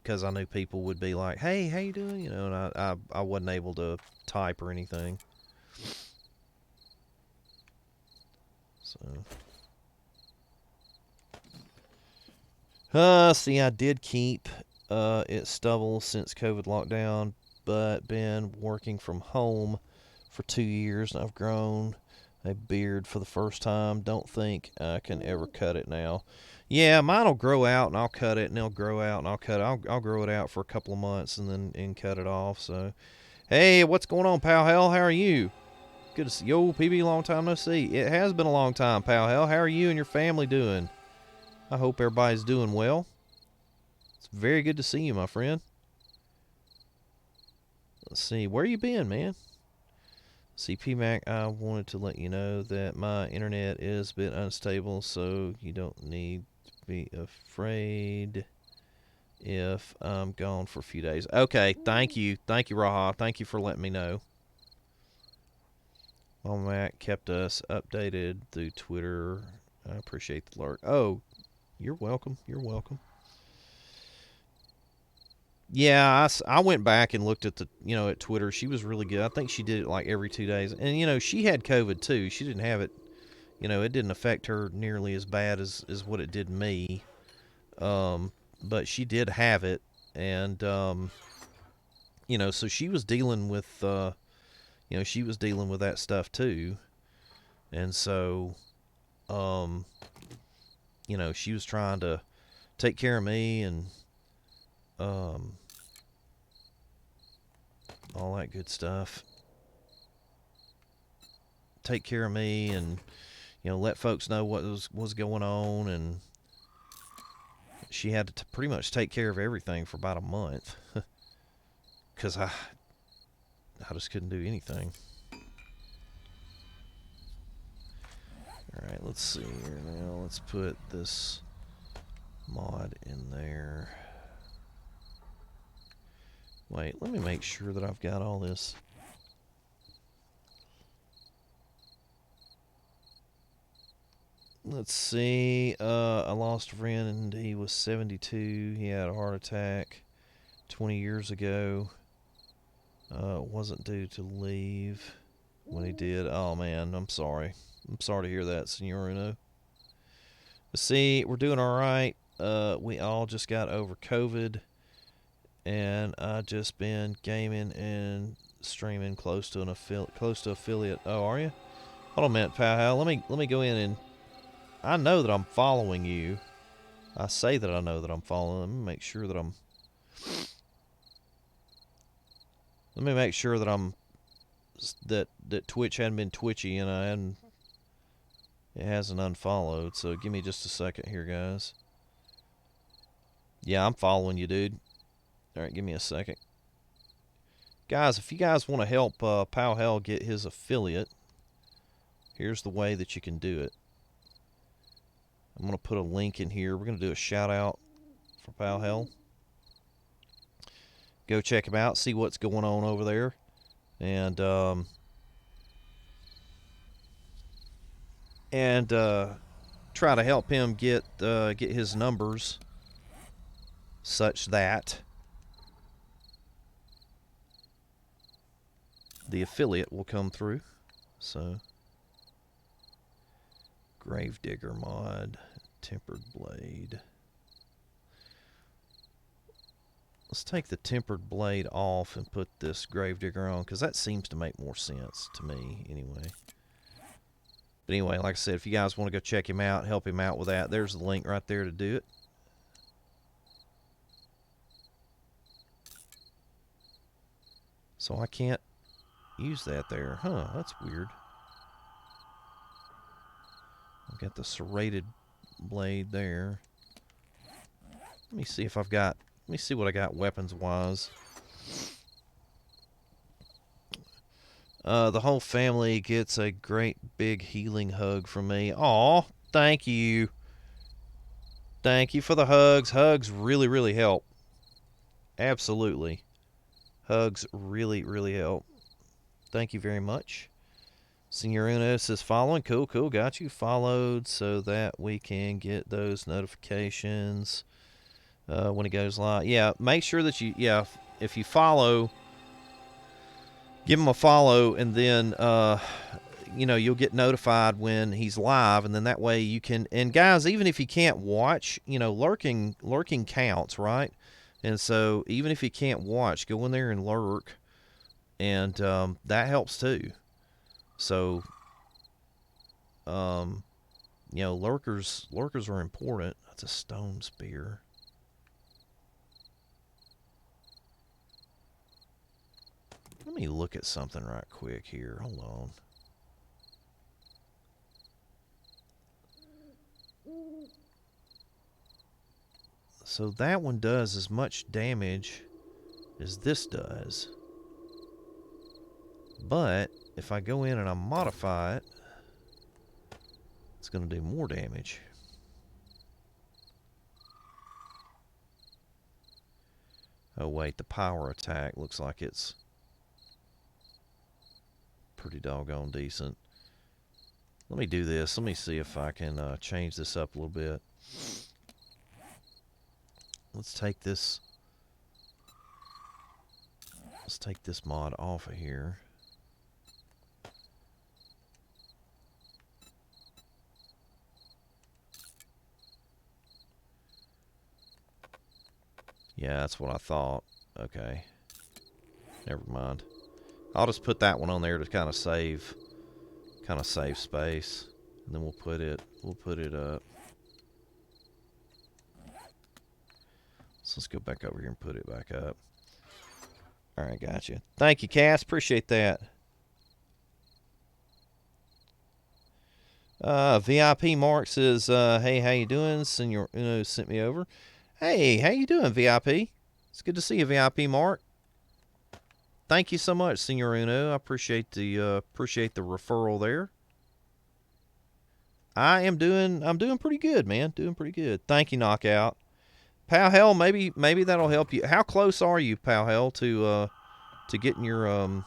because I knew people would be like, hey, how you doing? And I wasn't able to type or anything. So, see, I did keep it stubble since COVID lockdown, but been working from home for 2 years, and I've grown a beard for the first time. Don't think I can ever cut it now. Yeah, mine'll grow out, and I'll cut it, and it'll grow out, and I'll cut it. I'll grow it out for a couple of months, and cut it off. So, hey, what's going on, pal? Hell, how are you? Good to see you, PB. Long time no see. It has been a long time, pal. Hell, how are you and your family doing? I hope everybody's doing well. It's very good to see you, my friend. Let's see, where you been, man? CP Mac, I wanted to let you know that my internet is a bit unstable, so you don't need to be afraid if I'm gone for a few days. Okay, thank you. Thank you, Raha. Thank you for letting me know. Mama Mac kept us updated through Twitter. I appreciate the alert. Oh, you're welcome. You're welcome. Yeah, I went back and looked at Twitter. She was really good. I think she did it like every 2 days. And, she had COVID too. She didn't have it, it didn't affect her nearly as bad as what it did me. But she did have it. And, so she was dealing with, she was dealing with that stuff too. And so, um, she was trying to take care of me and, um, all that good stuff. Take care of me and let folks know what was going on, and she had to pretty much take care of everything for about a month because I just couldn't do anything. All right, let's see here now. Let's put this mod in there. Wait, let me make sure that I've got all this. Let's see. I lost a friend. He was 72. He had a heart attack 20 years ago. Wasn't due to leave when he did. Oh man, I'm sorry. I'm sorry to hear that, Senorino. But see, we're doing all right. We all just got over COVID, and I just been gaming and streaming close to affiliate. Oh, are you? Hold on a minute, pal. Let me go in, and I know that I'm following you. I say that I know that I'm following. Let me make sure that I'm. Let me make sure that I'm that Twitch hadn't been twitchy and I hadn't. It hasn't unfollowed. So give me just a second here, guys. Yeah, I'm following you, dude. All right, give me a second. Guys, if you guys want to help Pal Hell get his affiliate, here's the way that you can do it. I'm going to put a link in here. We're going to do a shout out for Pal Hell. Go check him out, see what's going on over there, and try to help him get his numbers such that the affiliate will come through. So, Gravedigger mod, tempered blade. Let's take the tempered blade off and put this Gravedigger on, because that seems to make more sense to me anyway. But anyway, like I said, if you guys want to go check him out, help him out with that, there's the link right there to do it. So I can't use that there. Huh, that's weird. Got the serrated blade there. Let me see if I've got. Let me see what I got weapons-wise. The whole family gets a great big healing hug from me. Aw, thank you. Thank you for the hugs. Hugs really, really help. Absolutely. Hugs really, really help. Thank you very much. Senor Uno says following. Cool, cool. Got you followed so that we can get those notifications when it goes live. Yeah, make sure that you, if you follow, give him a follow, and then, you'll get notified when he's live, and then that way you can, and guys, even if you can't watch, lurking counts, right? And so even if you can't watch, go in there and lurk, and that helps too. So, lurkers are important. That's a stone spear. Let me look at something right quick here. Hold on. So that one does as much damage as this does. But if I go in and I modify it, it's going to do more damage. Oh wait, the power attack looks like it's pretty doggone decent. Let me do this. Let me see if I can change this up a little bit. Let's take this mod off of here. Yeah, that's what I thought. Okay. Never mind. I'll just put that one on there to kind of save space. And then we'll put it up. So let's go back over here and put it back up. All right, gotcha. Thank you, Cass. Appreciate that. VIP Mark says, hey, how you doing? Senor Uno sent me over. Hey, how you doing, VIP? It's good to see you, VIP Mark. Thank you so much, Senor Uno. I appreciate the referral there. I'm doing pretty good, man. Doing pretty good. Thank you, Knockout. Pal Hell, maybe that'll help you. How close are you, Pal Hell, to getting your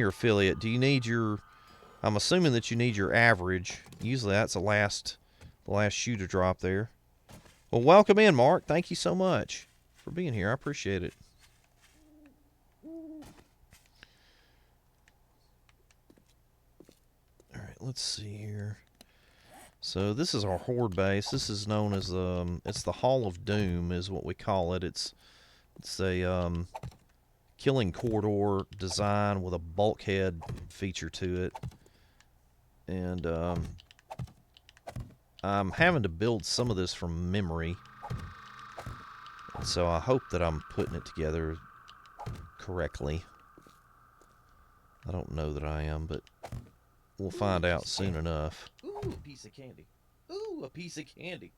affiliate? Do you need your? I'm assuming that you need your average. Usually that's the last shoe to drop there. Well, welcome in, Mark. Thank you so much for being here. I appreciate it. All right, let's see here. So this is our horde base. This is known as it's the Hall of Doom, is what we call it. It's a killing corridor design with a bulkhead feature to it, and I'm having to build some of this from memory. So I hope that I'm putting it together correctly. I don't know that I am, but we'll find out soon enough. Ooh, a piece of candy. Ooh, a piece of candy.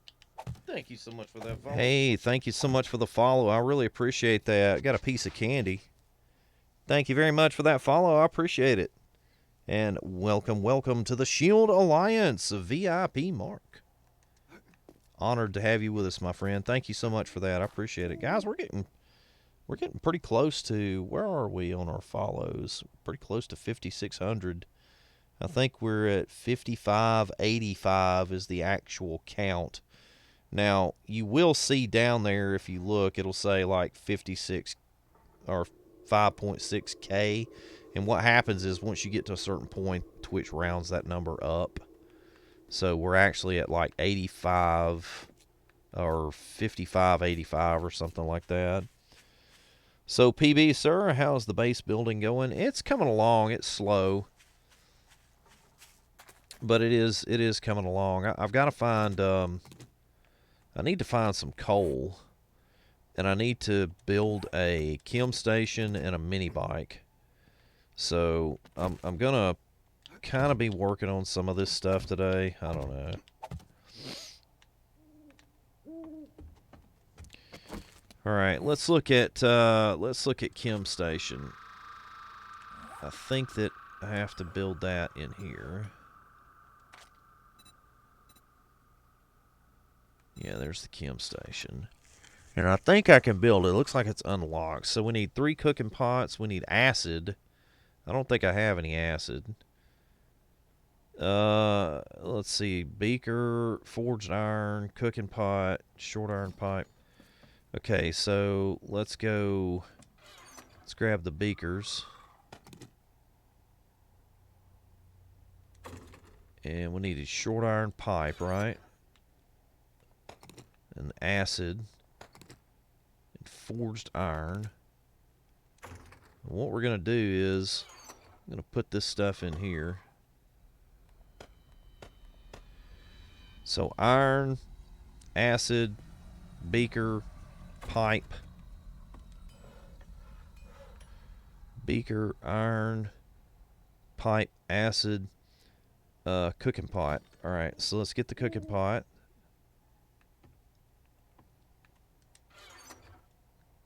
Thank you so much for that follow. Hey, thank you so much for the follow. I really appreciate that. I got a piece of candy. Thank you very much for that follow. I appreciate it. And welcome to the Shield Alliance, VIP Mark. Honored to have you with us, my friend. Thank you so much for that. I appreciate it. Guys, we're getting pretty close to, where are we on our follows? Pretty close to 5,600. I think we're at 5585 is the actual count. Now, you will see down there, if you look, it'll say like 56 or 5.6K. And what happens is once you get to a certain point, Twitch rounds that number up. So we're actually at like 85 or 5585 or something like that. So PB, sir, how's the base building going? It's coming along. It's slow, but it is coming along. I've got to find I need to find some coal, and I need to build a Chem Station and a mini bike. So I'm gonna kind of be working on some of this stuff today. I don't know. All right, let's look at Chem Station. I think that I have to build that in here. Yeah, there's the Chem Station. And I think I can build it. It looks like it's unlocked. So we need 3 cooking pots. We need acid. I don't think I have any acid. Let's see. Beaker, forged iron, cooking pot, short iron pipe. Okay, so let's go. Let's grab the beakers. And we need a short iron pipe, right? And acid. And forged iron. And what we're going to do is, I'm going to put this stuff in here. So iron, acid, beaker, pipe. Beaker, iron, pipe, acid, cooking pot. All right, so let's get the cooking pot.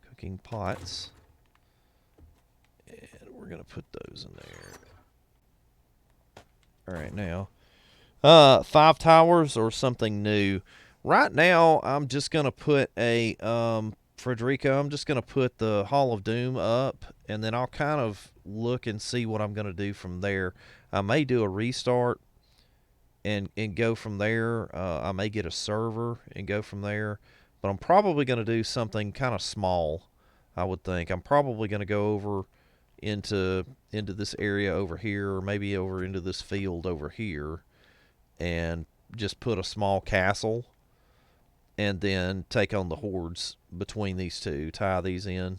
Cooking pots. And we're going to put those in there. All right, now. 5 towers or something new. Right now, I'm just going to put a, Frederica, I'm just going to put the Hall of Doom up, and then I'll kind of look and see what I'm going to do from there. I may do a restart and go from there. I may get a server and go from there, but I'm probably going to do something kind of small, I would think. I'm probably going to go over into this area over here, or maybe over into this field over here, and just put a small castle and then take on the hordes between these two, tie these in.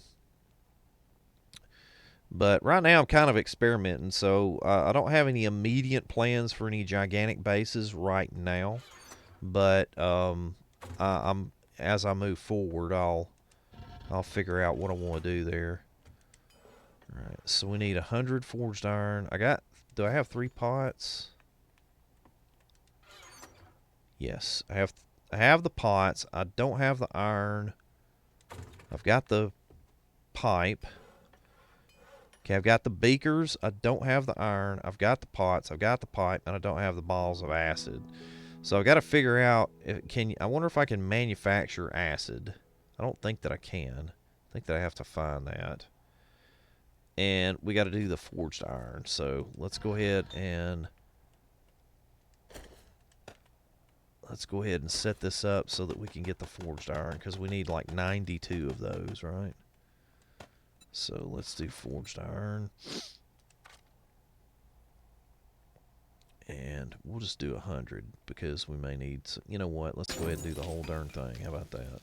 But right now I'm kind of experimenting, so I don't have any immediate plans for any gigantic bases right now. But I'm as I move forward, I'll figure out what I want to do there. All right, so we need 100 forged iron. Do I have 3 pots? Yes, I have the pots. I don't have the iron. I've got the pipe. Okay, I've got the beakers. I don't have the iron. I've got the pots. I've got the pipe, and I don't have the balls of acid. So I've got to figure out I wonder if I can manufacture acid. I don't think that I can. I think that I have to find that. And we got to do the forged iron. So let's go ahead and set this up so that we can get the forged iron, because we need like 92 of those, right? So let's do forged iron. And we'll just do 100 because we may need, you know what, let's go ahead and do the whole darn thing. How about that?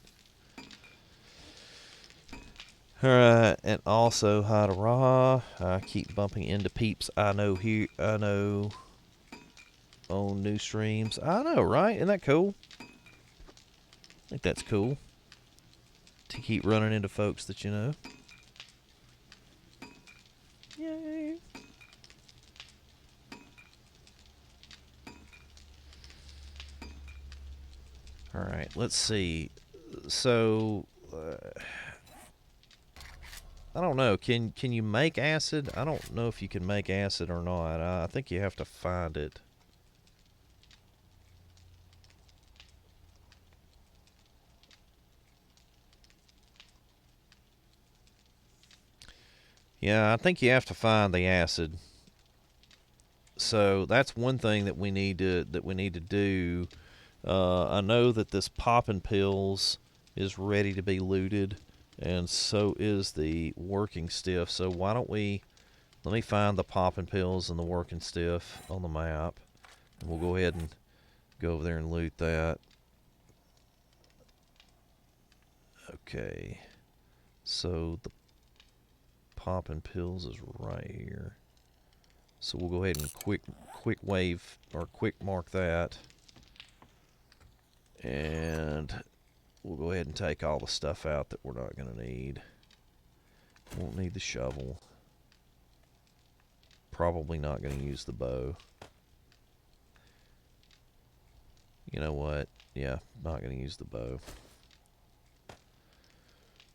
Alright, and also hi to Raha. I keep bumping into peeps I know on new streams. I know, right? Isn't that cool? I think that's cool to keep running into folks that you know. Yay. Alright, let's see. So, I don't know. Can you make acid? I don't know if you can make acid or not. I think you have to find it. Yeah, I think you have to find the acid. So that's one thing that we need to do. I know that this poppin' pills is ready to be looted, and so is the working stiff. So why don't let me find the poppin' pills and the working stiff on the map, and we'll go ahead and go over there and loot that. Okay, so the poppin' pills is right here. So we'll go ahead and quick wave or quick mark that. And we'll go ahead and take all the stuff out that we're not going to need. Won't need the shovel. probably not going to use the bow. You know what? Yeah, not going to use the bow.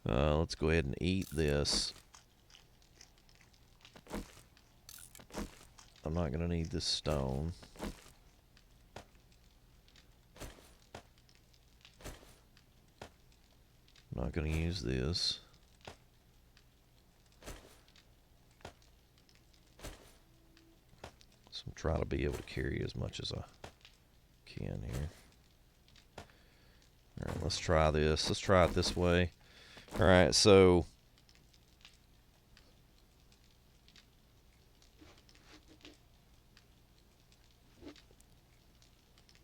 Let's go ahead and eat this. I'm not going to need this stone. I'm not going to use this. So I'm trying to be able to carry as much as I can here. Alright, let's try this. Let's try it this way. Alright, so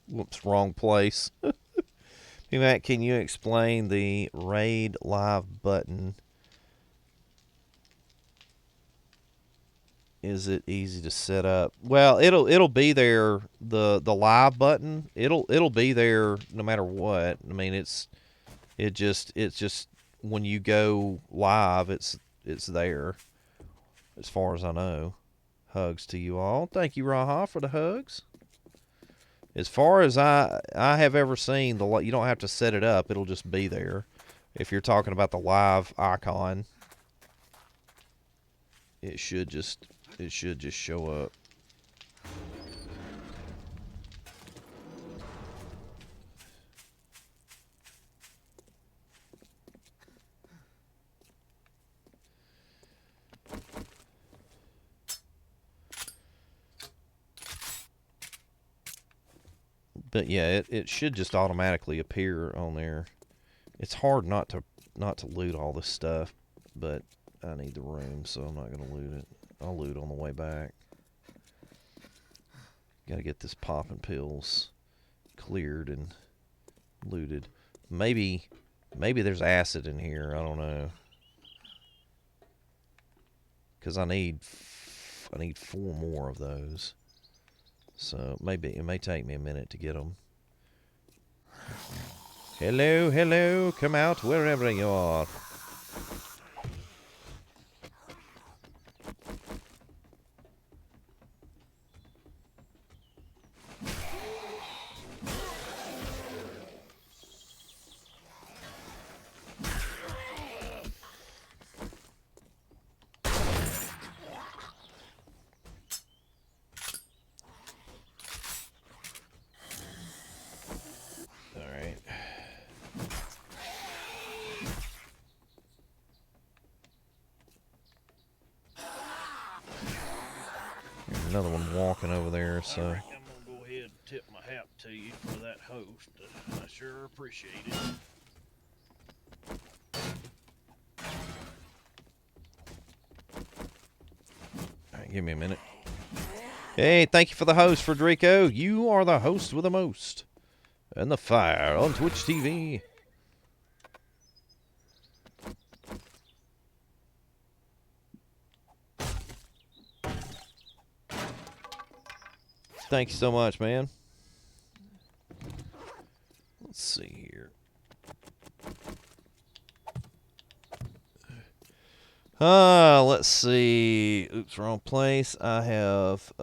whoops, wrong place. Hey Matt, can you explain the raid live button? Is it easy to set up? Well, it'll be there, the live button. It'll be there no matter what. I mean, it's just when you go live, it's there as far as I know. Hugs to you all. Thank you, Raha, for the hugs. As far as I have ever seen, you don't have to set it up. It'll just be there. If you're talking about the live icon, it should just show up. But yeah, it should just automatically appear on there. It's hard not to loot all this stuff, but I need the room, so I'm not gonna loot it. I'll loot on the way back. Gotta get this popping pills cleared and looted. Maybe there's acid in here. I don't know. Because I need 4 more of those. So maybe it may take me a minute to get them. Hello, hello. Come out wherever you are. Another one walking over there, so. I reckon I'm gonna go ahead and tip my hat to you for that host. I sure appreciate it. Alright, give me a minute. Hey, thank you for the host, Frederico. You are the host with the most. And the fire on Twitch TV. Thank you so much, man. Let's see here. Let's see. Oops, wrong place. I have,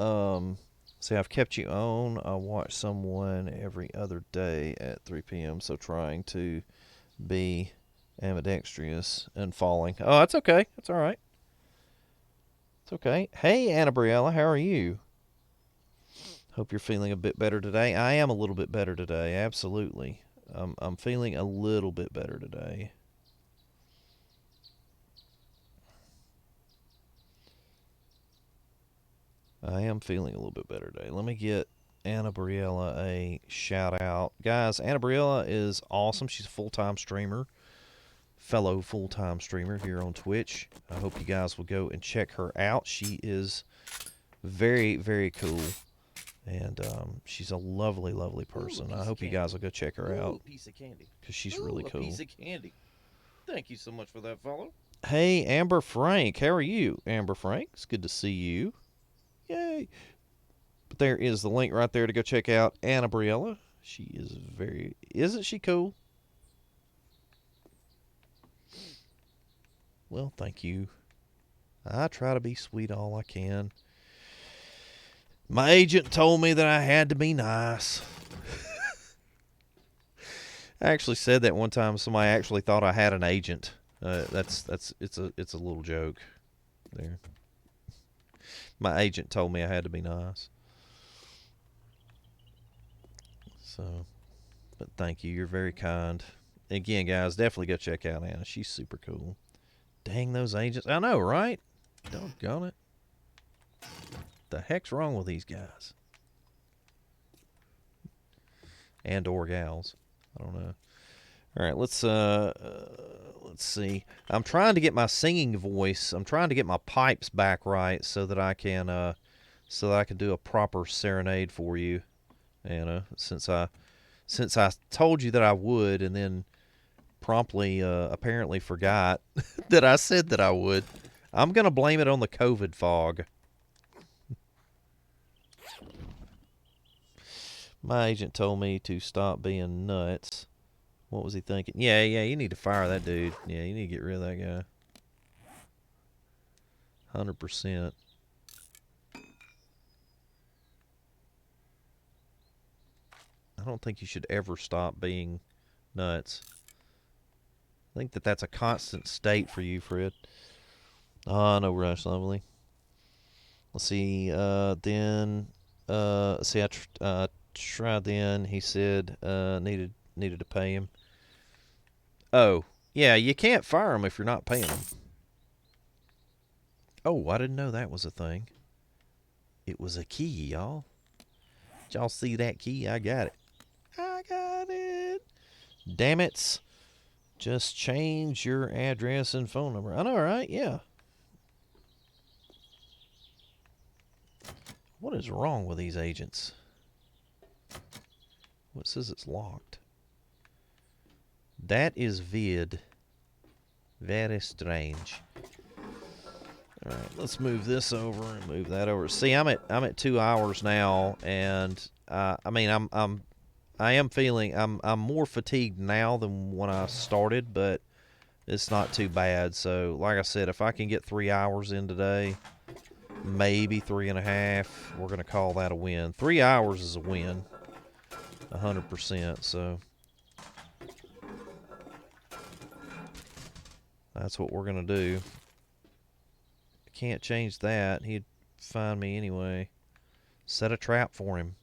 see, I've kept you on. I watch someone every other day at 3 p.m., so trying to be ambidextrous and falling. Oh, that's okay. That's all right. It's okay. Hey, Anna Briella, how are you? Hope you're feeling a bit better today. I am a little bit better today, absolutely. I'm feeling a little bit better today. I am feeling a little bit better today. Let me get Anna Briella a shout out. Guys, Anna Briella is awesome. She's a full-time streamer, fellow full-time streamer here on Twitch. I hope you guys will go and check her out. She is very, very cool. And she's a lovely, lovely person. I hope you guys will go check her out. Piece of candy. Because she's really cool. A piece of candy. Thank you so much for that, follow. Hey, Amber Frank. How are you, Amber Frank? It's good to see you. Yay. But there is the link right there to go check out Anna Briella. She is very... Isn't she cool? Well, thank you. I try to be sweet all I can. My agent told me that I had to be nice. I actually said that one time. Somebody actually thought I had an agent. It's a little joke there. My agent told me I had to be nice. So, but thank you. You're very kind. Again, guys, definitely go check out Anna. She's super cool. Dang those agents. I know, right? Doggone it. The heck's wrong with these guys? And or gals. I don't know. All right, let's see. I'm trying to get my singing voice. I'm trying to get my pipes back right so that I can do a proper serenade for you, Anna. Since I told you that I would, and then promptly apparently forgot that I said that I would. I'm gonna blame it on the COVID fog. My agent told me to stop being nuts. What was he thinking? Yeah, you need to fire that dude. Yeah, you need to get rid of that guy. 100%. I don't think you should ever stop being nuts. I think that's a constant state for you, Fred. No rush, lovely. Let's see. Then, see, I tried then. He said needed to pay him. Oh, yeah, you can't fire him if you're not paying him. Oh, I didn't know that was a thing. It was a key, y'all. Did y'all see that key? I got it. I got it. Damn it. Just change your address and phone number. I know, right? Yeah. What is wrong with these agents? What says it's locked? That is vid. Very strange. All right, let's move this over and move that over. See, I'm at 2 hours now, and I am feeling I'm more fatigued now than when I started, but it's not too bad. So, like I said, if I can get 3 hours in today, maybe 3.5, we're gonna call that a win. 3 hours is a win, 100%. So that's what we're gonna do. Can't change that. He'd find me anyway. Set a trap for him.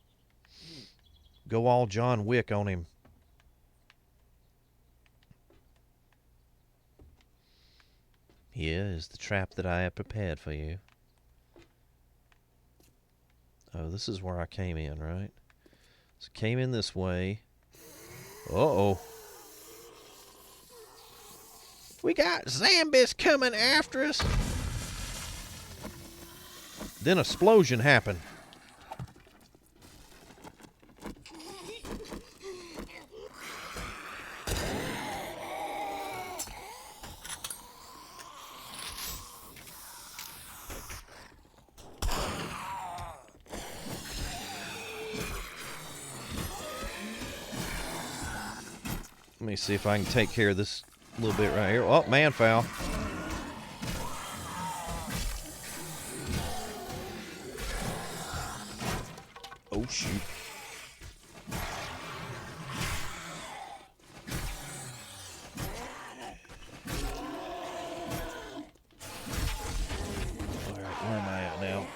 Go all John Wick on him. Here is the trap that I have prepared for you. Oh, this is where I came in, right? So came in this way. Uh-oh. We got zombies coming after us. Then an explosion happened. Let me see if I can take care of this little bit right here. Oh, man foul. Oh, shoot. All right, where am I at now?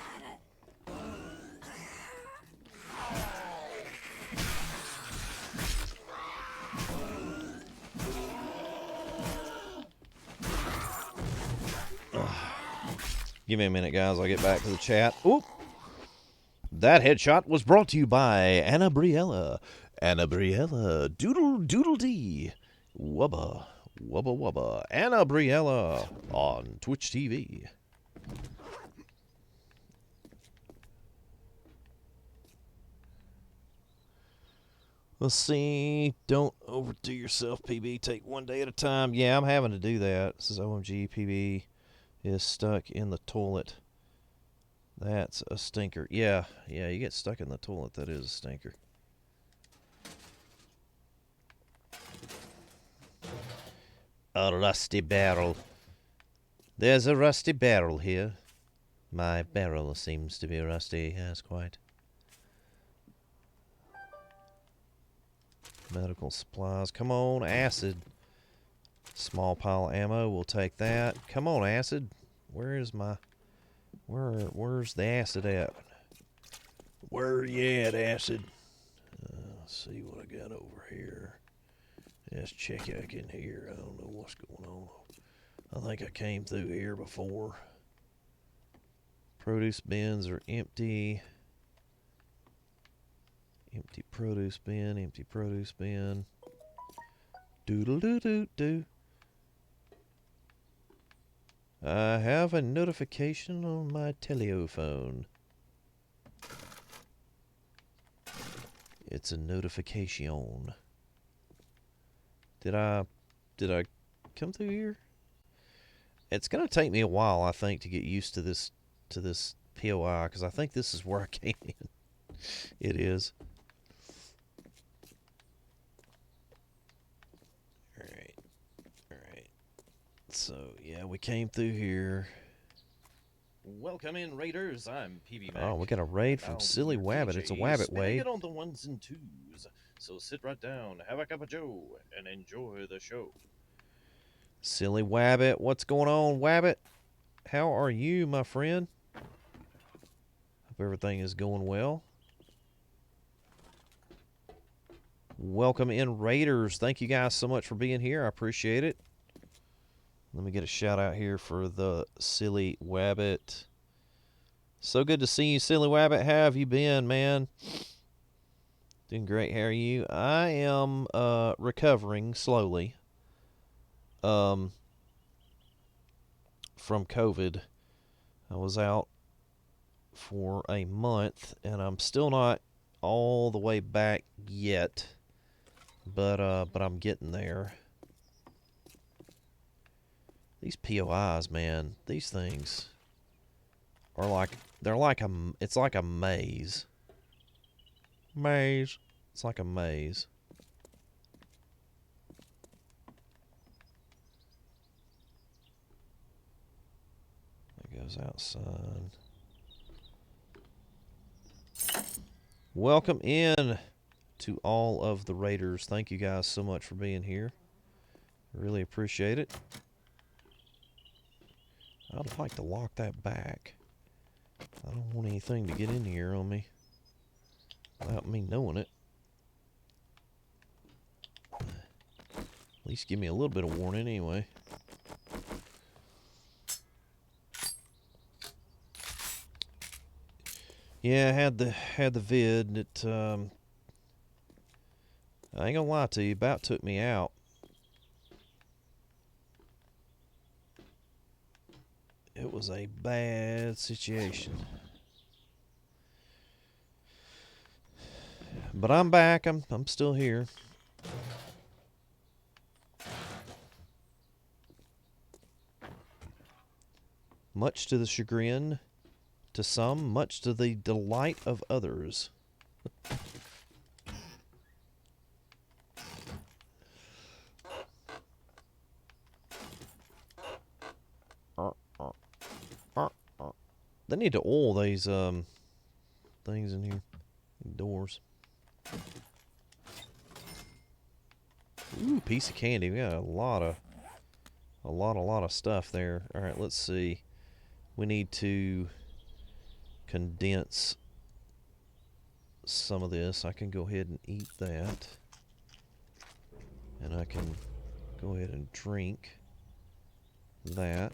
Give me a minute, guys. I'll get back to the chat. Oop. That headshot was brought to you by Anna Briella. Anna Briella. Doodle doodle dee. Wubba. Wubba wubba. Anna Briella on Twitch TV. Let's see. Don't overdo yourself, PB. Take one day at a time. Yeah, I'm having to do that. This is OMG. PB is stuck in the toilet. That's a stinker. Yeah, you get stuck in the toilet. That is a stinker. A rusty barrel. There's a rusty barrel here. My barrel seems to be rusty, yes, quite. Medical supplies. Come on, acid. Small pile of ammo, we'll take that. Come on, acid. Where is my... Where's the acid at? Where you at, acid? Let's see what I got over here. Let's check back in here. I don't know what's going on. I think I came through here before. Produce bins are empty. Empty produce bin, empty produce bin. Doodle-doo-doo-doo. I have a notification on my telephone. It's a notification. Did I come through here? It's gonna take me a while, I think, to get used to this POI, because I think this is where I came in. It is. Alright. So yeah, we came through here. Welcome in, Raiders. I'm PB Mac. Oh, we got a raid from Silly Wabbit. It's a Wabbit spinning wave. it on the ones and twos. So sit right down, have a cup of joe, and enjoy the show. Silly Wabbit, what's going on, Wabbit? How are you, my friend? Hope everything is going well. Welcome in, Raiders. Thank you guys so much for being here. I appreciate it. Let me get a shout out here for the Silly Wabbit. So good to see you, Silly Wabbit. How have you been, man? Doing great. How are you? I am recovering slowly from COVID. I was out for a month, and I'm still not all the way back yet, but I'm getting there. These POIs, man, these things are like, it's like a maze. It's like a maze. That goes outside. Welcome in to all of the Raiders. Thank you guys so much for being here. Really appreciate it. I'd like to lock that back. I don't want anything to get in here on me without me knowing it. At least give me a little bit of warning anyway. Yeah, I had the vid. It I ain't gonna lie to you, about took me out. It was a bad situation. But I'm back. I'm still here. Much to the chagrin to some, much to the delight of others. They need to oil these things in here. Doors. Ooh, piece of candy. We got a lot of stuff there. All right, let's see. We need to condense some of this. I can go ahead and eat that. And I can go ahead and drink that.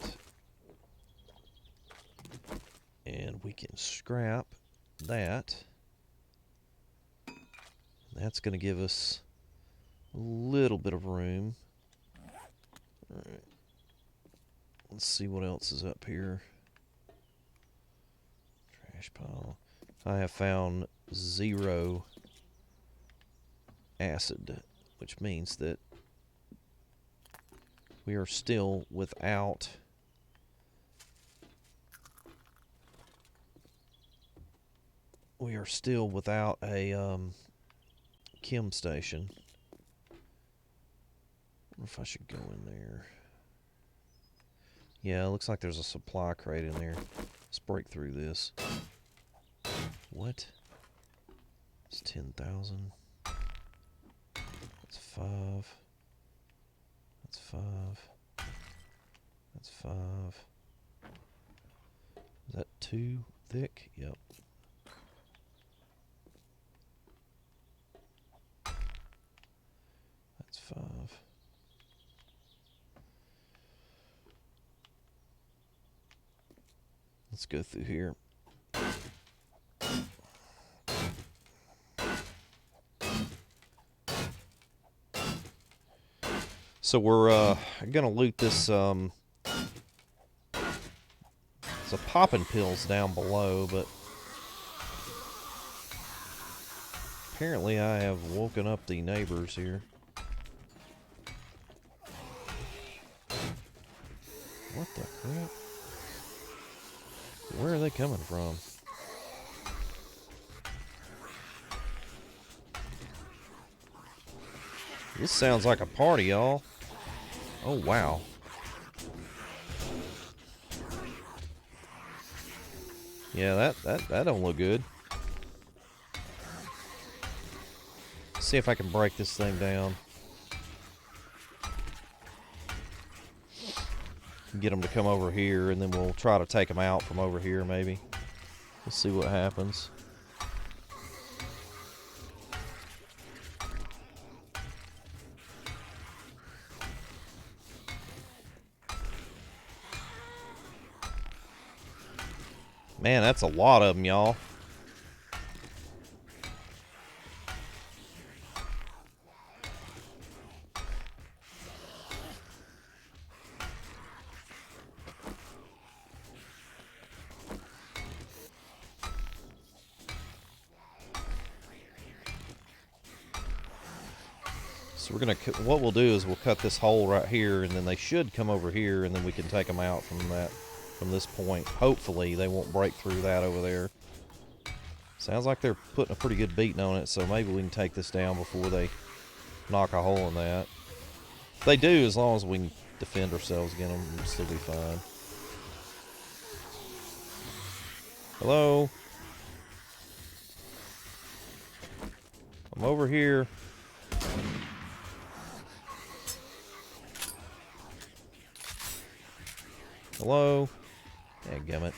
And we can scrap that. That's going to give us a little bit of room. All right. Let's see what else is up here. Trash pile. I have found 0 acid, which means that we are still without a Chem Station. I wonder if I should go in there. Yeah, it looks like there's a supply crate in there. Let's break through this. What? It's 10,000. That's 5. That's 5. That's 5. Is that 2 thick? Yep. That's 5. Let's go through here. So we're gonna loot this. There's a popping pills down below, but apparently I have woken up the neighbors here. What the crap? Where are they coming from? This sounds like a party, y'all. Oh, wow. Yeah, that don't look good. Let's see if I can break this thing down. Get them to come over here, and then we'll try to take them out from over here, maybe. Let's see what happens. Man, that's a lot of them, y'all. So we're gonna, what we'll do is we'll cut this hole right here, and then they should come over here, and then we can take them out from this point. Hopefully they won't break through that over there. Sounds like they're putting a pretty good beating on it, so maybe we can take this down before they knock a hole in that. If they do, as long as we can defend ourselves against them, we'll still be fine. Hello? I'm over here. Hello? Dadgummit.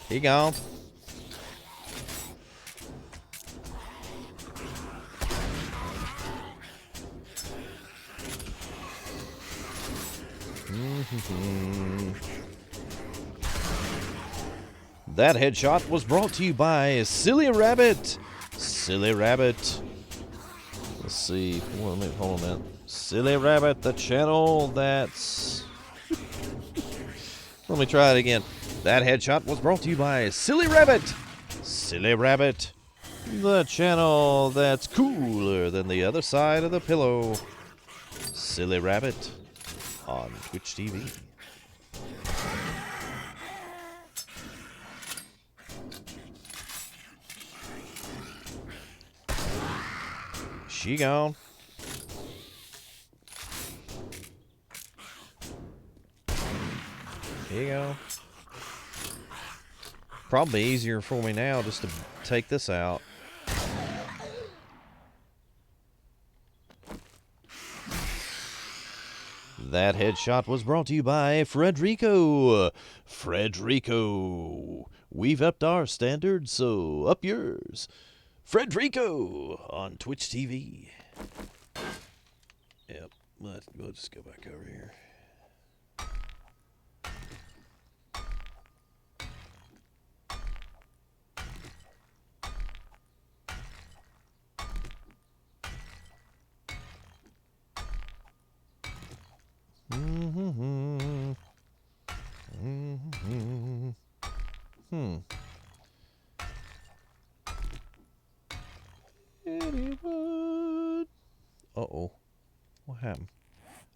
He gone. That headshot was brought to you by Silly Rabbit. Silly Rabbit. Let's see. Hold on a minute. Silly Rabbit, the channel that's... Let me try it again. That headshot was brought to you by Silly Rabbit. Silly Rabbit, the channel that's cooler than the other side of the pillow. Silly Rabbit on Twitch TV. She gone. Here you go. Probably easier for me now just to take this out. That headshot was brought to you by Frederico. Frederico. We've upped our standards, so up yours. Frederico on Twitch TV. Yep, we'll just go back over here.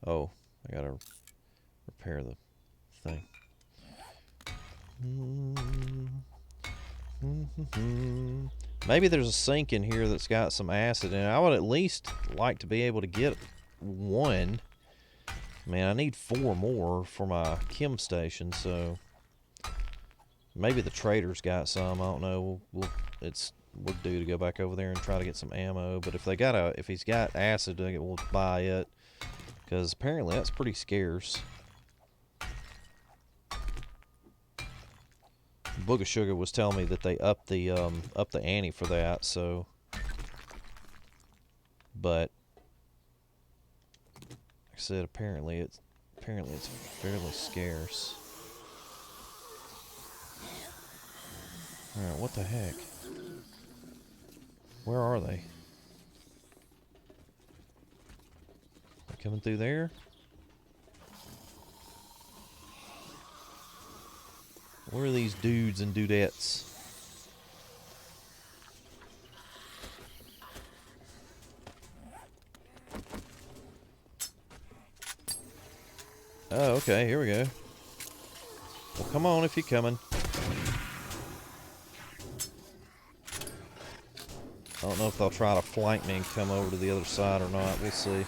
Oh, I gotta repair the thing. Maybe there's a sink in here that's got some acid in it. I would at least like to be able to get one. Man, I need 4 more for my Chem Station, so maybe the trader's got some. I don't know. We'll do to go back over there and try to get some ammo. But if he's got acid, we'll buy it, because apparently that's pretty scarce. Book of Sugar was telling me that they upped the ante for that. So, but like I said, apparently it's fairly scarce. All right, what the heck? Where are they? They coming through there? Where are these dudes and dudettes? Oh, okay, here we go. Well, come on if you're coming. I don't know if they'll try to flank me and come over to the other side or not. We'll see.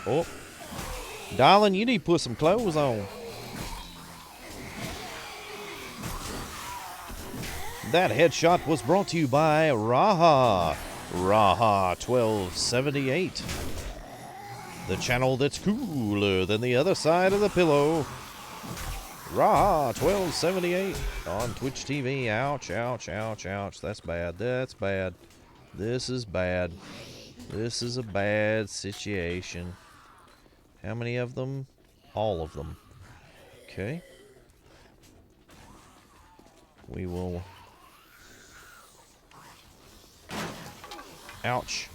Oh. Darling, you need to put some clothes on. That headshot was brought to you by Raha. Raha 1278. The channel that's cooler than the other side of the pillow. Raha 1278 on Twitch TV. Ouch, ouch, ouch, ouch. That's bad. That's bad. This is bad. This is a bad situation. How many of them? All of them. Okay. We will... Ouch.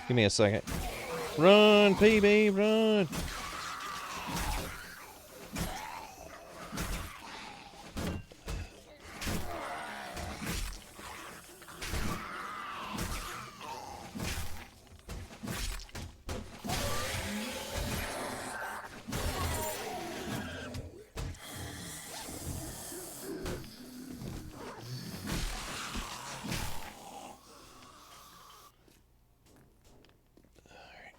Give me a second. Run, PB, run!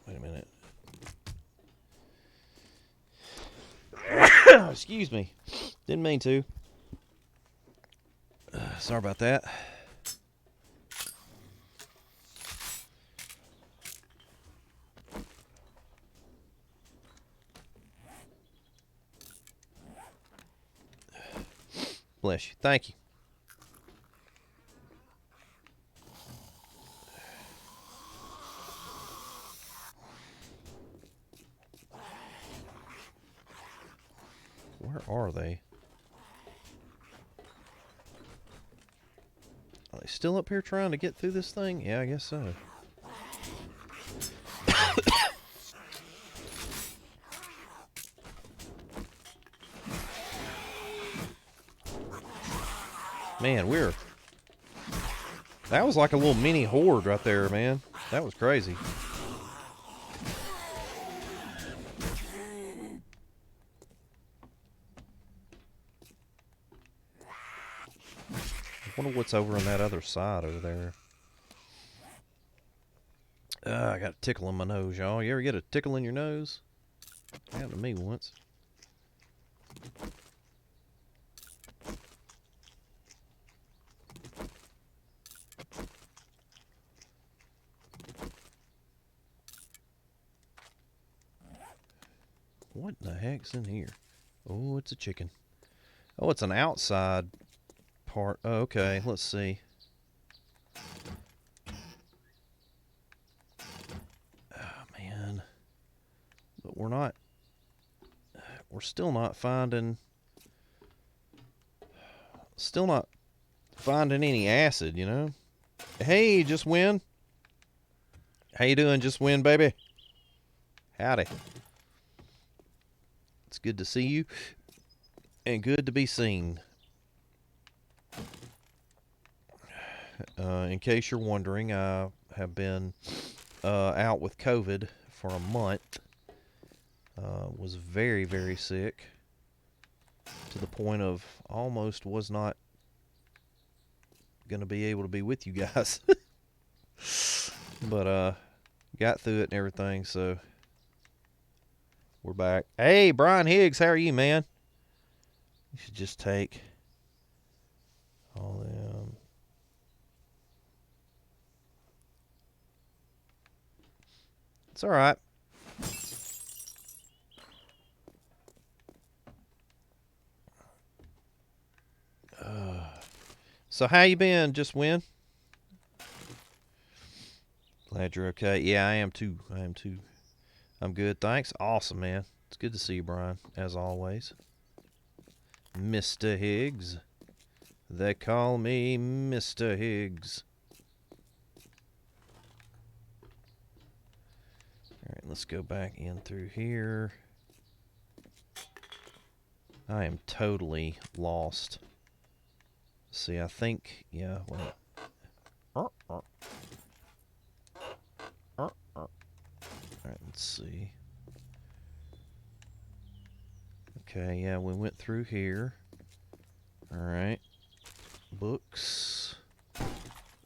Wait a minute. Excuse me. Didn't mean to. Sorry about that. Bless you. Thank you. Where are they? Are they still up here trying to get through this thing? Yeah, I guess so. Man, that was like a little mini horde right there, man. That was crazy. I wonder what's over on that other side over there. I got a tickle in my nose, y'all. You ever get a tickle in your nose? Happened to me once. What the heck's in here? Oh, it's a chicken. Oh, it's an outside part. Oh, okay, let's see. Oh, man. But we're still not finding any acid, you know? Hey, Just Win. How you doing, Just Win, baby? Howdy. It's good to see you and good to be seen. In case you're wondering, I have been out with COVID for a month. Was very, very sick to the point of almost was not going to be able to be with you guys. But got through it and everything, so we're back. Hey, Brian Higgs, how are you, man? You should just take all them. It's all right. So how you been? Just Win? Glad you're okay. Yeah, I am too. I'm good, thanks. Awesome, man. It's good to see you, Brian, as always. Mr. Higgs. They call me Mr. Higgs. All right, let's go back in through here. I am totally lost. See, I think, yeah, wait. All right, let's see. Okay, yeah, we went through here. All right. Books.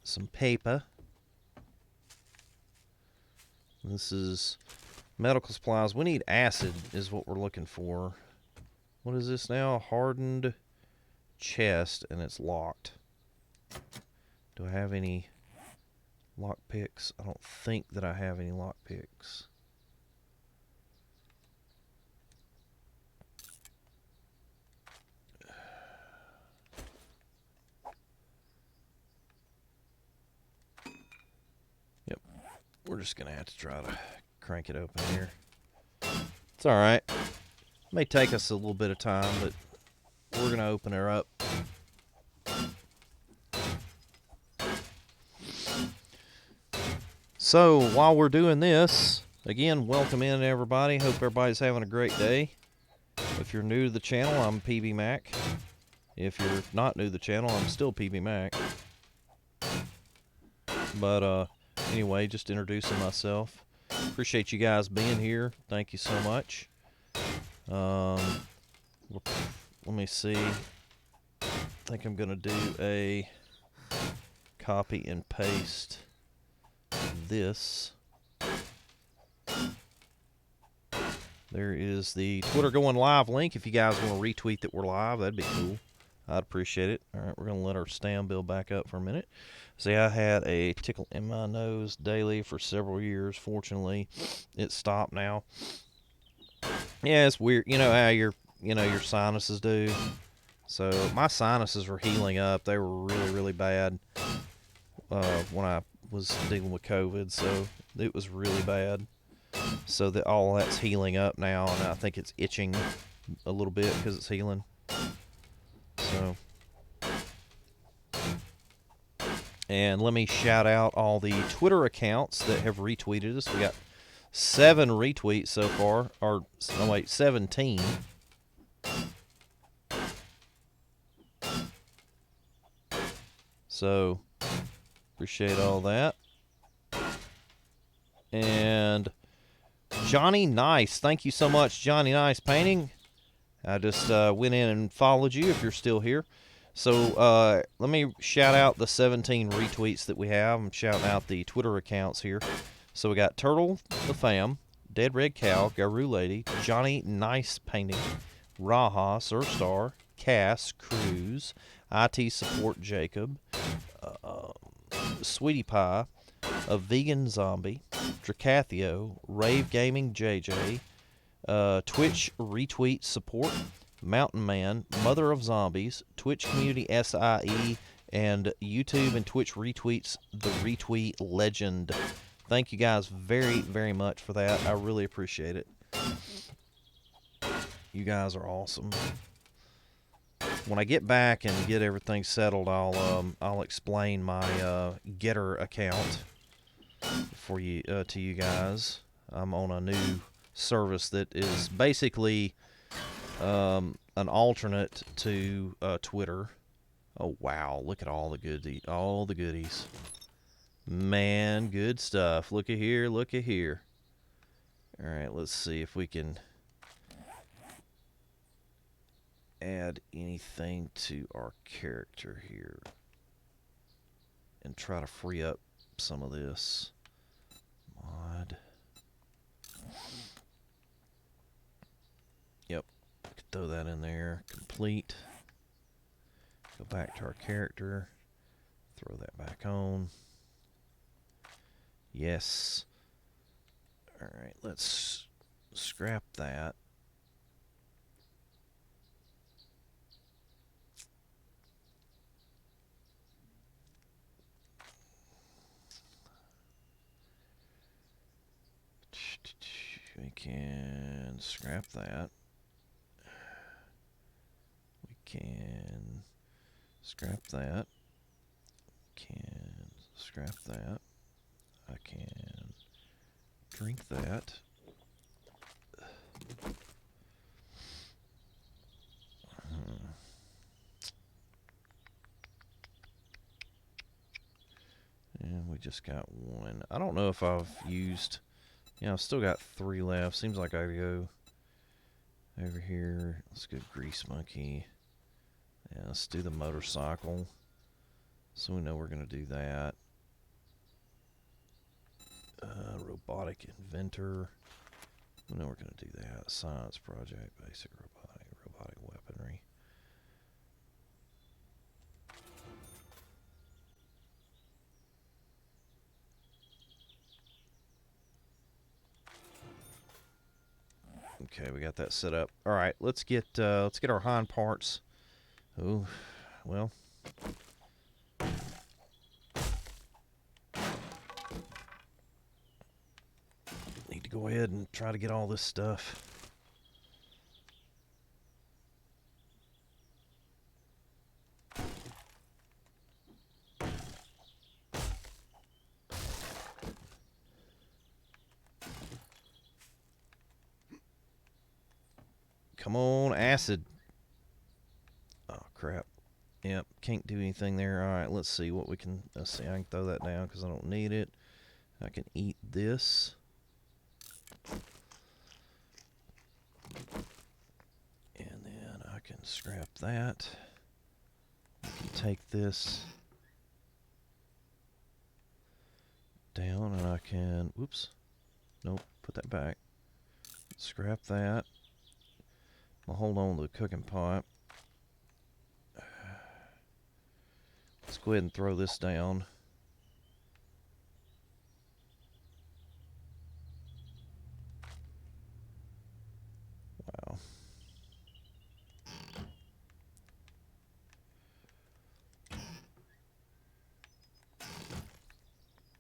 Some paper. This is medical supplies. We need acid is what we're looking for. What is this now? Hardened chest, and it's locked. Do I have any lock picks? I don't think that I have any lock picks. Yep. We're just going to have to try to crank it open here. It's all right. It may take us a little bit of time, but we're going to open her up. So, while we're doing this, again, welcome in everybody. Hope everybody's having a great day. If you're new to the channel, I'm PB Mac. If you're not new to the channel, I'm still PB Mac. But, anyway, just introducing myself. Appreciate you guys being here. Thank you so much. Let me see. I think I'm going to do a copy and paste this. There is the Twitter going live link. If you guys want to retweet that we're live, that'd be cool. I'd appreciate it. All right, we're going to let our stand build back up for a minute. See, I had a tickle in my nose daily for several years. Fortunately, it stopped now. Yeah, it's weird. You know how your sinuses do. So my sinuses were healing up. They were really, really bad when I was dealing with COVID. So it was really bad. So that all that's healing up now, and I think it's itching a little bit because it's healing. So, and let me shout out all the Twitter accounts that have retweeted us. We got 7 retweets so far, or no, wait, 17. So, appreciate all that. And Johnny Nice, thank you so much, Johnny Nice Painting. I just went in and followed you if you're still here. So let me shout out the 17 retweets that we have. I'm shouting out the Twitter accounts here. So we got Turtle the Fam, Dead Red Cow, Guru Lady, Johnny Nice Painting, Raha, Surstar, Cass, Cruz, IT Support Jacob, Sweetie Pie, A Vegan Zombie, Dracathio, Rave Gaming JJ, Twitch retweet support, Mountain Man, Mother of Zombies, Twitch Community SIE, and YouTube and Twitch retweets the retweet legend. Thank you guys very, very much for that. I really appreciate it. You guys are awesome. When I get back and get everything settled, I'll explain my Getter account for you to you guys. I'm on a new service that is basically an alternate to Twitter. Oh wow! Look at all the goodies. Man, good stuff. Look at here. Look at here. All right, let's see if we can add anything to our character here and try to free up some of this. Mod. Yep, could throw that in there. Complete. Go back to our character. Throw that back on. Yes. Alright, let's scrap that. We can scrap that. We can scrap that. Can scrap that. I can drink that. And we just got one. I don't know if I've used... Yeah, I've still got 3 left. Seems like I go over here. Let's go Grease Monkey. Yeah, let's do the motorcycle. So we know we're going to do that. Robotic Inventor. We know we're going to do that. Science Project. Basic robotic weaponry. Okay, we got that set up. All right, let's get our hind parts. Oh, well. Need to go ahead and try to get all this stuff. Come on, acid. Oh, crap. Yep, can't do anything there. All right, let's see what we can... Let's see, I can throw that down because I don't need it. I can eat this. And then I can scrap that. I can take this down and I can... Whoops. Nope, put that back. Scrap that. I'll hold on to the cooking pot. Let's go ahead and throw this down. Wow.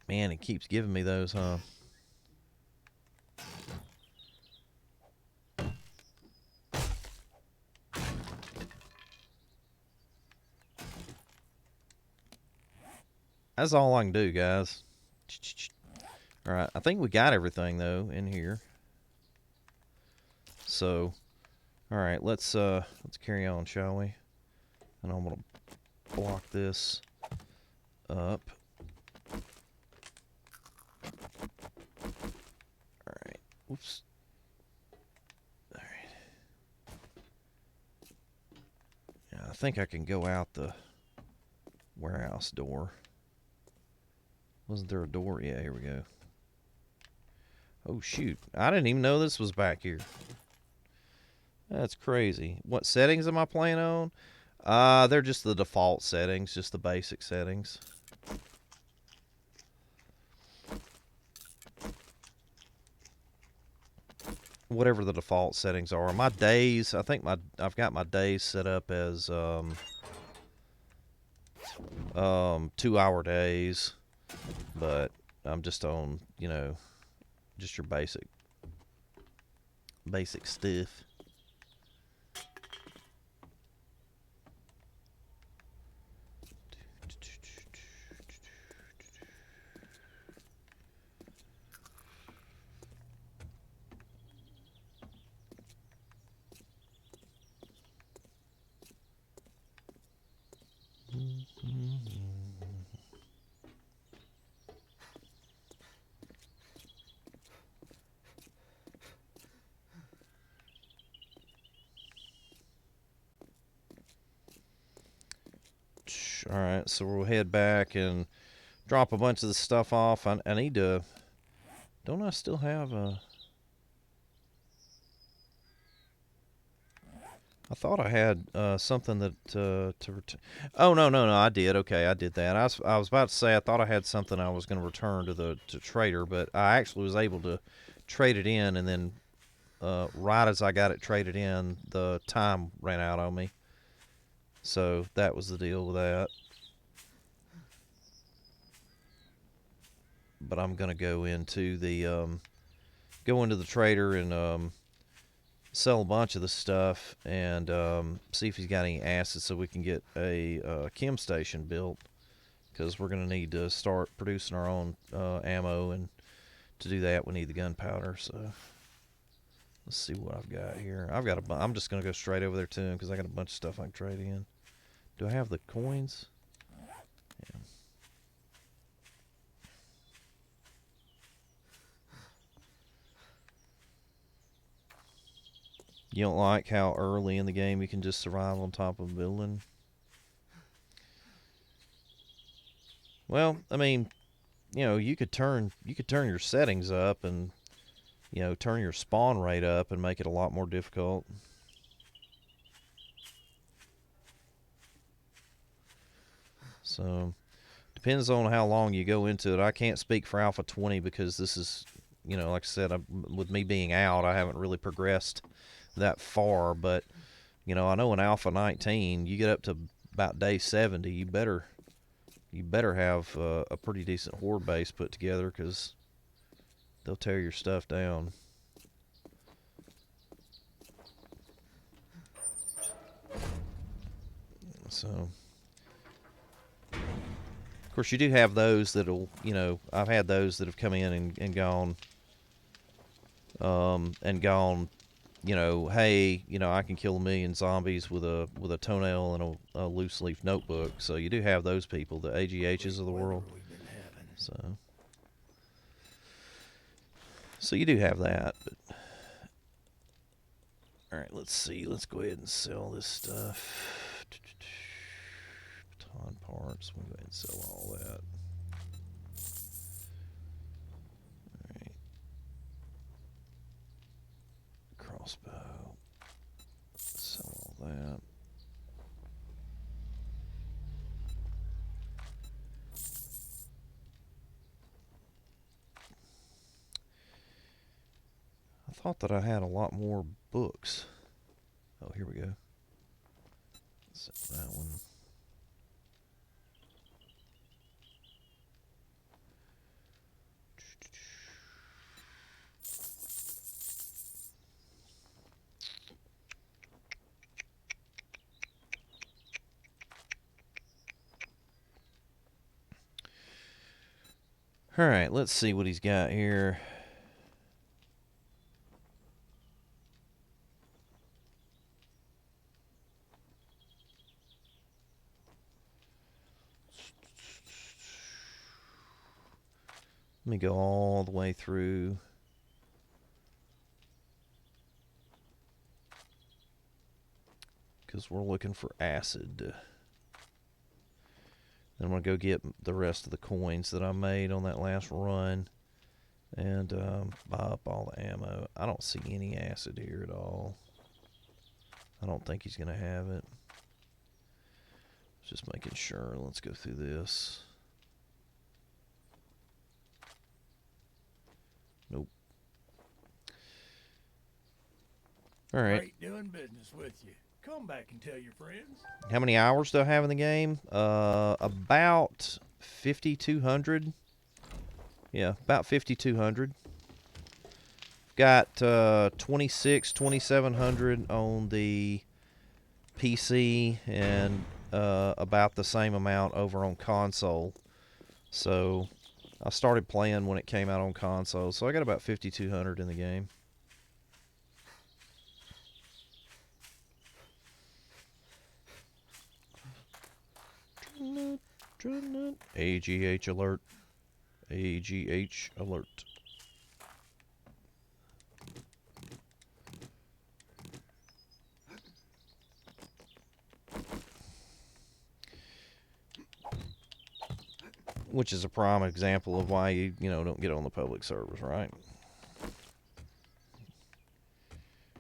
Man, it keeps giving me those, huh? That's all I can do, guys. Alright, I think we got everything, though, in here. So, alright, let's carry on, shall we? And I'm going to block this up. Alright, whoops. Alright. Yeah, I think I can go out the warehouse door. Wasn't there a door? Yeah, here we go. Oh, shoot. I didn't even know this was back here. That's crazy. What settings am I playing on? They're just the default settings, just the basic settings. whatever the default settings are. My days, I think I've got my days set up as 2-hour days, but I'm just on, just your basic stuff. All right, so we'll head back and drop a bunch of the stuff off. I need to. Don't I still have a? I thought I had something that to return. Oh no! I did. Okay, I did that. I was about to say I thought I had something I was going to return to trader, but I actually was able to trade it in, and then right as I got it traded in, the time ran out on me. So that was the deal with that. But I'm gonna go into the trader and sell a bunch of the stuff and see if he's got any acid so we can get a Chem Station built, because we're gonna need to start producing our own ammo, and to do that we need the gunpowder. So let's see what I've got here. I'm just gonna go straight over there to him because I got a bunch of stuff I can trade in. Do I have the coins? Yeah. You don't like how early in the game you can just survive on top of a building? Well, I mean, you could turn your settings up and turn your spawn rate up and make it a lot more difficult. So depends on how long you go into it. I can't speak for Alpha 20 because this is, like I said, with me being out, I haven't really progressed that far. But I know in Alpha 19, you get up to about day 70, you better have a pretty decent horde base put together, because they'll tear your stuff down. So, of course, you do have those that'll, I've had those that have come in and gone, hey, I can kill 1,000,000 zombies with a toenail and a loose leaf notebook. So you do have those people, the AGHs of the world. So you do have that. But all right, let's see. Let's go ahead and sell this stuff. Baton parts. We'll go ahead and sell all that. All right. Crossbow. Sell all that. I thought that I had a lot more books. Oh, here we go. Sell that one. All right, let's see what he's got here. Let me go all the way through. Because we're looking for acid. Then I'm going to go get the rest of the coins that I made on that last run. And buy up all the ammo. I don't see any acid here at all. I don't think he's going to have it. Just making sure. Let's go through this. Nope. All right. Great doing business with you. Come back and tell your friends. How many hours do I have in the game? About 5,200. Yeah, about 5,200. Got 2,700 on the PC and about the same amount over on console. So I started playing when it came out on console. So I got about 5,200 in the game. AGH alert. AGH alert. Which is a prime example of why you don't get on the public servers, right?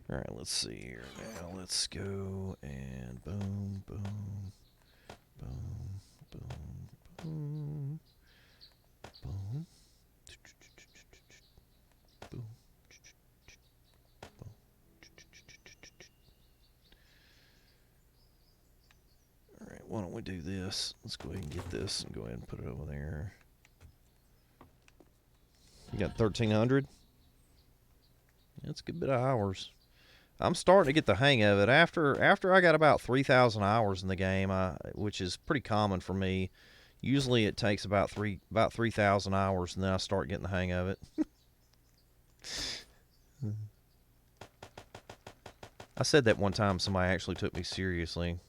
All right, let's see here now. Let's go and boom, boom, boom, boom, boom, boom. Alright, why don't we do this? Let's go ahead and get this and go ahead and put it over there. You got 1,300? That's a good bit of hours. I'm starting to get the hang of it. After I got about 3,000 hours in the game, which is pretty common for me. Usually it takes about 3,000 hours, and then I start getting the hang of it. I said that one time. Somebody actually took me seriously.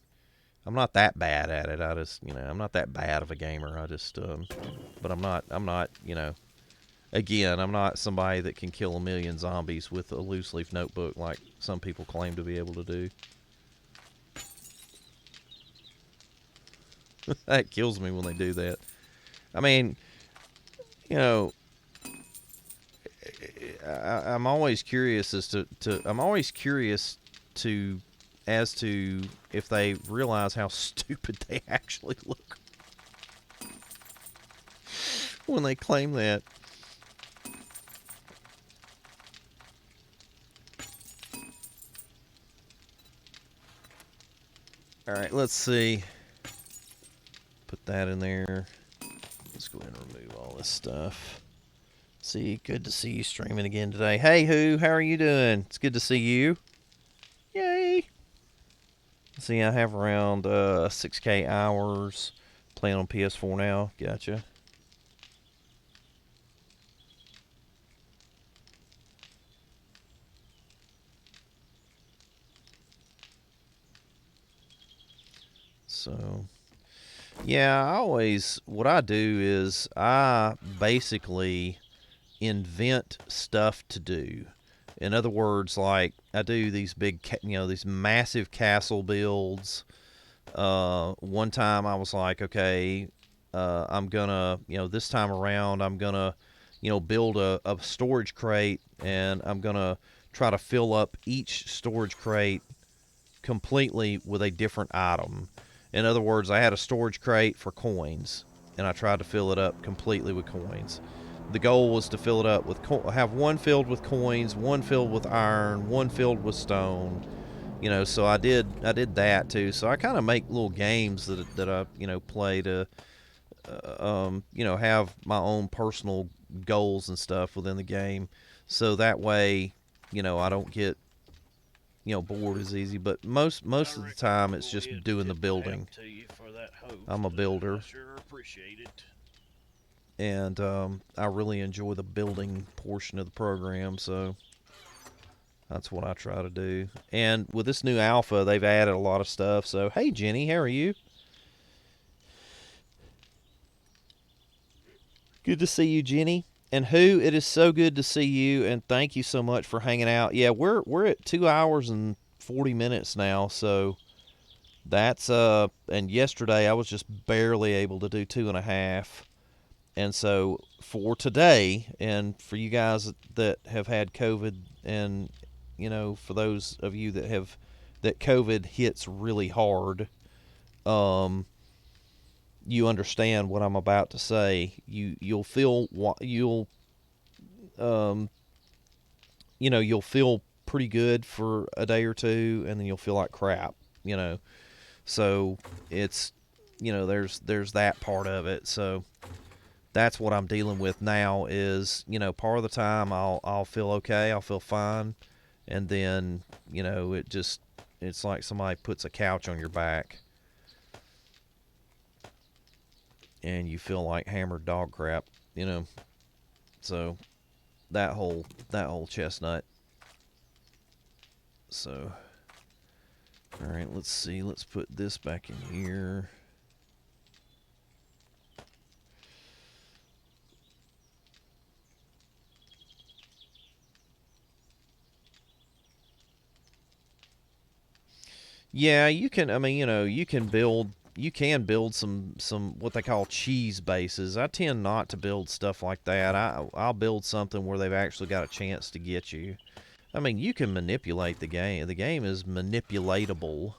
I'm not that bad at it. I'm not that bad of a gamer. But I'm not, again, I'm not somebody that can kill a million zombies with a loose leaf notebook like some people claim to be able to do. That kills me when they do that. I mean, I'm always curious as to if they realize how stupid they actually look when they claim that. All right, let's see. Put that in there. Let's go ahead and remove all this stuff. See, good to see you streaming again today. Hey, Who, how are you doing? It's good to see you. Yay. See, I have around 6K hours playing on PS4 now. Gotcha. So, yeah, what I do is I basically invent stuff to do. In other words, like I do these these massive castle builds. One time I was like, okay, I'm gonna, this time around I'm gonna, build a storage crate, and I'm gonna try to fill up each storage crate completely with a different item. In other words, I had a storage crate for coins, and I tried to fill it up completely with coins. The goal was to fill it up with have one filled with coins, one filled with iron, one filled with stone. So I did that too. So I kind of make little games that I play to have my own personal goals and stuff within the game. So that way, I don't get bored as easy. But most of the time, it's just doing the building. I'm a builder. I sure appreciate it. And I really enjoy the building portion of the program, so that's what I try to do. And with this new alpha, they've added a lot of stuff. So, hey, Jenny, how are you? Good to see you, Jenny. And Who, it is so good to see you, and thank you so much for hanging out. Yeah, we're at 2 hours and 40 minutes now, so that's and yesterday I was just barely able to do 2.5. And so for today, and for you guys that have had COVID, and for those of you that COVID hits really hard, you understand what I'm about to say. You'll feel pretty good for a day or two, and then you'll feel like crap, you know. So it's, you know, there's that part of it. So that's what I'm dealing with now is, you know, part of the time I'll feel okay, I'll feel fine, and then, you know, it's like somebody puts a couch on your back and you feel like hammered dog crap, you know. So that whole chestnut. So all right, let's see. Let's put this back in here. Yeah, you can. I mean, you know, you can build some what they call cheese bases. I tend not to build stuff like that. I'll build something where they've actually got a chance to get you. I mean, you can manipulate the game. The game is manipulatable,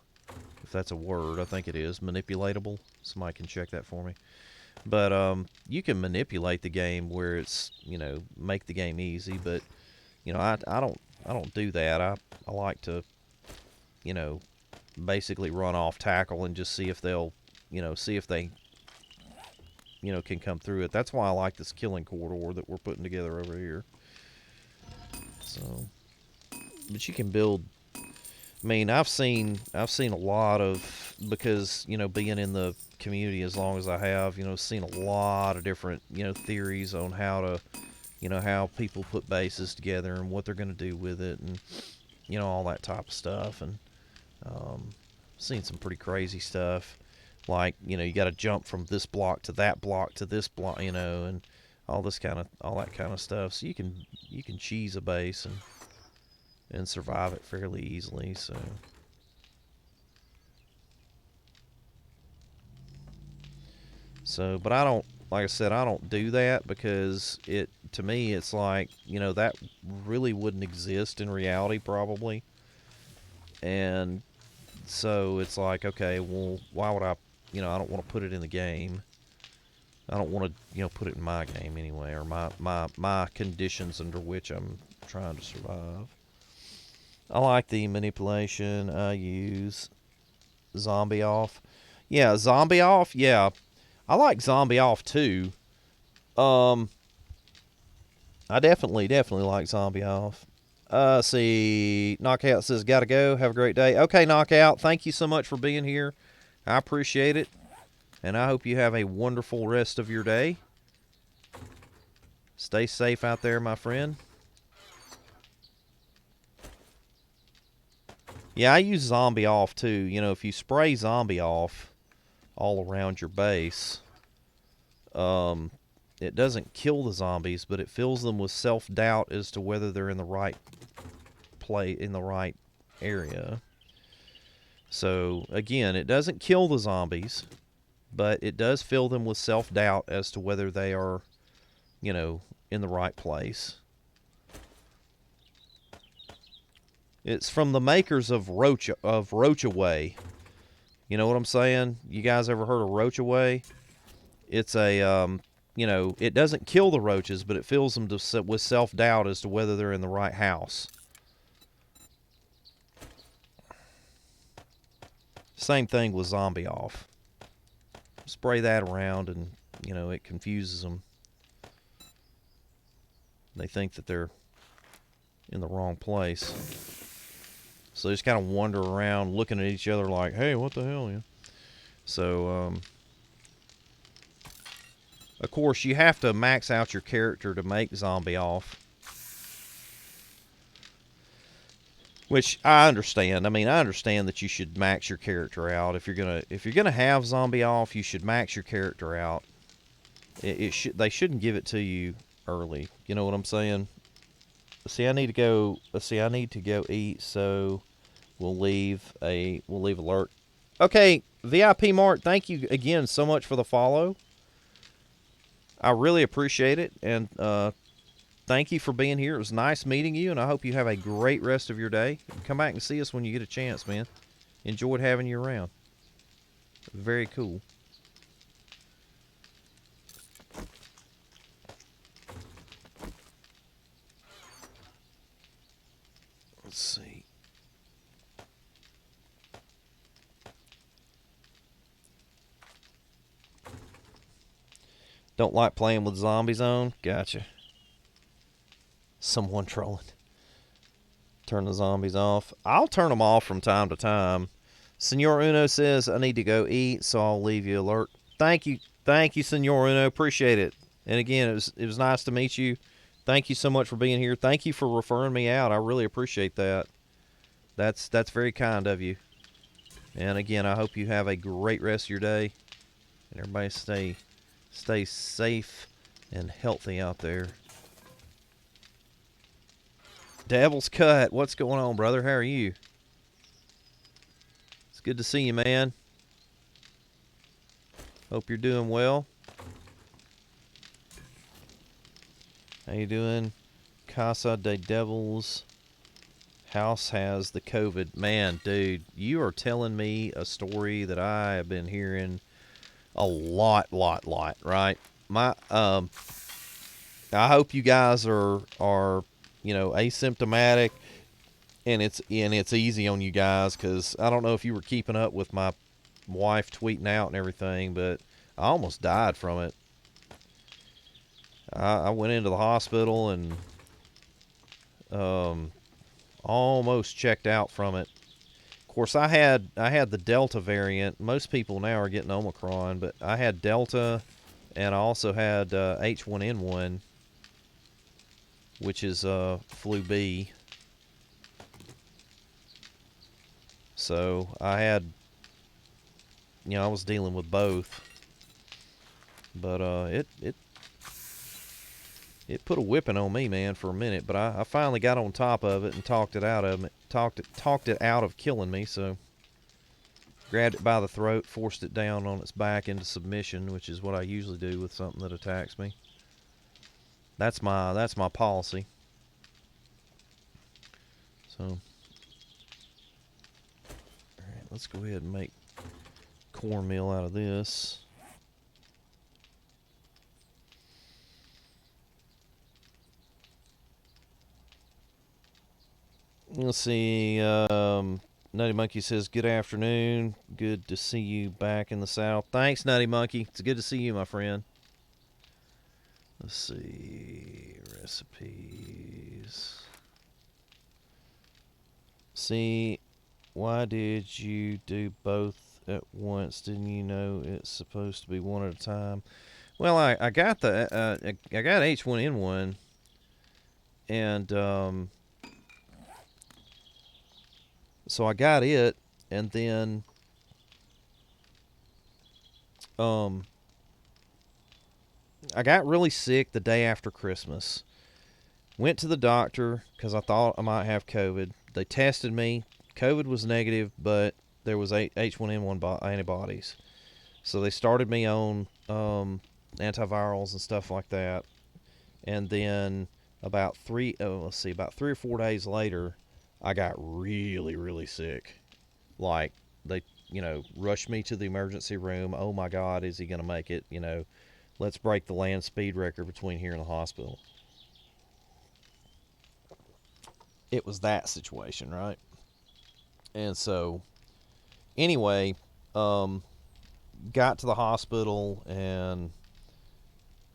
if that's a word. I think it is manipulatable. Somebody can check that for me. But you can manipulate the game where it's, you know, make the game easy. But you know, I don't do that. I like to, you know, basically run off tackle and just see if they'll, you know, see if they, you know, can come through it. That's why I like this killing corridor that we're putting together over here. So, but you can build. I mean, I've seen a lot of, because, you know, being in the community as long as I have, you know, seen a lot of different, you know, theories on how to, you know, how people put bases together and what they're going to do with it, and, you know, all that type of stuff. And um, seen some pretty crazy stuff, like, you know, you got to jump from this block to that block to this block, you know, and all that kind of stuff. So you can cheese a base and survive it fairly easily. So, but I don't, like I said, I don't do that because it, to me, it's like, you know, that really wouldn't exist in reality probably. And so it's like, okay, well, why would I, you know, I don't want to put it in the game. I don't want to, you know, put it in my game anyway, or my conditions under which I'm trying to survive. I like the manipulation. I use zombie off. Yeah, zombie off. Yeah, I like zombie off too. Um, I definitely like zombie off. See, Knockout says, gotta go. Have a great day. Okay, Knockout, thank you so much for being here. I appreciate it. And I hope you have a wonderful rest of your day. Stay safe out there, my friend. Yeah, I use zombie off too. You know, if you spray zombie off all around your base, um, it doesn't kill the zombies, but it fills them with self-doubt as to whether they're in the right in the right area. So again, it doesn't kill the zombies, but it does fill them with self-doubt as to whether they are, you know, in the right place. It's from the makers of Roachaway. You know what I'm saying? You guys ever heard of Roachaway? It's a you know, it doesn't kill the roaches, but it fills them with self-doubt as to whether they're in the right house. Same thing with zombie off. Spray that around, and, you know, it confuses them. They think that they're in the wrong place. So they just kind of wander around looking at each other like, hey, what the hell? Yeah. So, of course, you have to max out your character to make zombie off. Which I understand. I mean, I understand that you should max your character out. If you're gonna have zombie off, you should max your character out. They shouldn't give it to you early. You know what I'm saying? See, I need to go. See, I need to go eat. So we'll leave alert. Okay, VIP Mart. Thank you again so much for the follow. I really appreciate it, and thank you for being here. It was nice meeting you, and I hope you have a great rest of your day. Come back and see us when you get a chance, man. Enjoyed having you around. Very cool. Let's see. Don't like playing with zombies on? Gotcha. Someone trolling. Turn the zombies off. I'll turn them off from time to time. Senor Uno says I need to go eat, so I'll leave you alert. Thank you, Senor Uno. Appreciate it. And again, it was nice to meet you. Thank you so much for being here. Thank you for referring me out. I really appreciate that. That's very kind of you. And again, I hope you have a great rest of your day, and everybody stay safe and healthy out there. Devil's Cut, what's going on, brother? How are you? It's good to see you, man. Hope you're doing well. How you doing? Casa de Devils house has the COVID. Man, dude, you are telling me a story that I have been hearing a lot, right? I hope you guys are asymptomatic, and it's easy on you guys, because I don't know if you were keeping up with my wife tweeting out and everything, but I almost died from it. I went into the hospital and almost checked out from it. Of course, I had the Delta variant. Most people now are getting Omicron, but I had Delta, and I also had H1N1, which is flu B. So I had, I was dealing with both, but it put a whipping on me, man, for a minute. But I finally got on top of it and talked it out of killing me. So grabbed it by the throat, forced it down on its back into submission, which is what I usually do with something that attacks me. That's my policy. So, all right, let's go ahead and make cornmeal out of this. Let's see. Nutty Monkey says, good afternoon. Good to see you back in the South. Thanks, Nutty Monkey. It's good to see you, my friend. Let's see. Recipes. See, why did you do both at once? Didn't you know it's supposed to be one at a time? Well, I got the I got H1N1, and so I got it, and then I got really sick the day after Christmas. Went to the doctor because I thought I might have COVID. They tested me. COVID was negative, but there was H1N1 antibodies. So they started me on antivirals and stuff like that. And then about 3 or 4 days later, I got really sick. Like, they, rushed me to the emergency room. Oh my God, is he going to make it? Let's break the land speed record between here and the hospital. It was that situation, right? And so, anyway, got to the hospital and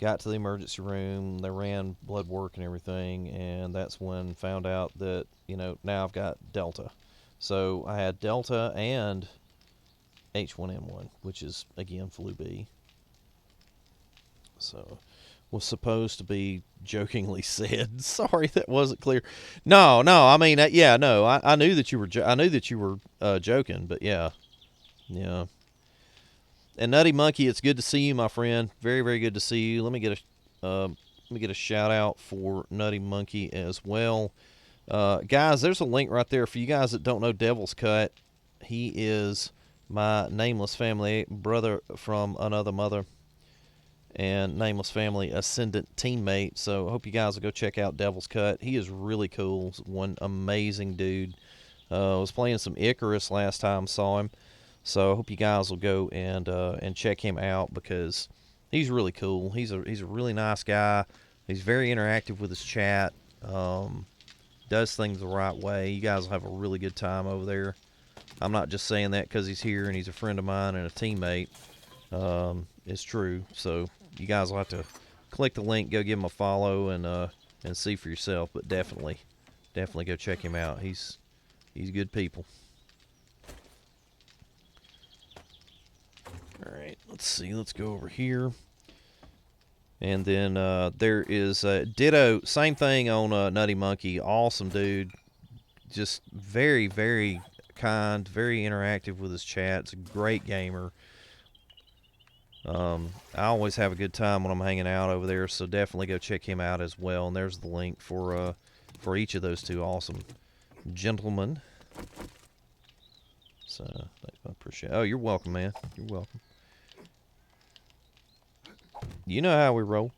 got to the emergency room. They ran blood work and everything, and that's when found out that, now I've got Delta. So I had Delta and H1N1, which is, again, flu B. So, was supposed to be jokingly said. Sorry, that wasn't clear. No. I mean, no. I knew that you were. I knew that you were joking, but yeah. And Nutty Monkey, it's good to see you, my friend. Very good to see you. Let me get a shout out for Nutty Monkey as well. Guys, there's a link right there for you guys that don't know Devil's Cut. He is my Nameless Family brother from another mother, and Nameless Family Ascendant teammate. So I hope you guys will go check out Devil's Cut. He is really cool. One amazing dude. I was playing some Icarus last time I saw him. So I hope you guys will go and check him out, because he's really cool. He's a really nice guy. He's very interactive with his chat. does things the right way. You guys will have a really good time over there. I'm not just saying that because he's here and he's a friend of mine and a teammate. It's true. So you guys will have to click the link, go give him a follow, and see for yourself. But definitely go check him out. He's good people. All right, let's see. Let's go over here. And then there is Ditto, same thing on Nutty Monkey. Awesome dude. Just very, very kind, very interactive with his chat. It's a great gamer. I always have a good time when I'm hanging out over there, so definitely go check him out as well. And there's the link for each of those two awesome gentlemen. So I appreciate. Oh, you're welcome, man. You're welcome. You know how we roll.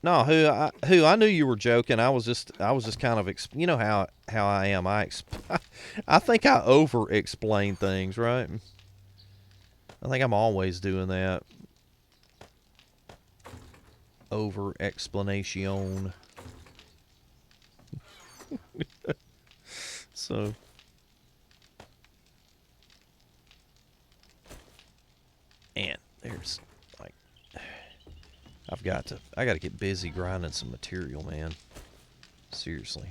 No, who I knew you were joking. I was just kind of you know how I am. I think I over explain things, right? I think I'm always doing that. Over explanation. So and there's like I got to get busy grinding some material, man. Seriously.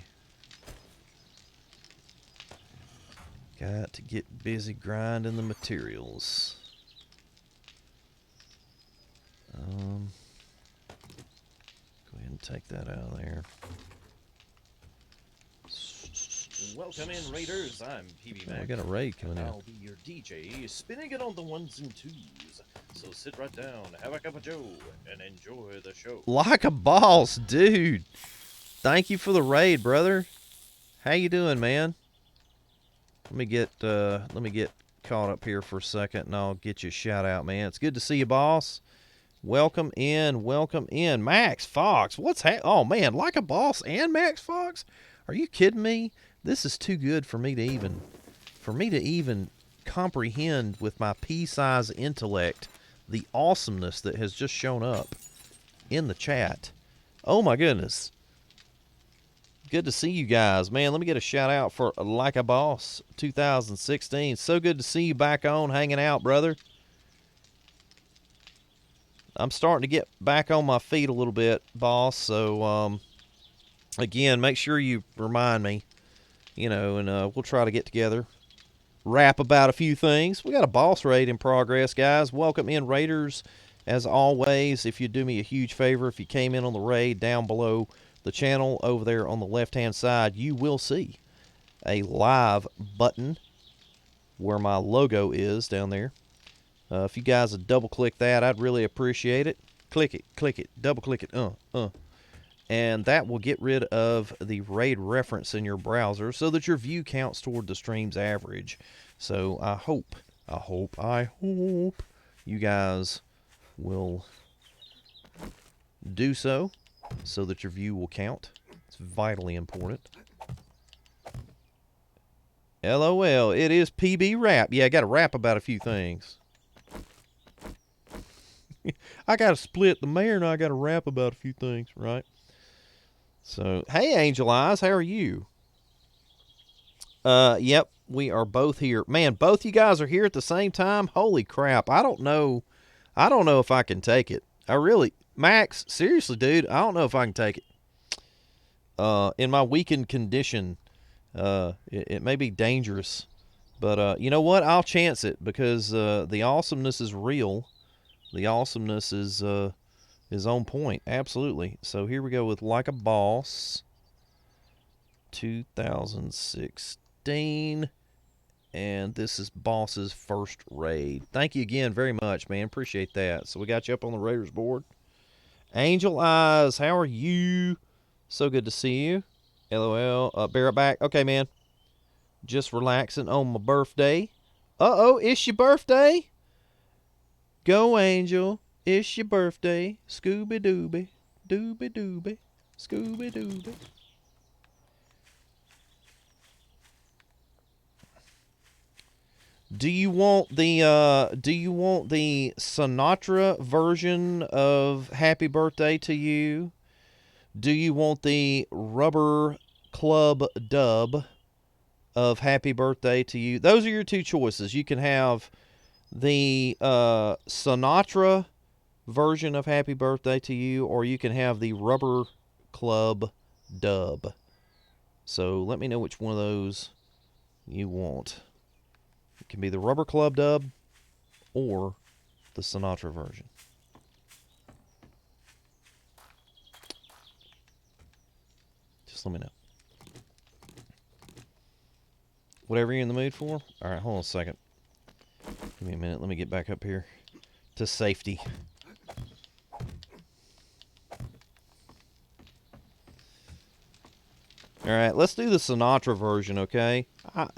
Got to get busy grinding the materials. Go ahead and take that out of there. Welcome in, Raiders. I'm PB Mac. I got a raid coming in. I'll be your DJ, spinning it on the ones and twos. So sit right down, have a cup of joe, and enjoy the show. Like a boss, dude. Thank you for the raid, brother. How you doing, man? Let me get caught up here for a second, and I'll get you a shout out, man. It's good to see you, boss. Welcome in, Max Fox. Oh man, Like a Boss and Max Fox? Are you kidding me? This is too good for me to even comprehend with my pea-sized intellect the awesomeness that has just shown up in the chat. Oh my goodness. Good to see you guys. Man, let me get a shout out for Like a Boss 2016. So good to see you back on, hanging out, brother. I'm starting to get back on my feet a little bit, boss. So, again, make sure you remind me, and we'll try to get together, rap about a few things. We got a boss raid in progress, guys. Welcome in, Raiders. As always, if you do me a huge favor, if you came in on the raid, down below the channel over there on the left-hand side, you will see a live button where my logo is down there. If you guys would double-click that, I'd really appreciate it. Click it, double-click it, and that will get rid of the raid reference in your browser so that your view counts toward the stream's average. So I hope you guys will do so that your view will count. It's vitally important. LOL, it is PB rap. Yeah, I got to rap about a few things. I got to split the mayor and I got to rap about a few things, right? So, hey, Angel Eyes, how are you? Yep, we are both here. Man, both you guys are here at the same time? Holy crap, I don't know if I can take it. Max, seriously, dude, I don't know if I can take it. In my weakened condition, it may be dangerous. But, you know what? I'll chance it because the awesomeness is real. The awesomeness is on point. Absolutely. So here we go with Like a Boss 2016. And this is Boss's first raid. Thank you again very much, man. Appreciate that. So we got you up on the Raiders board. Angel Eyes, how are you? So good to see you. LOL. Bear it back. Okay, man. Just relaxing on my birthday. Uh-oh, it's your birthday? Go, Angel. It's your birthday. Scooby-Dooby. Dooby-Dooby. Scooby-Dooby. Do you want the Sinatra version of Happy Birthday to You? Do you want the rubber Club dub of Happy Birthday to You. Those are your two choices. You can have the Sinatra version of Happy Birthday to You, or you can have the Rubber Club dub. So let me know which one of those you want. It can be the Rubber Club dub or the Sinatra version. Just let me know. Whatever you're in the mood for. All right, hold on a second. Give me a minute. Let me get back up here to safety. All right, let's do the Sinatra version, okay?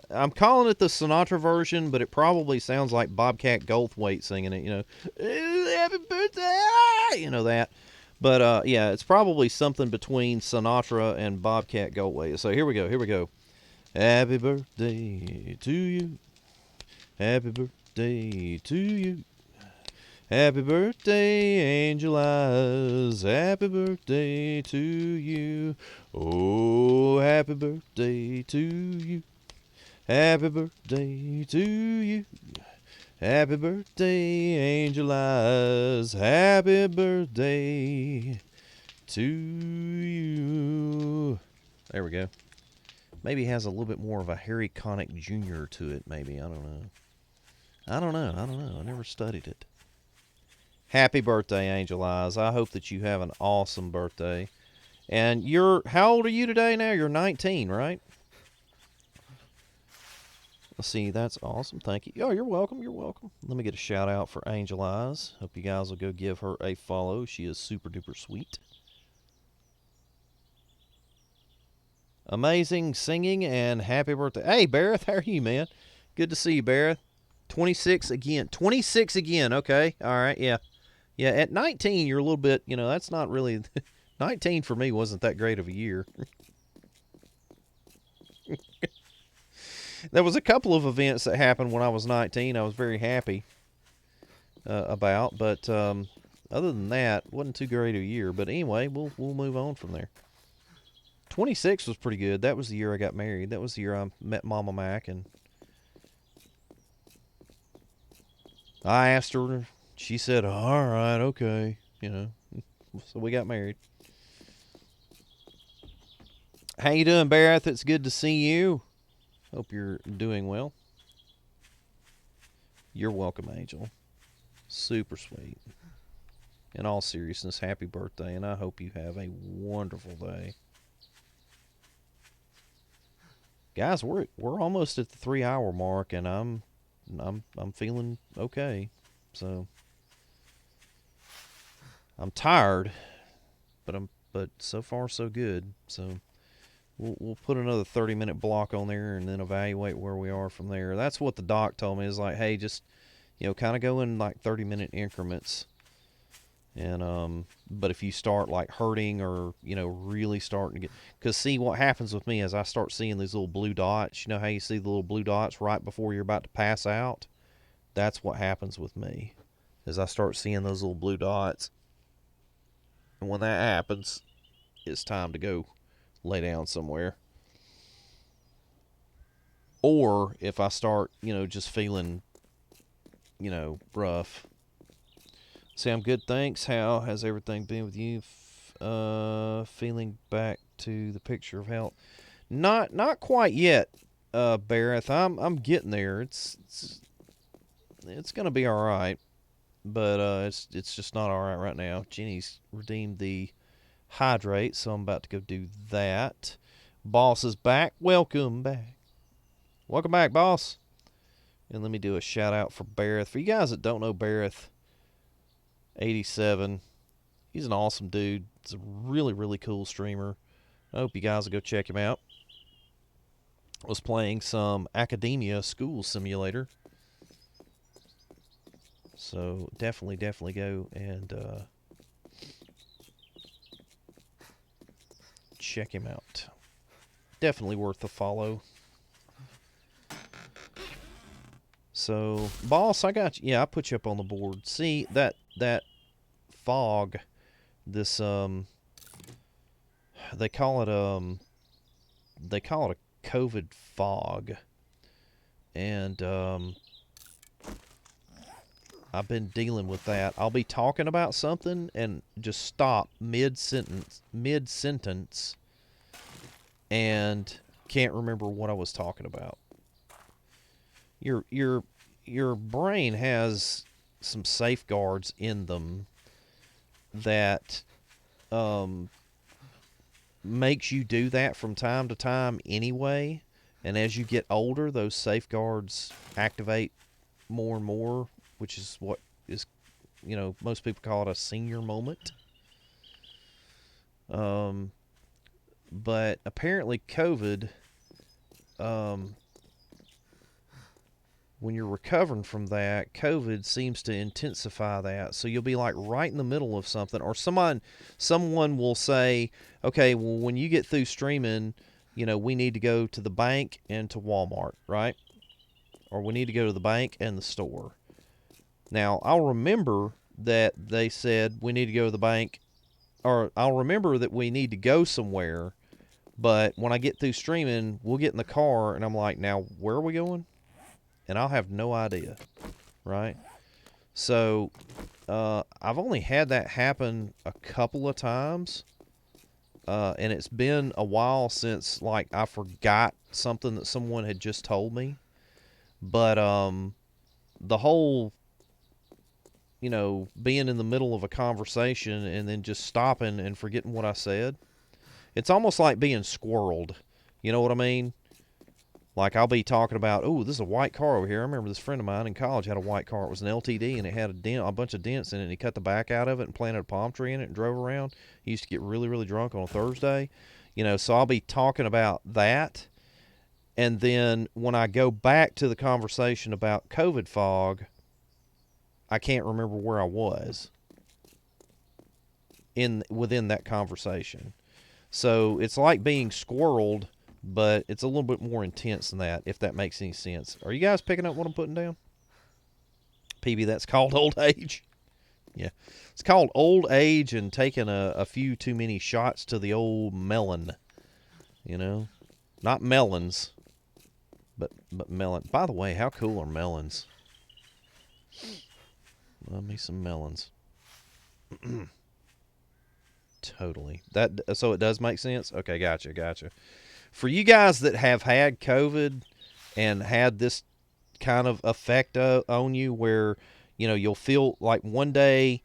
I'm calling it the Sinatra version, but it probably sounds like Bobcat Goldthwait singing it, you know. Happy birthday! You know that. But, yeah, it's probably something between Sinatra and Bobcat Goldthwait. So here we go. Happy birthday to you. Happy birthday to you. Happy birthday, Angel Eyes. Happy birthday to you. Oh, happy birthday to you. Happy birthday to you. Happy birthday, Angel Eyes. Happy birthday to you. There we go. Maybe has a little bit more of a Harry Connick Jr. to it, maybe. I don't know. I never studied it. Happy birthday, Angel Eyes. I hope that you have an awesome birthday. And how old are you today now? You're 19, right? Let's see, that's awesome. Thank you. Oh, you're welcome. Let me get a shout out for Angel Eyes. Hope you guys will go give her a follow. She is super duper sweet. Amazing singing and happy birthday. Hey, Barrett, how are you, man? Good to see you, Barrett. 26 again. 26 again. Okay. All right. Yeah. Yeah, at 19, you're a little bit, that's not really... 19 for me wasn't that great of a year. There was a couple of events that happened when I was 19 I was very happy about, but other than that, wasn't too great of a year. But anyway, we'll move on from there. 26 was pretty good. That was the year I got married. That was the year I met Mama Mac, and I asked her. She said, all right, okay, So we got married. How you doing, Barrett? It's good to see you. Hope you're doing well. You're welcome, Angel. Super sweet. In all seriousness, happy birthday, and I hope you have a wonderful day. Guys, we're almost at the 3-hour mark, and I'm feeling okay. So I'm tired, but so far so good. So we'll put another 30-minute block on there and then evaluate where we are from there. That's what the doc told me, is like, hey, just kind of go in like 30-minute increments. And but if you start like hurting or really starting to get, because see what happens with me is I start seeing these little blue dots. You know how you see the little blue dots right before you're about to pass out? That's what happens with me, is I start seeing those little blue dots, and when that happens, it's time to go lay down somewhere. Or if I start just feeling rough. Say, I'm good, thanks. How has everything been with you? Feeling back to the picture of health. Not quite yet, Barrett. I'm getting there. It's gonna be all right, but it's just not all right now. Jenny's redeemed the hydrate, so I'm about to go do that. Boss is back. Welcome back. Welcome back, boss. And let me do a shout out for Barrett. For you guys that don't know Barrett, 87. He's an awesome dude. He's a really, really cool streamer. I hope you guys will go check him out. I was playing some Academia School Simulator. So definitely go and check him out. Definitely worth a follow. So, boss, I got you. Yeah, I put you up on the board. See, that fog, this, they call it, they call it a COVID fog, and I've been dealing with that. I'll be talking about something and just stop mid-sentence, and can't remember what I was talking about. Your brain has some safeguards in them that makes you do that from time to time anyway. And as you get older, those safeguards activate more and more, which is what is, most people call it a senior moment. But apparently COVID, when you're recovering from that, COVID seems to intensify that. So you'll be like right in the middle of something, or someone will say, okay, well, when you get through streaming, we need to go to the bank and to Walmart, right? Or we need to go to the bank and the store. Now, I'll remember that they said we need to go to the bank, or I'll remember that we need to go somewhere, but when I get through streaming, we'll get in the car, and I'm like, now, where are we going? And I'll have no idea, right? So, I've only had that happen a couple of times, and it's been a while since, like, I forgot something that someone had just told me. But the whole, being in the middle of a conversation and then just stopping and forgetting what I said, it's almost like being squirreled. You know what I mean? Like, I'll be talking about, oh, this is a white car over here. I remember this friend of mine in college had a white car. It was an LTD, and it had a bunch of dents in it, and he cut the back out of it and planted a palm tree in it and drove around. He used to get really, really drunk on a Thursday. So I'll be talking about that. And then when I go back to the conversation about COVID fog, I can't remember where I was within that conversation. So it's like being squirreled, but it's a little bit more intense than that, if that makes any sense. Are you guys picking up what I'm putting down? PB, that's called old age. Yeah. It's called old age and taking a few too many shots to the old melon. Not melons, but melon. By the way, how cool are melons? Love me some melons. Totally. So it does make sense? Okay, gotcha. For you guys that have had COVID and had this kind of effect on you where, you'll feel like one day,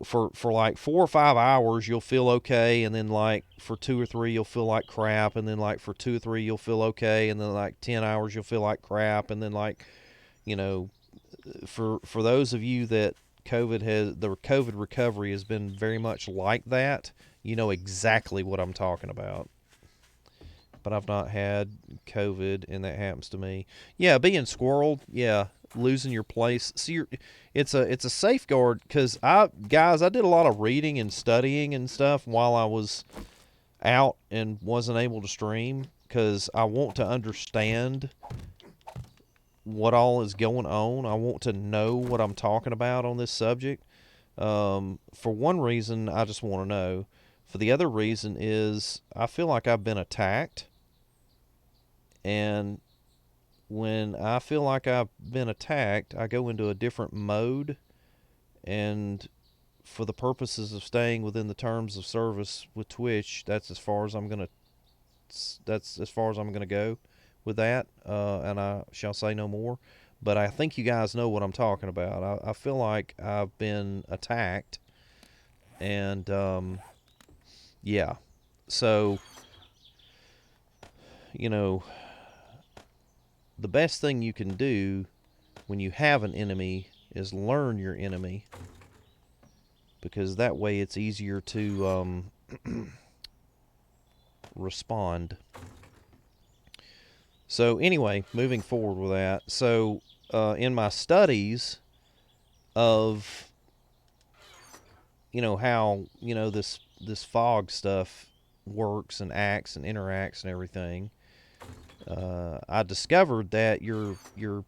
for like 4 or 5 hours, you'll feel okay. And then like for 2 or 3, you'll feel like crap. And then like for 2 or 3, you'll feel okay. And then like 10 hours, you'll feel like crap. And then like, for those of you that the COVID recovery has been very much like that, you know exactly what I'm talking about. But I've not had COVID, and that happens to me. Yeah, being squirreled. Yeah, losing your place. See, it's a safeguard, because I did a lot of reading and studying and stuff while I was out and wasn't able to stream, because I want to understand what all is going on. I want to know what I'm talking about on this subject. For one reason, I just want to know. For the other reason is I feel like I've been attacked. And when I feel like I've been attacked, I go into a different mode. And for the purposes of staying within the terms of service with Twitch, that's as far as I'm gonna go with that. And I shall say no more. But I think you guys know what I'm talking about. I feel like I've been attacked. And yeah. So, the best thing you can do when you have an enemy is learn your enemy, because that way it's easier to respond. So anyway, moving forward with that. So in my studies of how this fog stuff works and acts and interacts and everything, I discovered that your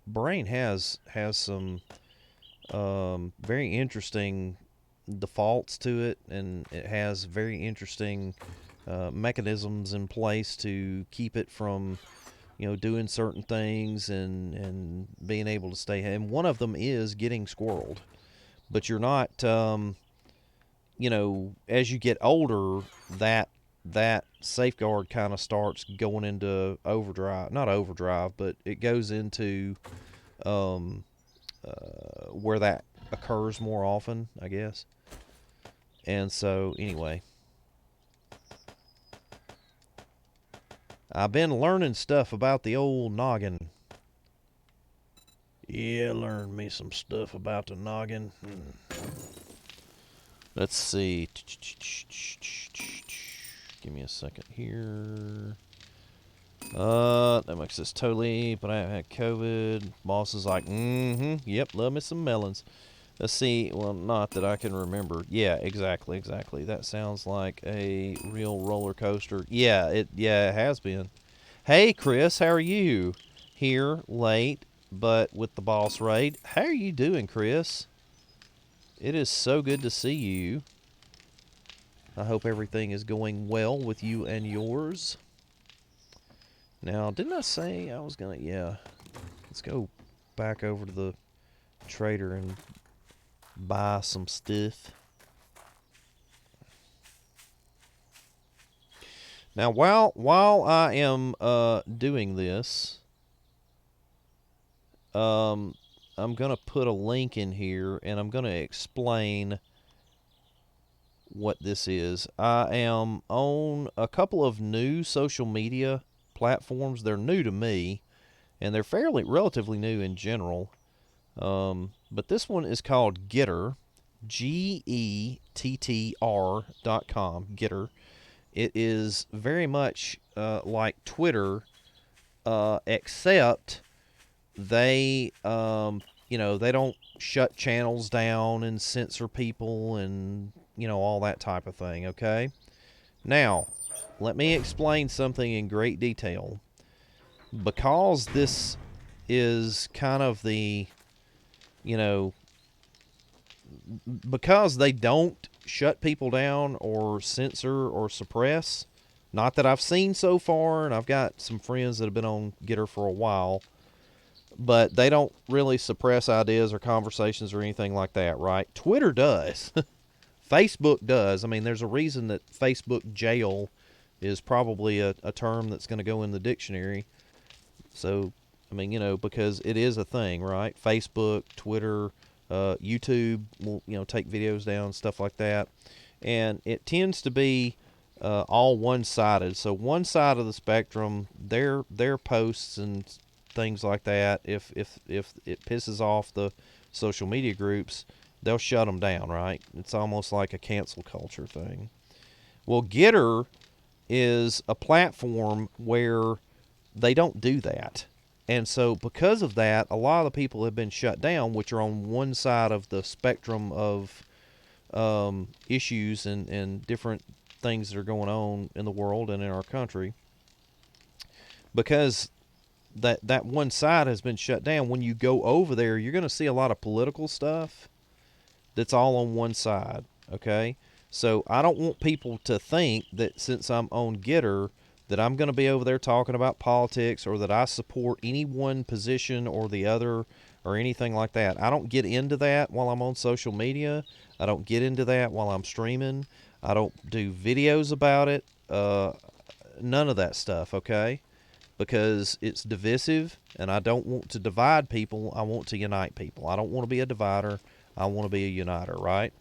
brain has some very interesting defaults to it, and it has very interesting mechanisms in place to keep it from, doing certain things and being able to stay. And one of them is getting squirreled. But you're not, as you get older, that safeguard kind of starts going into overdrive. Not overdrive, but it goes into um, where that occurs more often, I guess. And so, anyway, I've been learning stuff about the old noggin. Yeah, learned me some stuff about the noggin. Let's see. Give me a second here. That makes this totally, but I had COVID. Boss is like, yep, love me some melons. Let's see. Well, not that I can remember. Yeah, exactly. That sounds like a real roller coaster. Yeah, it has been. Hey, Chris, how are you? Here, late, but with the boss raid. How are you doing, Chris? It is so good to see you. I hope everything is going well with you and yours. Now, didn't I say I was gonna, yeah. Let's go back over to the trader and buy some stuff. Now, while I am doing this, I'm gonna put a link in here and I'm gonna explain what this is. I am on a couple of new social media platforms. They're new to me, and they're relatively new in general. But this one is called Getter, GETTR.com. Getter. It is very much like Twitter, except they, they don't shut channels down and censor people and, all that type of thing, okay? Now, let me explain something in great detail. Because this is kind of the, you know, because they don't shut people down or censor or suppress, not that I've seen so far, and I've got some friends that have been on Getter for a while, but they don't really suppress ideas or conversations or anything like that, right? Twitter does. Facebook does. I mean, there's a reason that Facebook jail is probably a term that's going to go in the dictionary. So, I mean, because it is a thing, right? Facebook, Twitter, YouTube will, take videos down, stuff like that. And it tends to be all one-sided. So one side of the spectrum, their posts and things like that, if it pisses off the social media groups, they'll shut them down, right? It's almost like a cancel culture thing. Well, Getter is a platform where they don't do that. And so because of that, a lot of the people have been shut down, which are on one side of the spectrum of issues and different things that are going on in the world and in our country. Because that one side has been shut down, when you go over there, you're going to see a lot of political stuff that's all on one side, okay? So I don't want people to think that since I'm on Getter that I'm going to be over there talking about politics or that I support any one position or the other or anything like that. I don't get into that while I'm on social media. I don't get into that while I'm streaming. I don't do videos about it. None of that stuff, okay? Because it's divisive, and I don't want to divide people. I want to unite people. I don't want to be a divider. I want to be a uniter, right?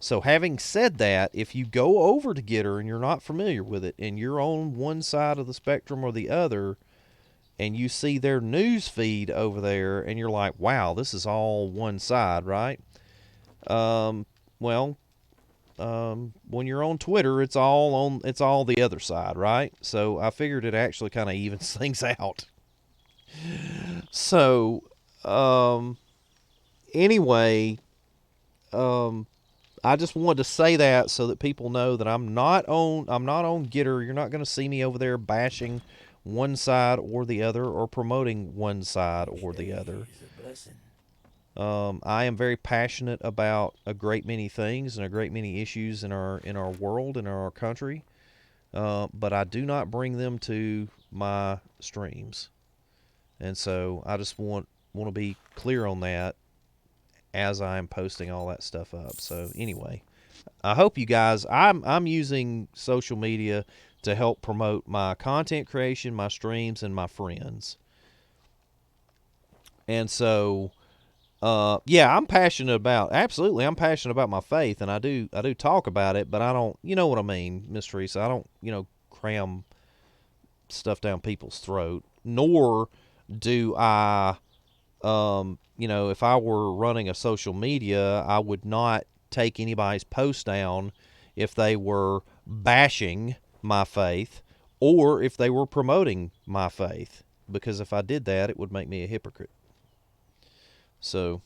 So having said that, if you go over to Getter and you're not familiar with it and you're on one side of the spectrum or the other and you see their news feed over there and you're like, wow, this is all one side, right? When you're on Twitter, it's all the other side, right? So I figured it actually kind of evens things out. So, anyway, I just wanted to say that so that people know that I'm not on Getter. You're not going to see me over there bashing one side or the other or promoting one side or the other. I am very passionate about a great many things and a great many issues in our world and our country. but I do not bring them to my streams. And so I just want to be clear on that as I am posting all that stuff up. So anyway, I hope you guys. I'm using social media to help promote my content creation, my streams, and my friends. And so, yeah, I'm passionate about. Absolutely, I'm passionate about my faith, and I do talk about it. But I don't. You know what I mean, Miss Teresa. I don't. Cram stuff down people's throat. Nor do I. If I were running a social media, I would not take anybody's post down if they were bashing my faith or if they were promoting my faith. Because if I did that, it would make me a hypocrite. So,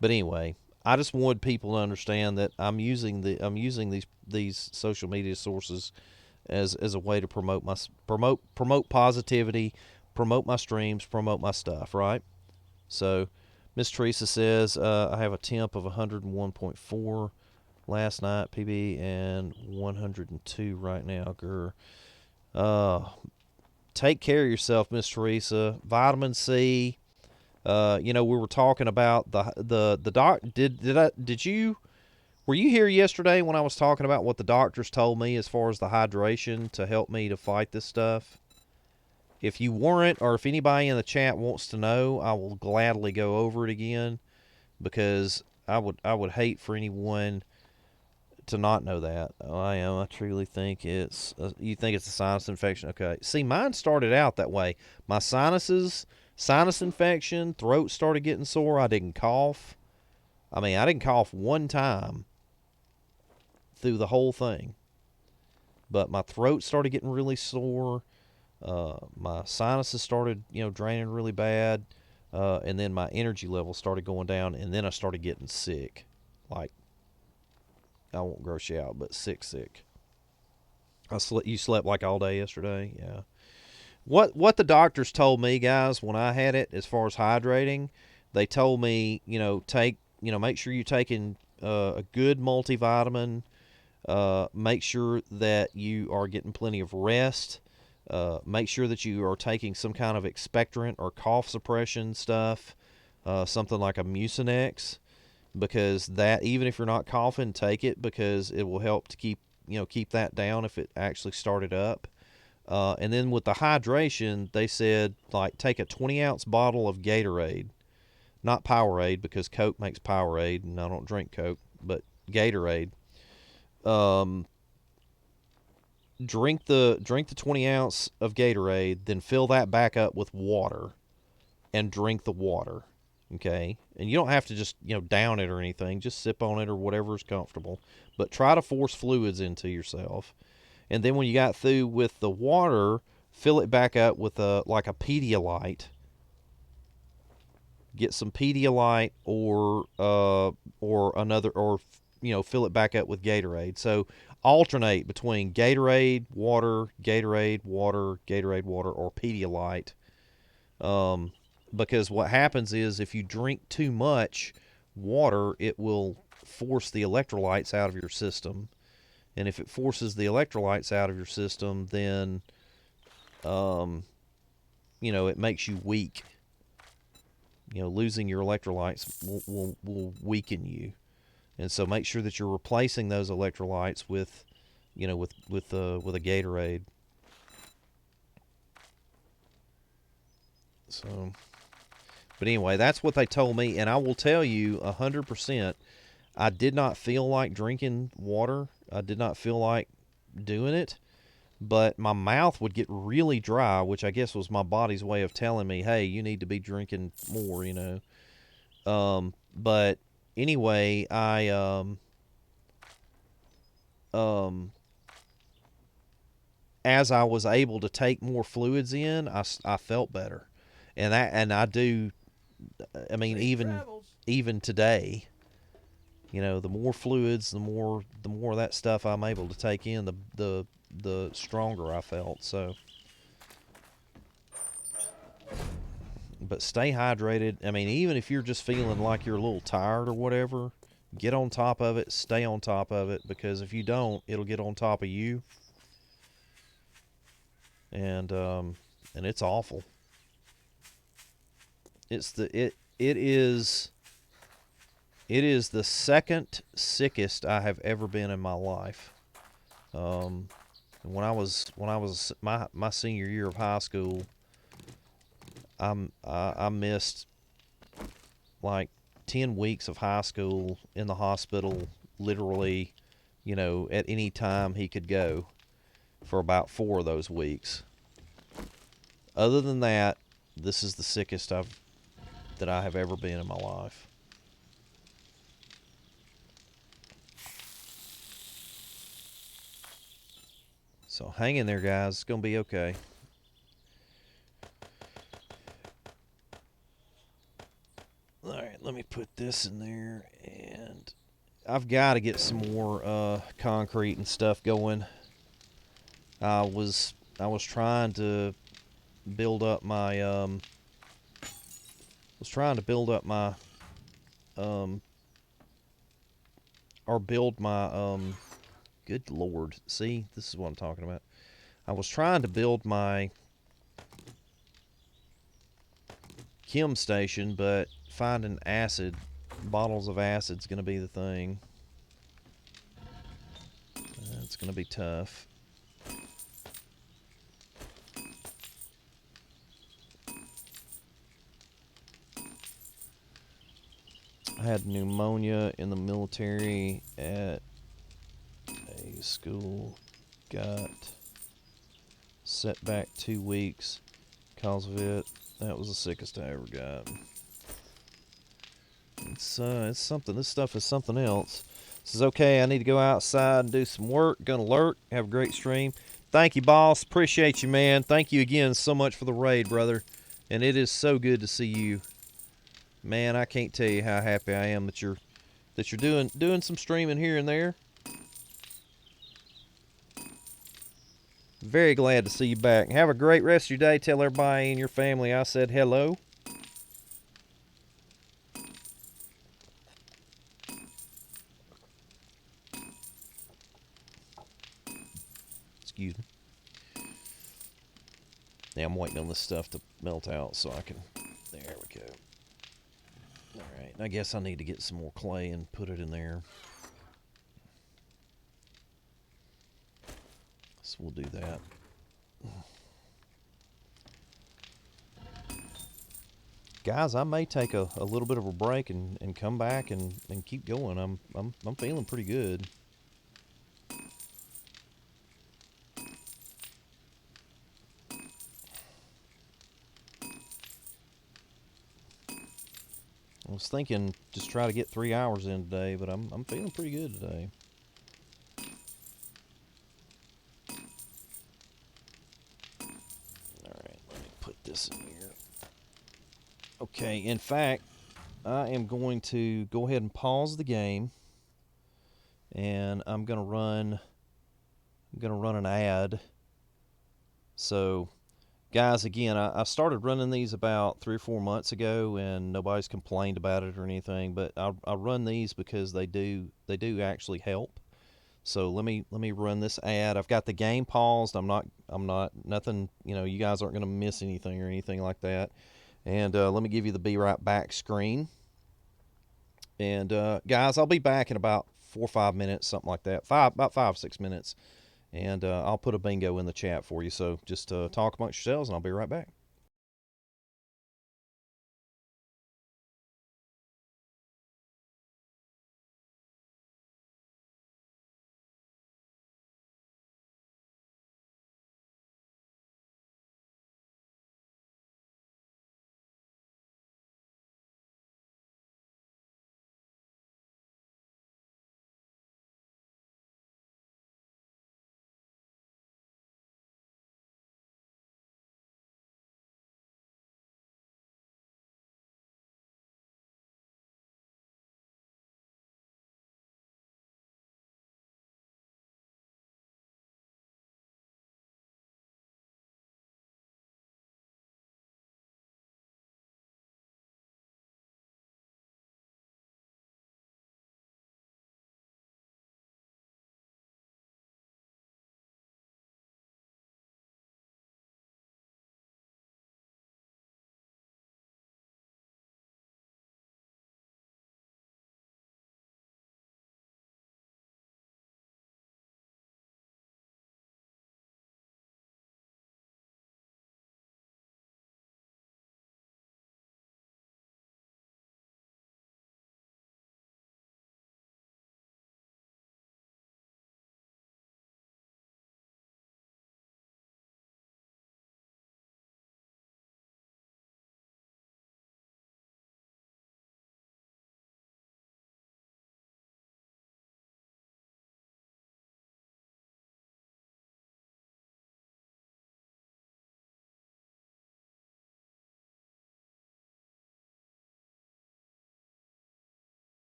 but anyway, I just wanted people to understand that I'm using these social media sources as a way to promote positivity, promote my streams, promote my stuff, right? So, Miss Teresa says, I have a temp of 101.4 last night, PB, and 102 right now, girl. Take care of yourself, Miss Teresa. Vitamin C. We were talking about the doc. Did you were you here yesterday when I was talking about what the doctors told me as far as the hydration to help me to fight this stuff? If you weren't, or if anybody in the chat wants to know, I will gladly go over it again because I would hate for anyone to not know that. I truly think it's you think it's a sinus infection. Okay. See, mine started out that way. My sinus infection, throat started getting sore. I didn't cough. I mean, I didn't cough one time through the whole thing. But my throat started getting really sore. My sinuses started, draining really bad, and then my energy level started going down, and then I started getting sick. Like, I won't gross you out, but sick. You slept like all day yesterday, yeah. What the doctors told me, guys, when I had it, as far as hydrating, they told me, make sure you're taking a good multivitamin. Make sure that you are getting plenty of rest. Make sure that you are taking some kind of expectorant or cough suppression stuff, something like a Mucinex, because that, even if you're not coughing, take it because it will help to keep that down if it actually started up. And then with the hydration, they said like take a 20-ounce bottle of Gatorade, not Powerade because Coke makes Powerade and I don't drink Coke, but Gatorade. Drink the 20 ounce of Gatorade, then fill that back up with water and drink the water. Okay, and you don't have to just down it or anything. Just sip on it or whatever is comfortable, but try to force fluids into yourself. And then when you got through with the water, fill it back up with a Pedialyte. Get some Pedialyte or another, or fill it back up with Gatorade. So alternate between Gatorade, water, Gatorade, water, Gatorade, water, or Pedialyte. Because what happens is if you drink too much water, it will force the electrolytes out of your system. And if it forces the electrolytes out of your system, then, it makes you weak. Losing your electrolytes will weaken you. And so make sure that you're replacing those electrolytes with a Gatorade. So, but anyway, that's what they told me, and I will tell you 100%. I did not feel like drinking water. I did not feel like doing it, but my mouth would get really dry, which I guess was my body's way of telling me, hey, you need to be drinking more, But anyway, as I was able to take more fluids in, I felt better, and I do. I mean, even today, the more fluids, the more of that stuff I'm able to take in, the stronger I felt. So, but stay hydrated. I mean, even if you're just feeling like you're a little tired or whatever, get on top of it. Stay on top of it, because if you don't, it'll get on top of you. and it's awful. It is the second sickest I have ever been in my life. Um, when I was my senior year of high school, I missed like 10 weeks of high school in the hospital, literally, at any time he could go for about 4 of those weeks. Other than that, this is the sickest that I have ever been in my life. So hang in there, guys. It's going to be okay. All right, let me put this in there, and I've got to get some more concrete and stuff going. I was trying to build up my um or build my good lord. See, this is what I'm talking about. I was trying to build my Chem Station, but finding bottles of acid's going to be the thing. It's going to be tough. I had pneumonia in the military at a school. Got set back 2 weeks because of it. That was the sickest I ever got. It's something. This stuff is something else. This is okay. I need to go outside and do some work. Gonna lurk. Have a great stream. Thank you, boss. Appreciate you, man. Thank you again so much for the raid, brother. And it is so good to see you. Man, I can't tell you how happy I am that you're doing some streaming here and there. Very glad to see you back. Have a great rest of your day. Tell everybody in your family I said hello. Excuse me. Yeah, I'm waiting on this stuff to melt out so I can... There we go. Alright, I guess I need to get some more clay and put it in there. So we'll do that. Guys, I may take a little bit of a break and come back and keep going. I'm feeling pretty good. I was thinking just try to get 3 hours in today, but I'm feeling pretty good today. Alright, let me put this in here. Okay, in fact, I am going to go ahead and pause the game, and I'm gonna run an ad. So guys, again, I started running these about 3 or 4 months ago, and nobody's complained about it or anything. But I run these because they do actually help. So let me run this ad. I've got the game paused. I'm not nothing. You guys aren't gonna miss anything or anything like that. And let me give you the be right back screen. And guys, I'll be back in about 4 or 5 minutes, something like that. About 5 6 minutes. And I'll put a bingo in the chat for you. So just talk amongst yourselves, and I'll be right back.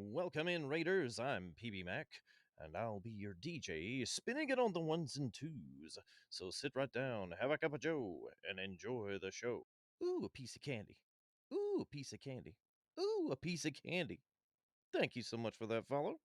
Welcome in, Raiders. I'm PB Mac, and I'll be your DJ, spinning it on the ones and twos. So sit right down, have a cup of joe, and enjoy the show. Ooh, a piece of candy. Ooh, a piece of candy. Ooh, a piece of candy. Thank you so much for that follow.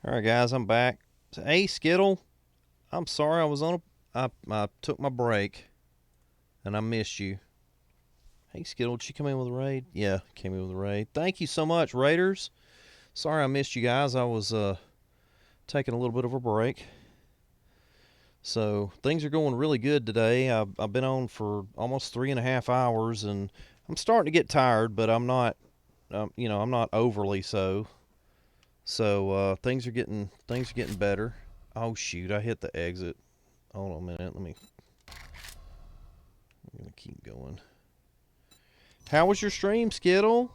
All right, guys, I'm back. Hey, Skittle, I'm sorry I was on I took my break and I missed you. Hey, Skittle, did you come in with a raid? Yeah, came in with a raid. Thank you so much, Raiders. Sorry I missed you guys. I was taking a little bit of a break. So things are going really good today. I've been on for almost 3.5 hours, and I'm starting to get tired, but I'm not, I'm not overly so. So things are getting better. Oh shoot! I hit the exit. Hold on a minute. I'm gonna keep going. How was your stream, Skittle?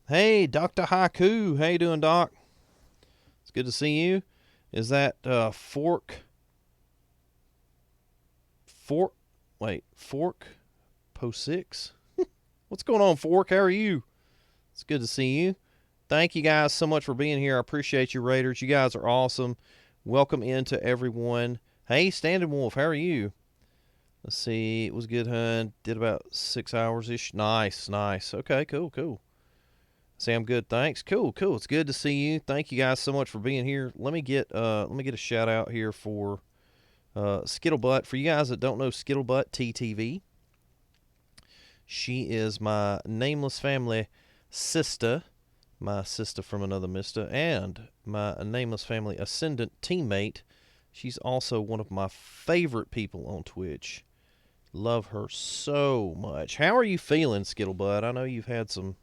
Hey, Dr. Haiku. How you doing, Doc? It's good to see you. Is that Fork? Fork Po 6? What's going on, Fork? How are you? It's good to see you. Thank you guys so much for being here. I appreciate you, Raiders. You guys are awesome. Welcome into everyone. Hey, Standing Wolf, how are you? Let's see. It was a good hunt. Did about 6 hours ish. Nice, nice. Okay, cool, cool. Say I'm good, thanks. Cool, cool. It's good to see you. Thank you guys so much for being here. Let me get a shout out here for Skittlebutt. For you guys that don't know Skittlebutt TTV, she is my nameless family sister, my sister from another mister, and my nameless family ascendant teammate. She's also one of my favorite people on Twitch. Love her so much. How are you feeling, Skittlebutt? I know you've had some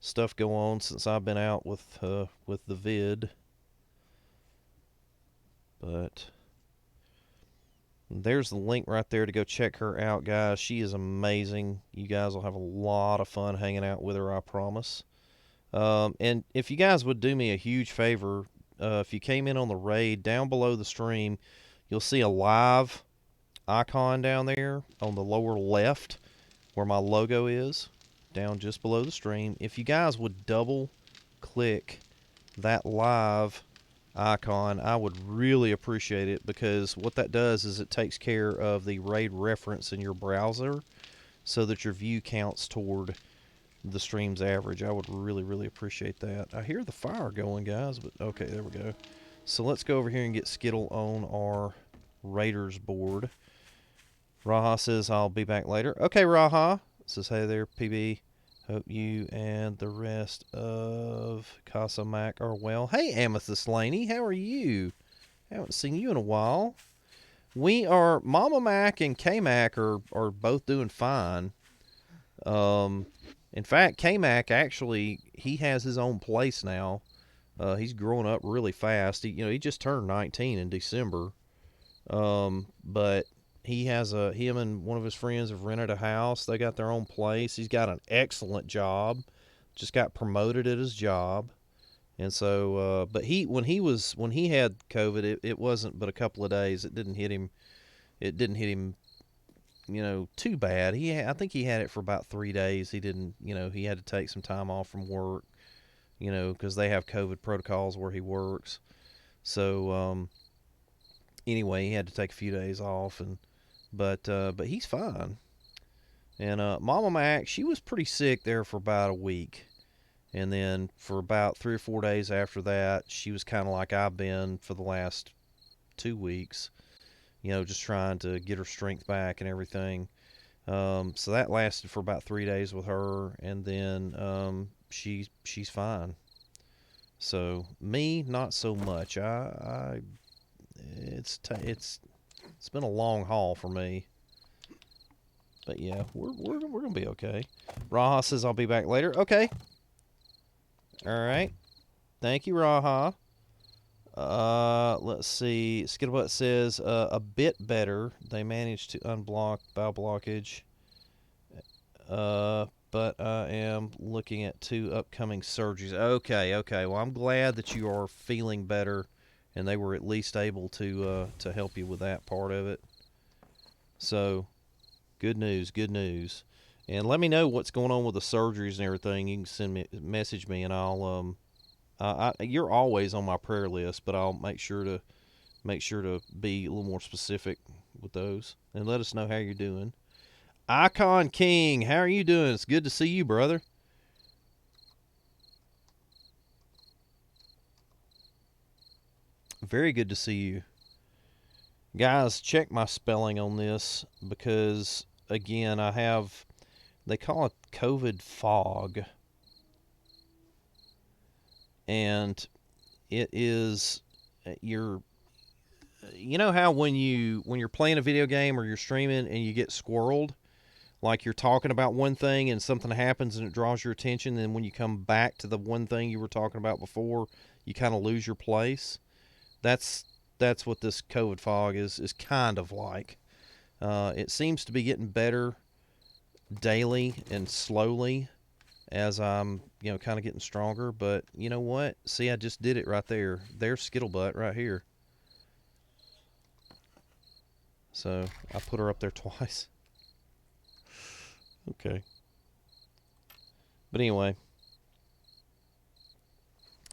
stuff go on since I've been out with the vid, but there's the link right there to go check her out, guys. She is amazing. You guys will have a lot of fun hanging out with her, I promise. And if you guys would do me a huge favor, if you came in on the raid, down below the stream, you'll see a live icon down there on the lower left where my logo is, down just below the stream. If you guys would double click that live icon, I would really appreciate it, because what that does is it takes care of the raid reference in your browser so that your view counts toward the stream's average. I would really, really appreciate that. I hear the fire going, guys, but okay, there we go. So let's go over here and get Skittle on our Raiders board. Raha says, I'll be back later. Okay, Raha says, hey there, PB. Hope you and the rest of Casa Mac are well. Hey, Amethyst Laney, how are you? Haven't seen you in a while. We are, Mama Mac and K Mac are both doing fine. In fact, K Mac actually, he has his own place now. He's growing up really fast. He just turned 19 in December. But him and one of his friends have rented a house. They got their own place. He's got an excellent job. Just got promoted at his job. And so, but when he had COVID, it wasn't but a couple of days. It didn't hit him. It didn't hit him, too bad. I think he had it for about 3 days. He didn't, he had to take some time off from work, because they have COVID protocols where he works. So, anyway, he had to take a few days off, but he's fine. And Mama Mac, she was pretty sick there for about a week. And then for about 3 or 4 days after that, she was kind of like I've been for the last 2 weeks, just trying to get her strength back and everything. So that lasted for about 3 days with her, and then she's fine. So me, not so much. It's been a long haul for me. But yeah, we're gonna be okay. Raha says I'll be back later. Okay. All right. Thank you, Raha. Let's see. Skittlebutt says a bit better. They managed to unblock bowel blockage. But I am looking at 2 upcoming surgeries. Okay, okay. Well, I'm glad that you are feeling better, and they were at least able to help you with that part of it. So, good news, good news. And let me know what's going on with the surgeries and everything. You can message me, and I'll you're always on my prayer list, but I'll make sure to be a little more specific with those, and let us know how you're doing. Icon King, how are you doing? It's good to see you, brother. Very good to see you. Guys, check my spelling on this because, again, they call it COVID fog. And it is, you know how when you're playing a video game or you're streaming and you get squirreled? Like you're talking about one thing and something happens and it draws your attention, and when you come back to the one thing you were talking about before, you kind of lose your place. That's that's what this COVID fog is kind of like. It seems to be getting better daily and slowly as I'm kind of getting stronger. But you know what? See, I just did it right there. There's Skittlebutt right here. So I put her up there twice. Okay. But anyway,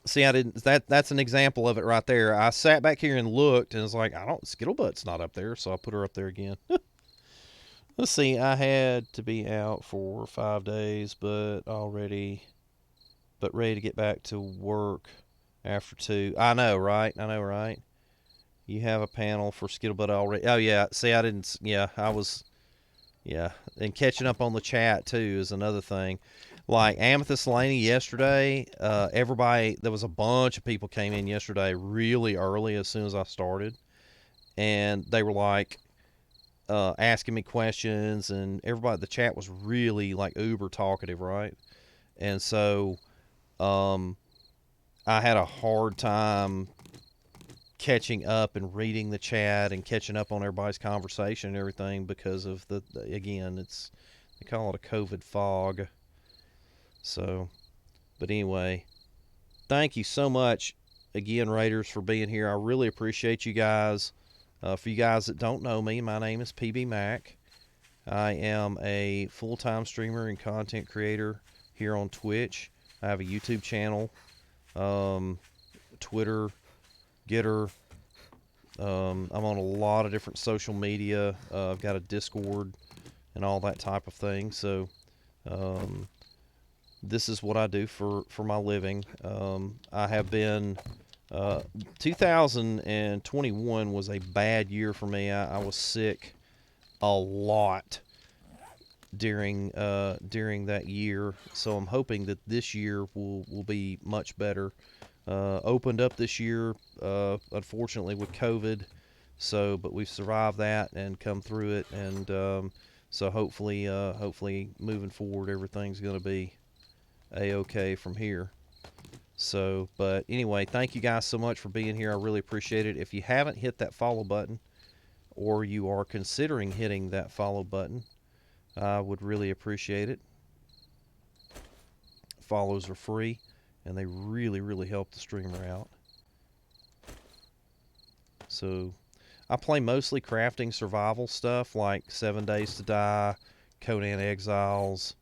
see, I didn't. That's an example of it right there. I sat back here and looked, and it's like Skittlebutt's not up there, so I put her up there again. Let's see. I had to be out for 5 days, but ready to get back to work after 2. I know, right? I know, right? You have a panel for Skittlebutt already. Oh yeah. See, I didn't. Yeah, I was. Yeah, and catching up on the chat too is another thing. Like Amethyst Laney yesterday, everybody, there was a bunch of people came in yesterday really early as soon as I started, and they were like asking me questions, and everybody, the chat was really like uber talkative, right? And so um, I had a hard time catching up and reading the chat and catching up on everybody's conversation and everything because of again, they call it a COVID fog. So, but anyway, thank you so much again, Raiders, for being here. I really appreciate you guys. For you guys that don't know me, my name is PB Mac. I am a full-time streamer and content creator here on Twitch. I have a YouTube channel, Twitter, Getter. I'm on a lot of different social media. I've got a Discord and all that type of thing. So this is what I do for my living. I have been 2021 was a bad year for me. I was sick a lot during that year, so I'm hoping that this year will be much better. Opened up this year, unfortunately with COVID, but we've survived that and come through it, and so hopefully moving forward everything's going to be a-okay from here. So, but anyway, thank you guys so much for being here. I really appreciate it. If you haven't hit that follow button, or you are considering hitting that follow button, I would really appreciate it. Follows are free, and they really help the streamer out. So, I play mostly crafting survival stuff like 7 Days to Die, Conan Exiles,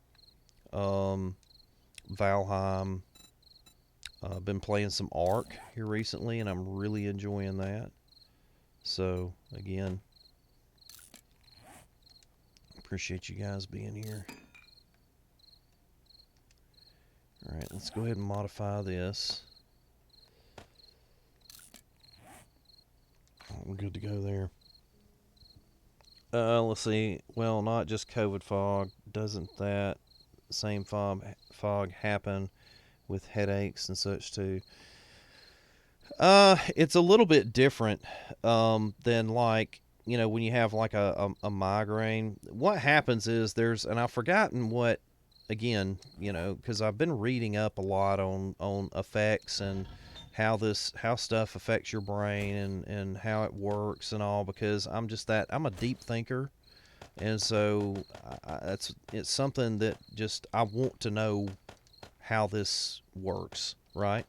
Valheim. I've been playing some Ark here recently, and I'm really enjoying that. So, again, appreciate you guys being here. All right, let's go ahead and modify this. We're good to go there. Let's see. Well, not just COVID fog. Doesn't that same fog happen with headaches and such too? It's a little bit different than like when you have like a migraine. What happens is and I've forgotten what again because I've been reading up a lot on effects and how stuff affects your brain and how it works and all because I'm a deep thinker and so it's something that just I want to know how this works, right?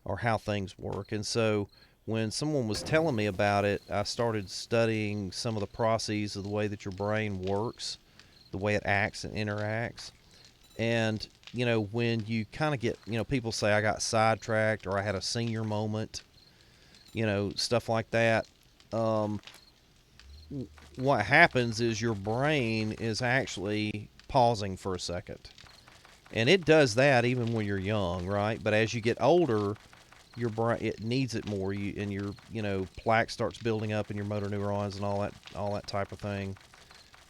Or how things work. And so when someone was telling me about it, I started studying some of the processes of the way that your brain works, the way it acts and interacts. And, when you kind of get, people say I got sidetracked or I had a senior moment, stuff like that. Um, what happens is your brain is actually pausing for a second. And it does that even when you're young, right? But as you get older, your brain it needs it more. Your plaque starts building up in your motor neurons and all that type of thing.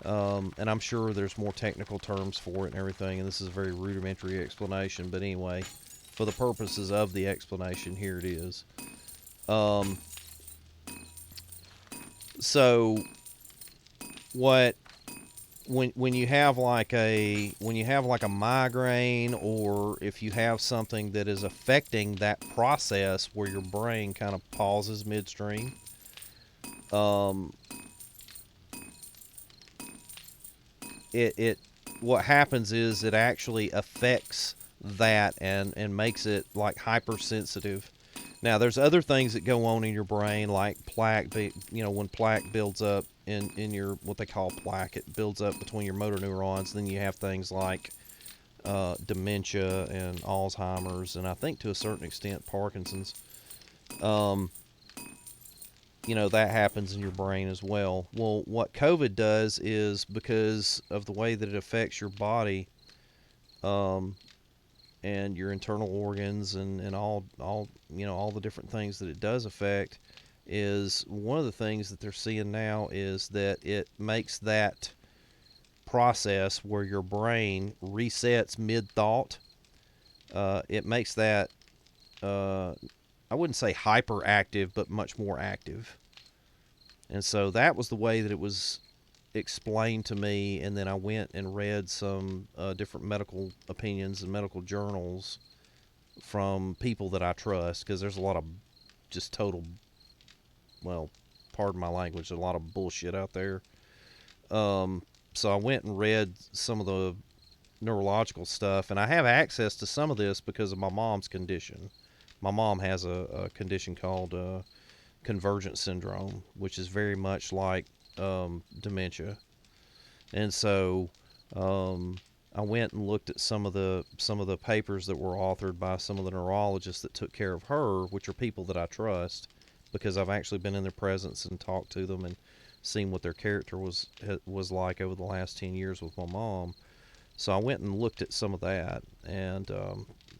And I'm sure there's more technical terms for it and everything. And this is a very rudimentary explanation, but anyway, for the purposes of the explanation, here it is. Um, so what when you have like a migraine or if you have something that is affecting that process where your brain kind of pauses midstream, um, it what happens is it actually affects that and makes it like hypersensitive. Now, there's other things that go on in your brain, like plaque. When plaque builds up in your what they call plaque, it builds up between your motor neurons. Then you have things like dementia and Alzheimer's, and I think to a certain extent Parkinson's. Um, that happens in your brain as well. Well, what COVID does is because of the way that it affects your body, um, and your internal organs and all the different things that it does affect is one of the things that they're seeing now is that it makes that process where your brain resets mid thought. It makes that I wouldn't say hyperactive, but much more active. And so that was the way that it was explained to me. And then I went and read some different medical opinions and medical journals from people that I trust because there's a lot of just total, well, pardon my language, a lot of bullshit out there. Um, so I went and read some of the neurological stuff, and I have access to some of this because of my mom's condition. My mom has a condition called convergent syndrome, which is very much like dementia, and so I went and looked at some of the papers that were authored by some of the neurologists that took care of her, which are people that I trust because I've actually been in their presence and talked to them and seen what their character was like over the last 10 years with my mom. So I went and looked at some of that, and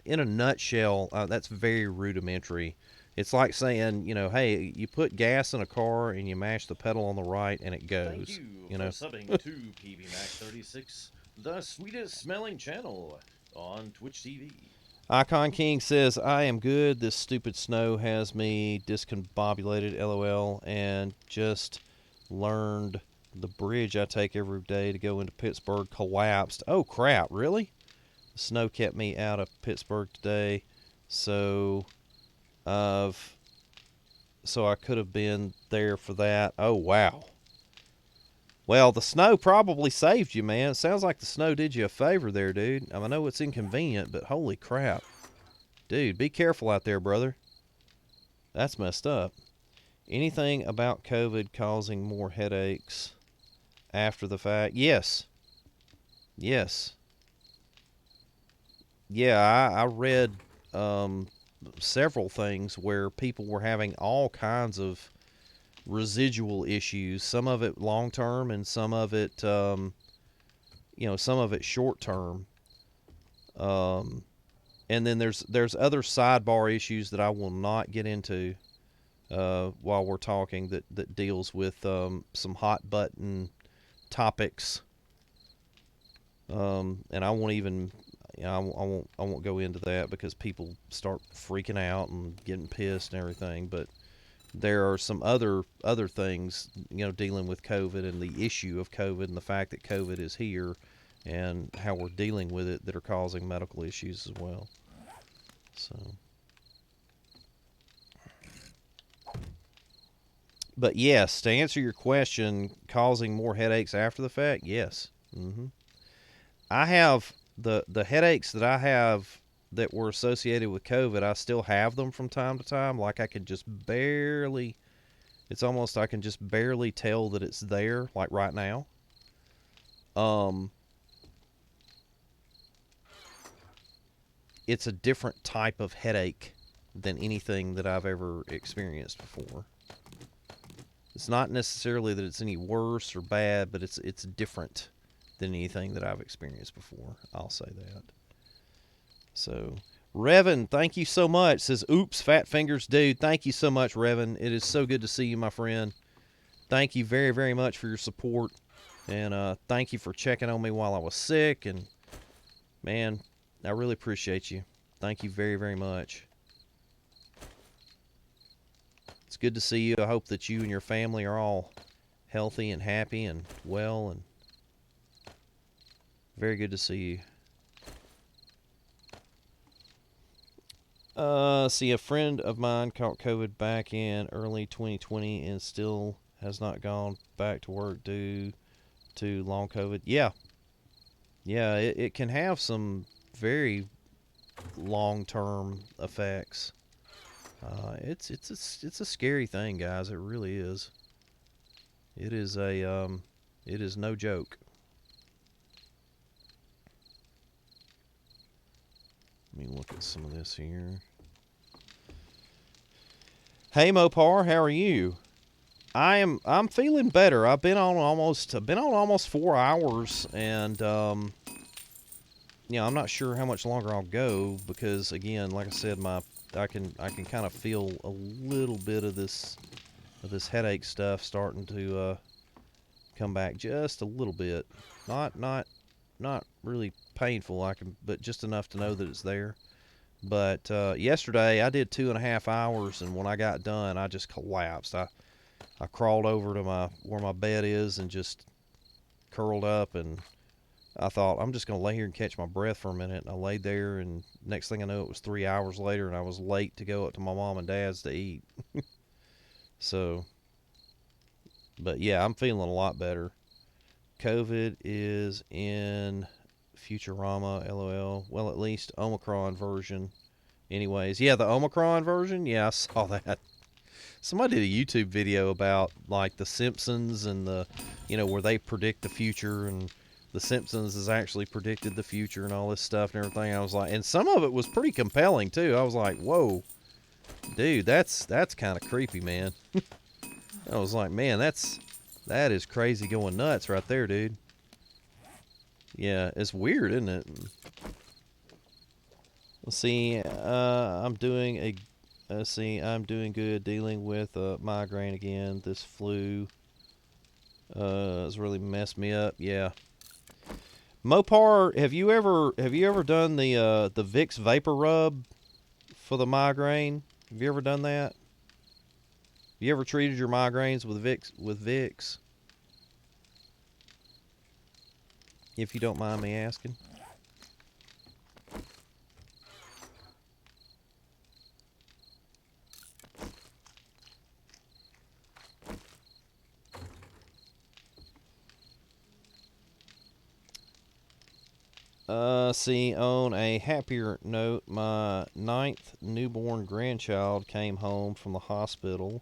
in a nutshell, that's very rudimentary. It's like saying, hey, you put gas in a car and you mash the pedal on the right and it goes. Thank you You for know, subbing to PB Mac 36, the sweetest smelling channel on Twitch TV. Icon King says, I am good. This stupid snow has me discombobulated, lol, and just learned the bridge I take every day to go into Pittsburgh collapsed. Oh, crap, really? The snow kept me out of Pittsburgh today, so I've so I could have been there for that. Oh, wow. Well, the snow probably saved you, man. It sounds like the snow did you a favor there, dude. I know it's inconvenient, but holy crap. Dude, be careful out there, brother. That's messed up. Anything about COVID causing more headaches after the fact? Yes. Yes. Yeah, I read several things where people were having all kinds of residual issues. Some of it long term, and some of it, some of it short term. Um, and then there's other sidebar issues that I will not get into while we're talking that deals with some hot button topics. And I won't even, I won't go into that because people start freaking out and getting pissed and everything. But there are some other things, dealing with COVID and the issue of COVID and the fact that COVID is here and how we're dealing with it that are causing medical issues as well. So, but yes, to answer your question, causing more headaches after the fact, yes. I have the headaches that I have that were associated with COVID. I still have them from time to time. Like I can just barely. It's almost I can just barely tell that it's there. Like right now. Um, it's a different type of headache than anything that I've ever experienced before. It's not necessarily that it's any worse or bad, but it's different than anything that I've experienced before. I'll say that. So, Revan, thank you so much. Says, oops, fat fingers, dude. Thank you so much, Revan. It is so good to see you, my friend. Thank you very, very much for your support. And thank you for checking on me while I was sick. And, man, I really appreciate you. Thank you very, very much. It's good to see you. I hope that you and your family are all healthy and happy and well. And very good to see you. See, a friend of mine caught COVID back in early 2020 and still has not gone back to work due to long COVID. Yeah, it can have some very long-term effects. It's a scary thing, guys. It really is. It is it is no joke. Let me look at some of this here. Hey Mopar, how are you? I'm feeling better. I've been on almost 4 hours, and I'm not sure how much longer I'll go because again, like I said, I can kind of feel a little bit of this headache stuff starting to come back just a little bit. Not really painful. But just enough to know that it's there. But yesterday I did 2.5 hours, and when I got done, I just collapsed. I crawled over to where my bed is and just curled up, and I thought I'm just gonna lay here and catch my breath for a minute. And I laid there, and next thing I know, it was 3 hours later, and I was late to go up to my mom and dad's to eat. So, but yeah, I'm feeling a lot better. COVID is in Futurama, LOL. Well, at least Omicron version. Anyways, yeah, the Omicron version. Yeah, I saw that. Somebody did a YouTube video about like the Simpsons and where they predict the future, and the Simpsons has actually predicted the future and all this stuff and everything. I was like, and some of it was pretty compelling too. I was like, whoa, dude, that's kind of creepy, man. I was like, man, that is crazy going nuts right there, dude. Yeah, it's weird, isn't it? Let's see. I'm doing good dealing with migraine again. This flu has really messed me up. Yeah. Mopar, have you ever done the Vicks vapor rub for the migraine? Have you ever done that? Have you ever treated your migraines with Vicks? If you don't mind me asking. See, on a happier note, my 9th newborn grandchild came home from the hospital.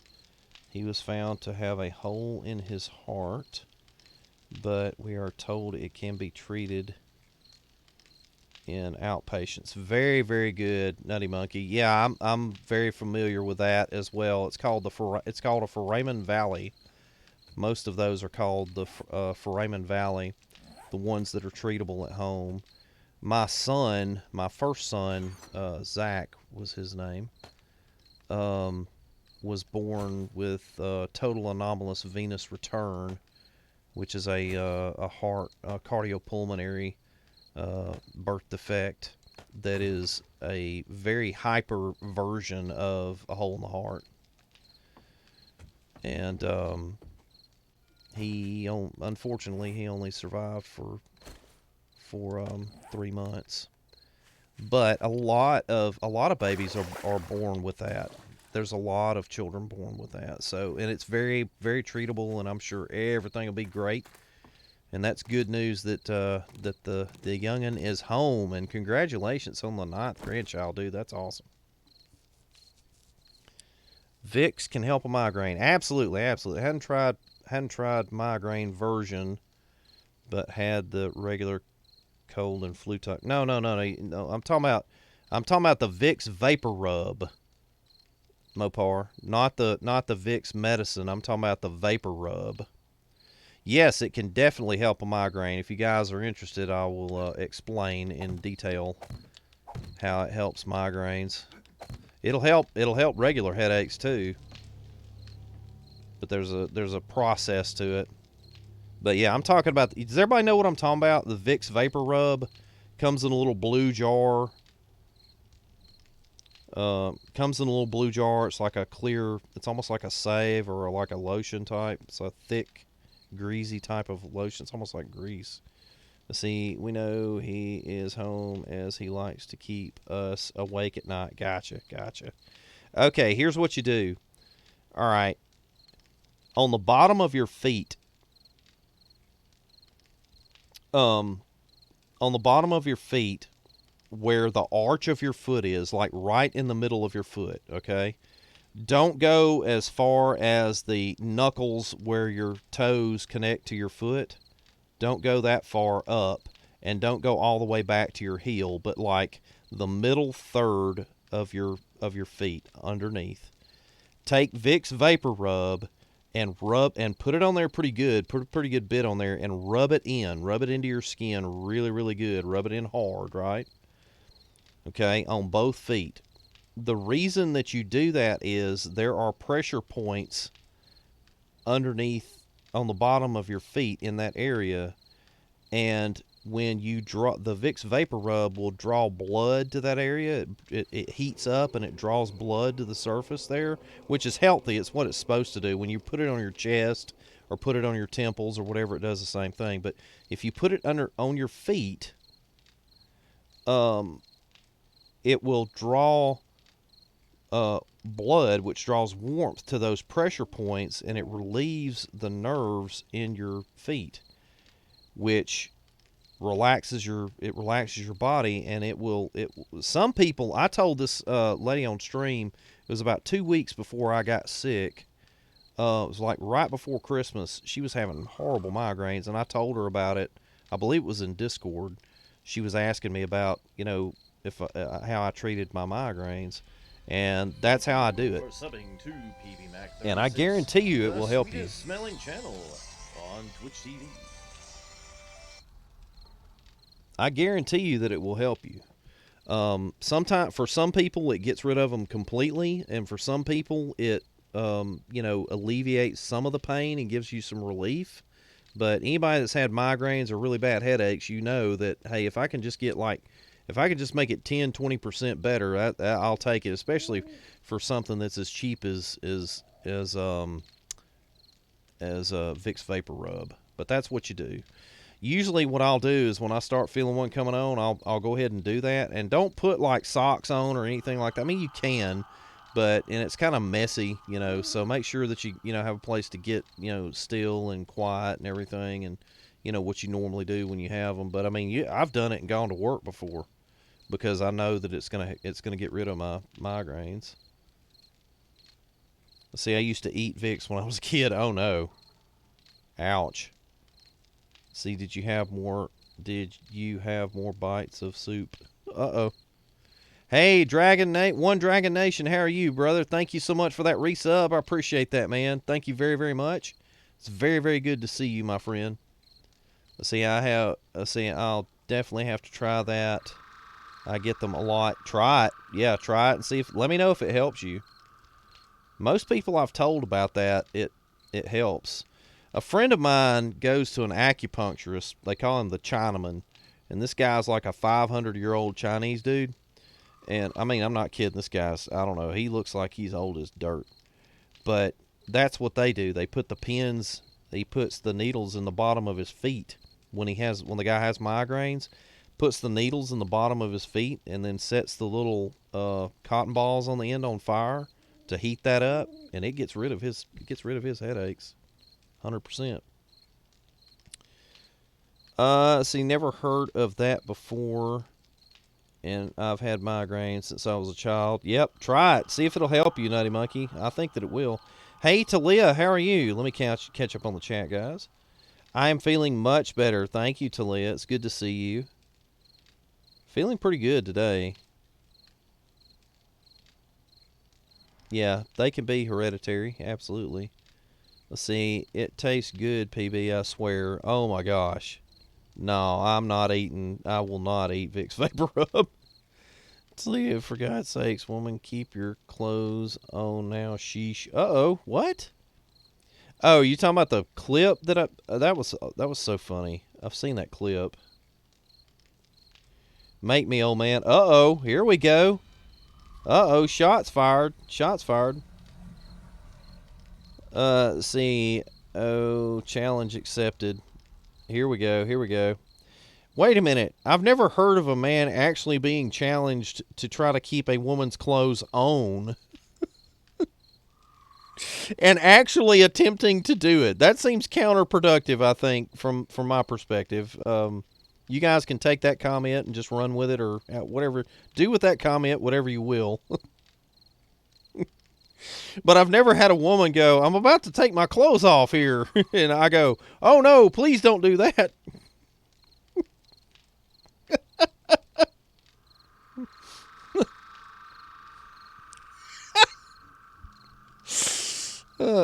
He was found to have a hole in his heart, but we are told it can be treated in outpatients. Very, very good, Nutty Monkey. Yeah, I'm very familiar with that as well. It's called a foramen valley. Most of those are called the foramen valley, the ones that are treatable at home. My son, my first son, Zach was his name, was born with total anomalous venous return, which is a heart cardiopulmonary birth defect that is a very hyper version of a hole in the heart. And unfortunately he only survived for 3 months. But a lot of babies are born with that. There's a lot of children born with that. So, and it's very, very treatable, and I'm sure everything will be great. And that's good news that that the youngin is home. And congratulations on the 9th grandchild, dude. That's awesome. Vicks can help a migraine. Absolutely, absolutely. Hadn't tried migraine version, but had the regular cold and flu type. No. I'm talking about the Vicks Vapor Rub, Mopar. Not the Vicks medicine. I'm talking about the Vapor Rub. Yes, it can definitely help a migraine. If you guys are interested, I will explain in detail how it helps migraines. It'll help regular headaches too. But there's a process to it. But yeah, I'm talking about. Does everybody know what I'm talking about? The Vicks Vapor Rub comes in a little blue jar. Comes in a little blue jar. It's like a clear. It's almost like a save or like a lotion type. It's a thick, greasy type of lotion. It's almost like grease. See, we know he is home as he likes to keep us awake at night. Gotcha. Okay, here's what you do. All right. On the bottom of your feet, on the bottom of your feet, where the arch of your foot is, like right in the middle of your foot, okay? Don't go as far as the knuckles where your toes connect to your foot. Don't go that far up, and don't go all the way back to your heel, but like the middle third of your feet underneath. Take Vicks Vapor Rub and put it on there pretty good. Put a pretty good bit on there and rub it into your skin really, really good. Rub it in hard, right? Okay, on both feet. The reason that you do that is there are pressure points underneath on the bottom of your feet in that area, and when you draw, the Vicks Vapor Rub will draw blood to that area. It heats up and it draws blood to the surface there, which is healthy. It's what it's supposed to do. When you put it on your chest or put it on your temples or whatever, it does the same thing. But if you put it on your feet, it will draw blood, which draws warmth to those pressure points, and it relieves the nerves in your feet, which relaxes your body. And some people, I told this lady on stream, it was about 2 weeks before I got sick. It was like right before Christmas. She was having horrible migraines, and I told her about it. I believe it was in Discord. She was asking me about, if how I treated my migraines, and that's how I do it. For subbing to PB Mac 36, and I guarantee you it will help you. Smelling channel on Twitch TV. I guarantee you that it will help you. Sometimes for some people it gets rid of them completely, and for some people it alleviates some of the pain and gives you some relief. But anybody that's had migraines or really bad headaches, that, hey, if I can just make it 10-20% better, I'll take it, especially for something that's as cheap as Vicks Vapor Rub. But that's what you do. Usually what I'll do is when I start feeling one coming on, I'll go ahead and do that. And don't put like socks on or anything like that. I mean, you can, and it's kind of messy, so make sure that you have a place to get, still and quiet and everything, and what you normally do when you have them. But I mean, I've done it and gone to work before because I know that it's gonna get rid of my migraines. See, I used to eat Vicks when I was a kid. Oh no. Ouch. See, did you have more Did you have more bites of soup? Uh-oh. Hey, One Dragon Nation, how are you, brother? Thank you so much for that resub. I appreciate that, man. Thank you very, very much. It's very, very good to see you, my friend. I'll definitely have to try that. I get them a lot. Try it. Yeah, try it and see if. Let me know if it helps you. Most people I've told about that, it helps. A friend of mine goes to an acupuncturist. They call him the Chinaman, and this guy's like a 500-year-old Chinese dude. And I mean, I'm not kidding. This guy's, I don't know. He looks like he's old as dirt. But that's what they do. They put the pins. He puts the needles in the bottom of his feet when the guy has migraines. Puts the needles in the bottom of his feet and then sets the little cotton balls on the end on fire to heat that up, and it gets rid of his headaches, 100%. Never heard of that before, and I've had migraines since I was a child. Yep, try it. See if it'll help you, Nutty Monkey. I think that it will. Hey, Talia, how are you? Let me catch up on the chat, guys. I am feeling much better. Thank you, Talia. It's good to see you. Feeling pretty good today. Yeah, they can be hereditary. Absolutely. Let's see. It tastes good, PB, I swear. Oh, my gosh. No, I'm not eating. I will not eat Vicks Vapor Rub. Talia, for God's sakes, woman, keep your clothes on now. Sheesh. Uh-oh. What? Oh, you talking about the clip that that was so funny. I've seen that clip. Make me, old man. Uh-oh. Here we go. Uh-oh. Shots fired. Shots fired. See. Oh, challenge accepted. Here we go. Here we go. Wait a minute. I've never heard of a man actually being challenged to try to keep a woman's clothes on and actually attempting to do it. That seems counterproductive, I think, from my perspective. You guys can take that comment and just run with it, or whatever. Do with that comment whatever you will. But I've never had a woman go, I'm about to take my clothes off here. And I go, oh no, please don't do that.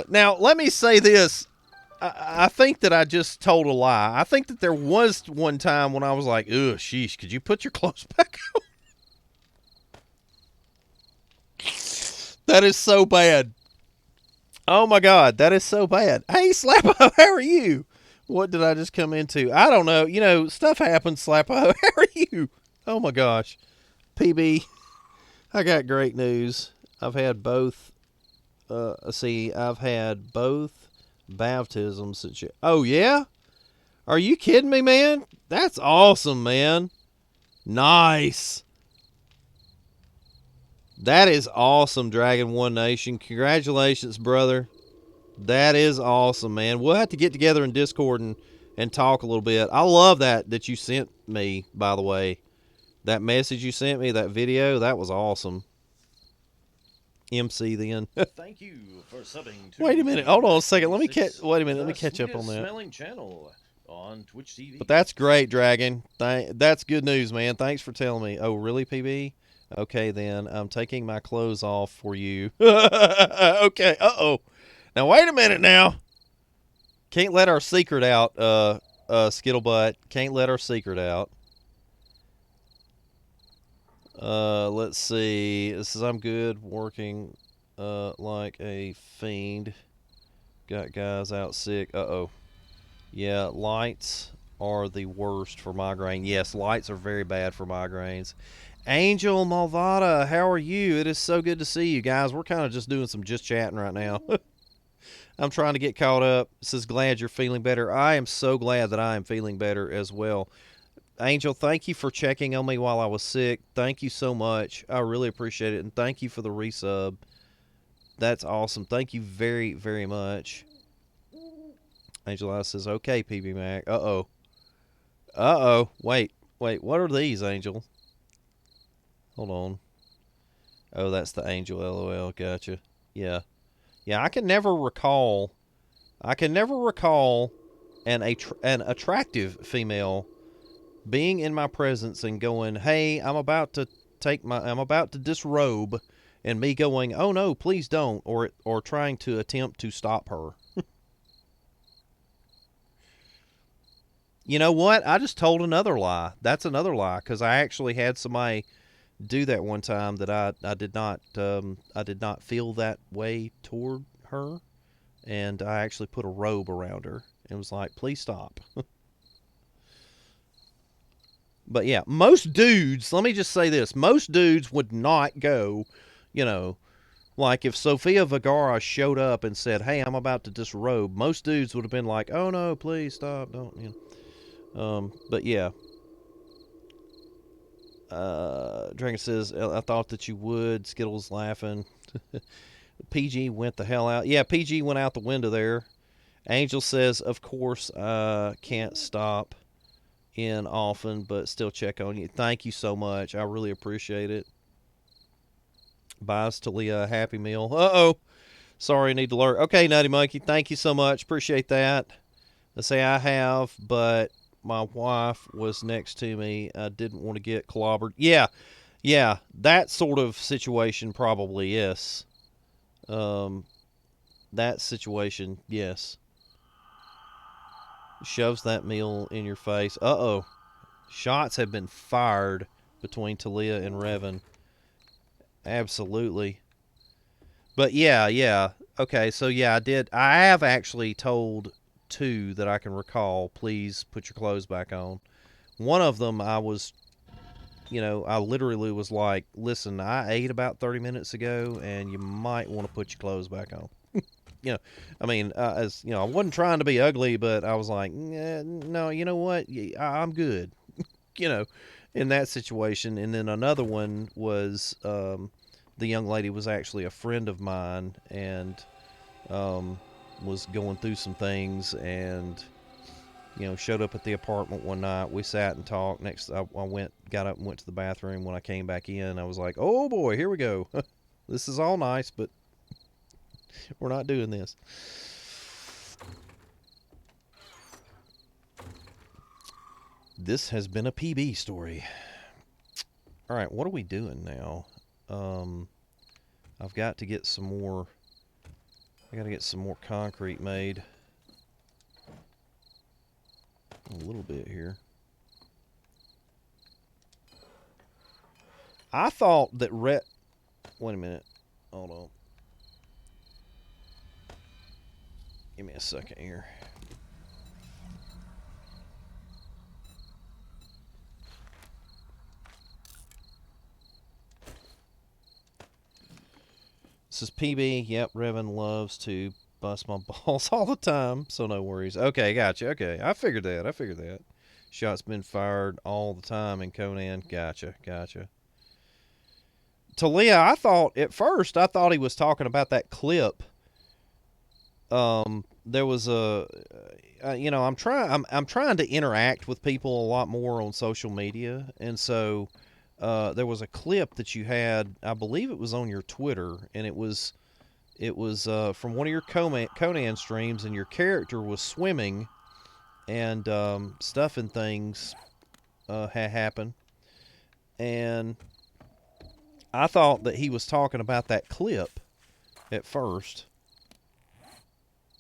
Now, let me say this. I think that I just told a lie. I think that there was one time when I was like, ugh, sheesh, could you put your clothes back on? That is so bad. Oh my God, that is so bad. Hey, Slappo, how are you? What did I just come into? I don't know. You know, stuff happens, Slappo. How are you? Oh my gosh. PB, I got great news. I've had both. I've had both baptisms since you. Oh, yeah? Are you kidding me, man? That's awesome, man. Nice. That is awesome, Dragon One Nation. Congratulations, brother. That is awesome, man. We'll have to get together in Discord and talk a little bit. I love that you sent me, by the way. That message you sent me, that video, that was awesome. MC then. Thank you for subbing to Wait a minute. Hold on a second. Let me Wait a minute. Let me catch up on that. Smelling channel on Twitch TV. But that's great, Dragon. That's good news, man. Thanks for telling me. Oh, really, PB? Okay, then. I'm taking my clothes off for you. Okay. Uh-oh. Now, wait a minute now. Can't let our secret out, Skittlebutt. Can't let our secret out. Let's see. This is I'm good working like a fiend. Got guys out sick. Uh-oh. Yeah, lights are the worst for migraine. Yes, lights are very bad for migraines. Angel Malvada, how are you? It is so good to see you guys. We're kind of just doing some just chatting right now. I'm trying to get caught up. It says glad you're feeling better. I am so glad that I am feeling better as well. Angel, thank you for checking on me while I was sick. Thank you so much. I really appreciate it. And thank you for the resub. That's awesome. Thank you very, very much. Angel I says, okay, PB Mac. Uh-oh. Uh-oh. Wait. What are these, Angel? Hold on. Oh, that's the Angel LOL. Gotcha. Yeah. Yeah, I can never recall an attractive female being in my presence and going, "Hey, I'm about to disrobe," and me going, "Oh no, please don't," or trying to attempt to stop her. You know what? I just told another lie. That's another lie because I actually had somebody do that one time that I did not feel that way toward her, and I actually put a robe around her and was like, "Please stop." But yeah, most dudes, let me just say this, most dudes would not go, you know, like if Sofia Vergara showed up and said, "Hey, I'm about to disrobe," most dudes would have been like, "Oh no, please stop, don't," you know. But yeah. Dragon says, "I thought that you would." Skittles laughing. PG went the hell out. Yeah, PG went out the window there. Angel says, "Of course, can't stop in often, but still check on you." Thank you so much. I really appreciate it. Buys Talia a Happy Meal. Uh-oh. Sorry, need to lurk. Okay, Nutty Monkey, thank you so much. Appreciate that. I say I have, but my wife was next to me. I didn't want to get clobbered. Yeah, that sort of situation probably, yes. Um, that situation, yes. Shoves that meal in your face. Uh-oh. Shots have been fired between Talia and Revan. Absolutely. But yeah. Okay, so yeah, I have actually told two that I can recall, please put your clothes back on. One of them, I literally was like, "Listen, I ate about 30 minutes ago, and you might want to put your clothes back on." I mean, as you know, I wasn't trying to be ugly, but I was like, "No, you know what? I'm good." You know, in that situation. And then another one was the young lady was actually a friend of mine and um, was going through some things and showed up at the apartment one night. We sat and talked. Next, I got up and went to the bathroom. When I came back in, I was like, "Oh boy, here we go. This is all nice, but we're not doing this." This has been a PB story. All right, what are we doing now? Um, I've got to get some more. I got to get some more concrete made. A little bit here. I thought that Wait a minute. Hold on. Give me a second here. This is PB. Yep, Revan loves to bust my balls all the time, so no worries. Okay, gotcha. Okay, I figured that. Shots been fired all the time in Conan. Gotcha. Talia, I thought he was talking about that clip. There was I'm trying to interact with people a lot more on social media, and so there was a clip that you had. I believe it was on your Twitter, and it was from one of your Conan streams, and your character was swimming, and stuff and things had happened, and I thought that he was talking about that clip at first.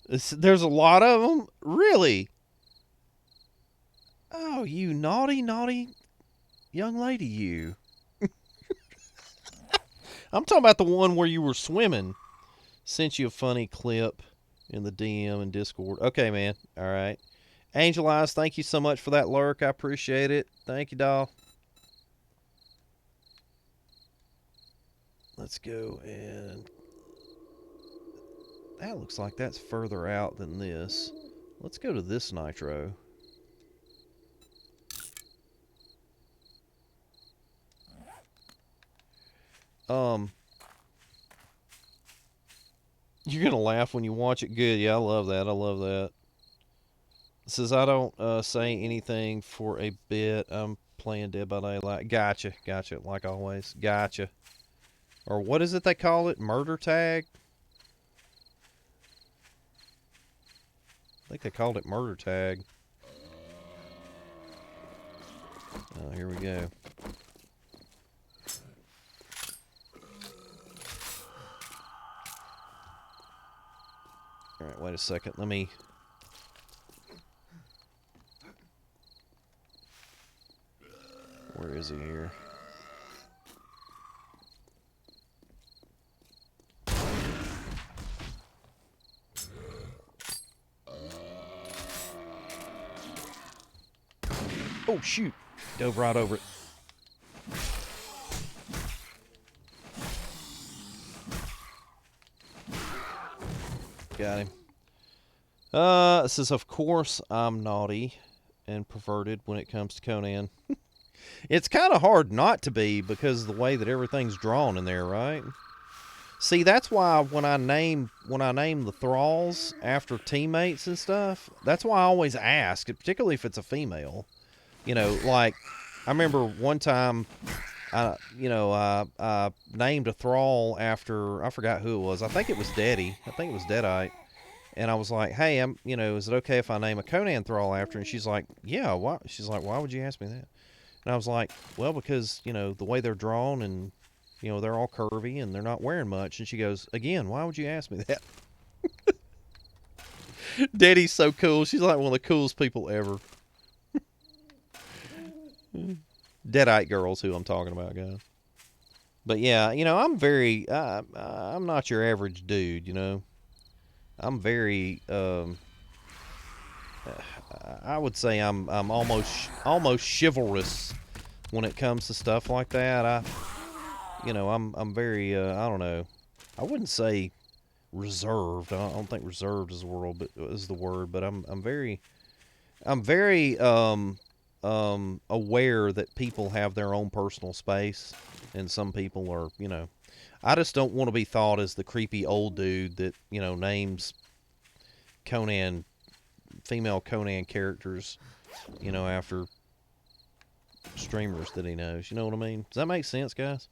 There's a lot of them, really. Oh, you naughty young lady, you. I'm talking about the one where you were swimming. Sent you a funny clip in the DM and Discord. Okay, man. All right. Angel Eyes, thank you so much for that lurk. I appreciate it. Thank you, doll. Let's go and... That looks like that's further out than this. Let's go to this nitro. You're gonna laugh when you watch it. Good. Yeah, I love that. It says I don't say anything for a bit. I'm playing Dead by Daylight. Gotcha. Like always. Gotcha. Or what is it they call it? Murder tag? I think they called it murder tag. Oh, here we go. All right, wait a second. Let me... Where is he here? Oh, shoot. Dove right over it. Got him. It says, of course I'm naughty and perverted when it comes to Conan. It's kind of hard not to be because of the way that everything's drawn in there, right? See, that's why when I name the thralls after teammates and stuff, that's why I always ask, particularly if it's a female. You know, like I remember one time, I named a thrall after, I forgot who it was. I think it was Daddy. I think it was Deadite. And I was like, hey, is it okay if I name a Conan thrall after? And she's like, yeah. Why? She's like, why would you ask me that? And I was like, well, because the way they're drawn and they're all curvy and they're not wearing much. And she goes, again, why would you ask me that? Daddy's so cool. She's like one of the coolest people ever. Deadite girls, who I'm talking about, guys. But yeah, I'm very, I'm not your average dude, I'm very, I would say I'm almost chivalrous when it comes to stuff like that. I'm very, I don't know, I wouldn't say reserved. I don't think reserved is the word, but I'm very aware that people have their own personal space, and some people are, I just don't want to be thought as the creepy old dude that, names female Conan characters, after streamers that he knows. You know what I mean? Does that make sense, guys?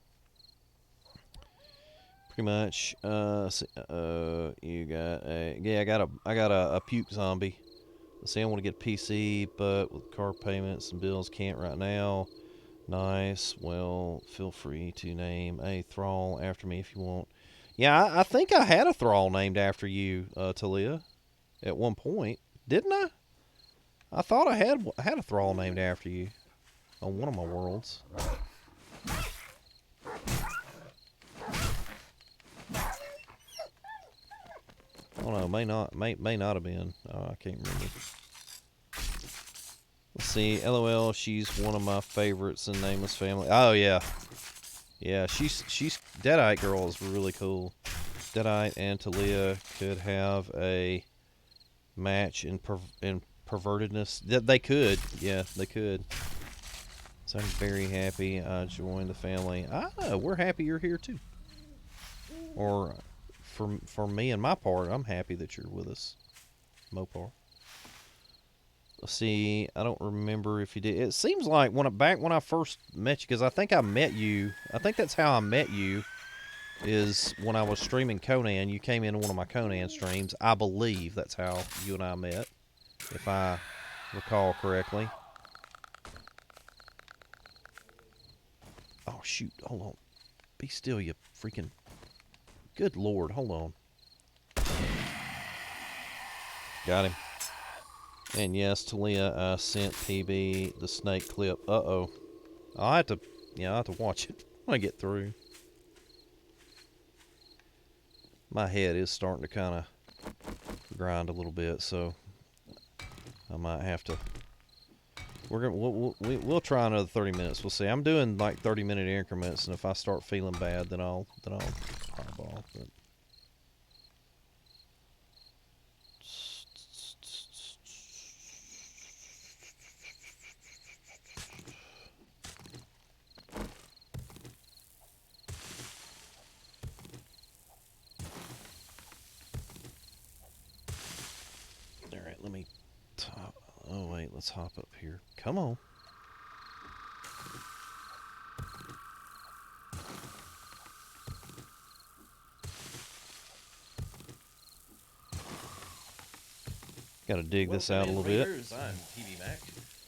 Pretty much. You got I got a puke zombie. Let's see, I want to get a PC, but with car payments and bills, can't right now. Nice. Well, feel free to name a thrall after me if you want. Yeah, I think I had a thrall named after you, Talia, at one point, didn't I? I thought I had a thrall named after you on one of my worlds. Oh no, may not have been. I can't remember. Let's see. LOL, she's one of my favorites in Nameless Family. Oh yeah, yeah. She's Deadite girl is really cool. Deadite and Talia could have a match in pervertedness. They could, yeah, they could. So I'm very happy I joined the family. We're happy you're here too. Or for me and my part, I'm happy that you're with us, Mopar. Let's see. I don't remember if you did. It seems like when I first met you, because I think I met you. I think that's how I met you. Is when I was streaming Conan. You came into one of my Conan streams. I believe that's how you and I met, if I recall correctly. Oh shoot! Hold on. Be still, you freaking. Good lord! Hold on. Got him. And yes, Talia, I sent PB the snake clip. Uh-oh. I'll have to watch it when I get through. My head is starting to kind of grind a little bit, so I might have to. We'll try another 30 minutes. We'll see. I'm doing like 30-minute increments, and if I start feeling bad, then I'll pop off. But all right, let me top. Oh wait, let's hop up here. Come on. Got to dig this out a little bit. I'm PB Mac,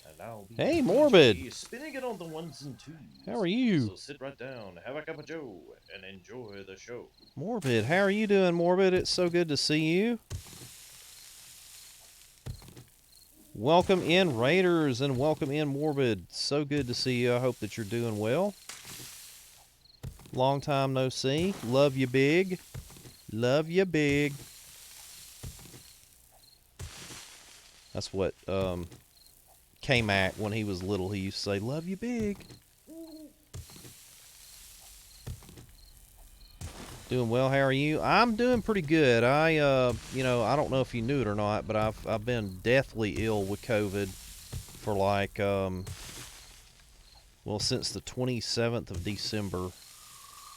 and and I'll be Hey, your Morbid. DJ, spinning it on the ones and twos. How are you? So sit right down, have a cup of joe, and enjoy the show. Morbid, how are you doing, Morbid? It's so good to see you. Welcome in, Raiders, and welcome in, Morbid. So good to see you. I hope that you're doing well. Long time no see. Love you big. Love you big. That's what K-Mac, when he was little, he used to say, love you big. Doing well. How are you? I'm doing pretty good. I don't know if you knew it or not, but I've been deathly ill with COVID for like since the 27th of December.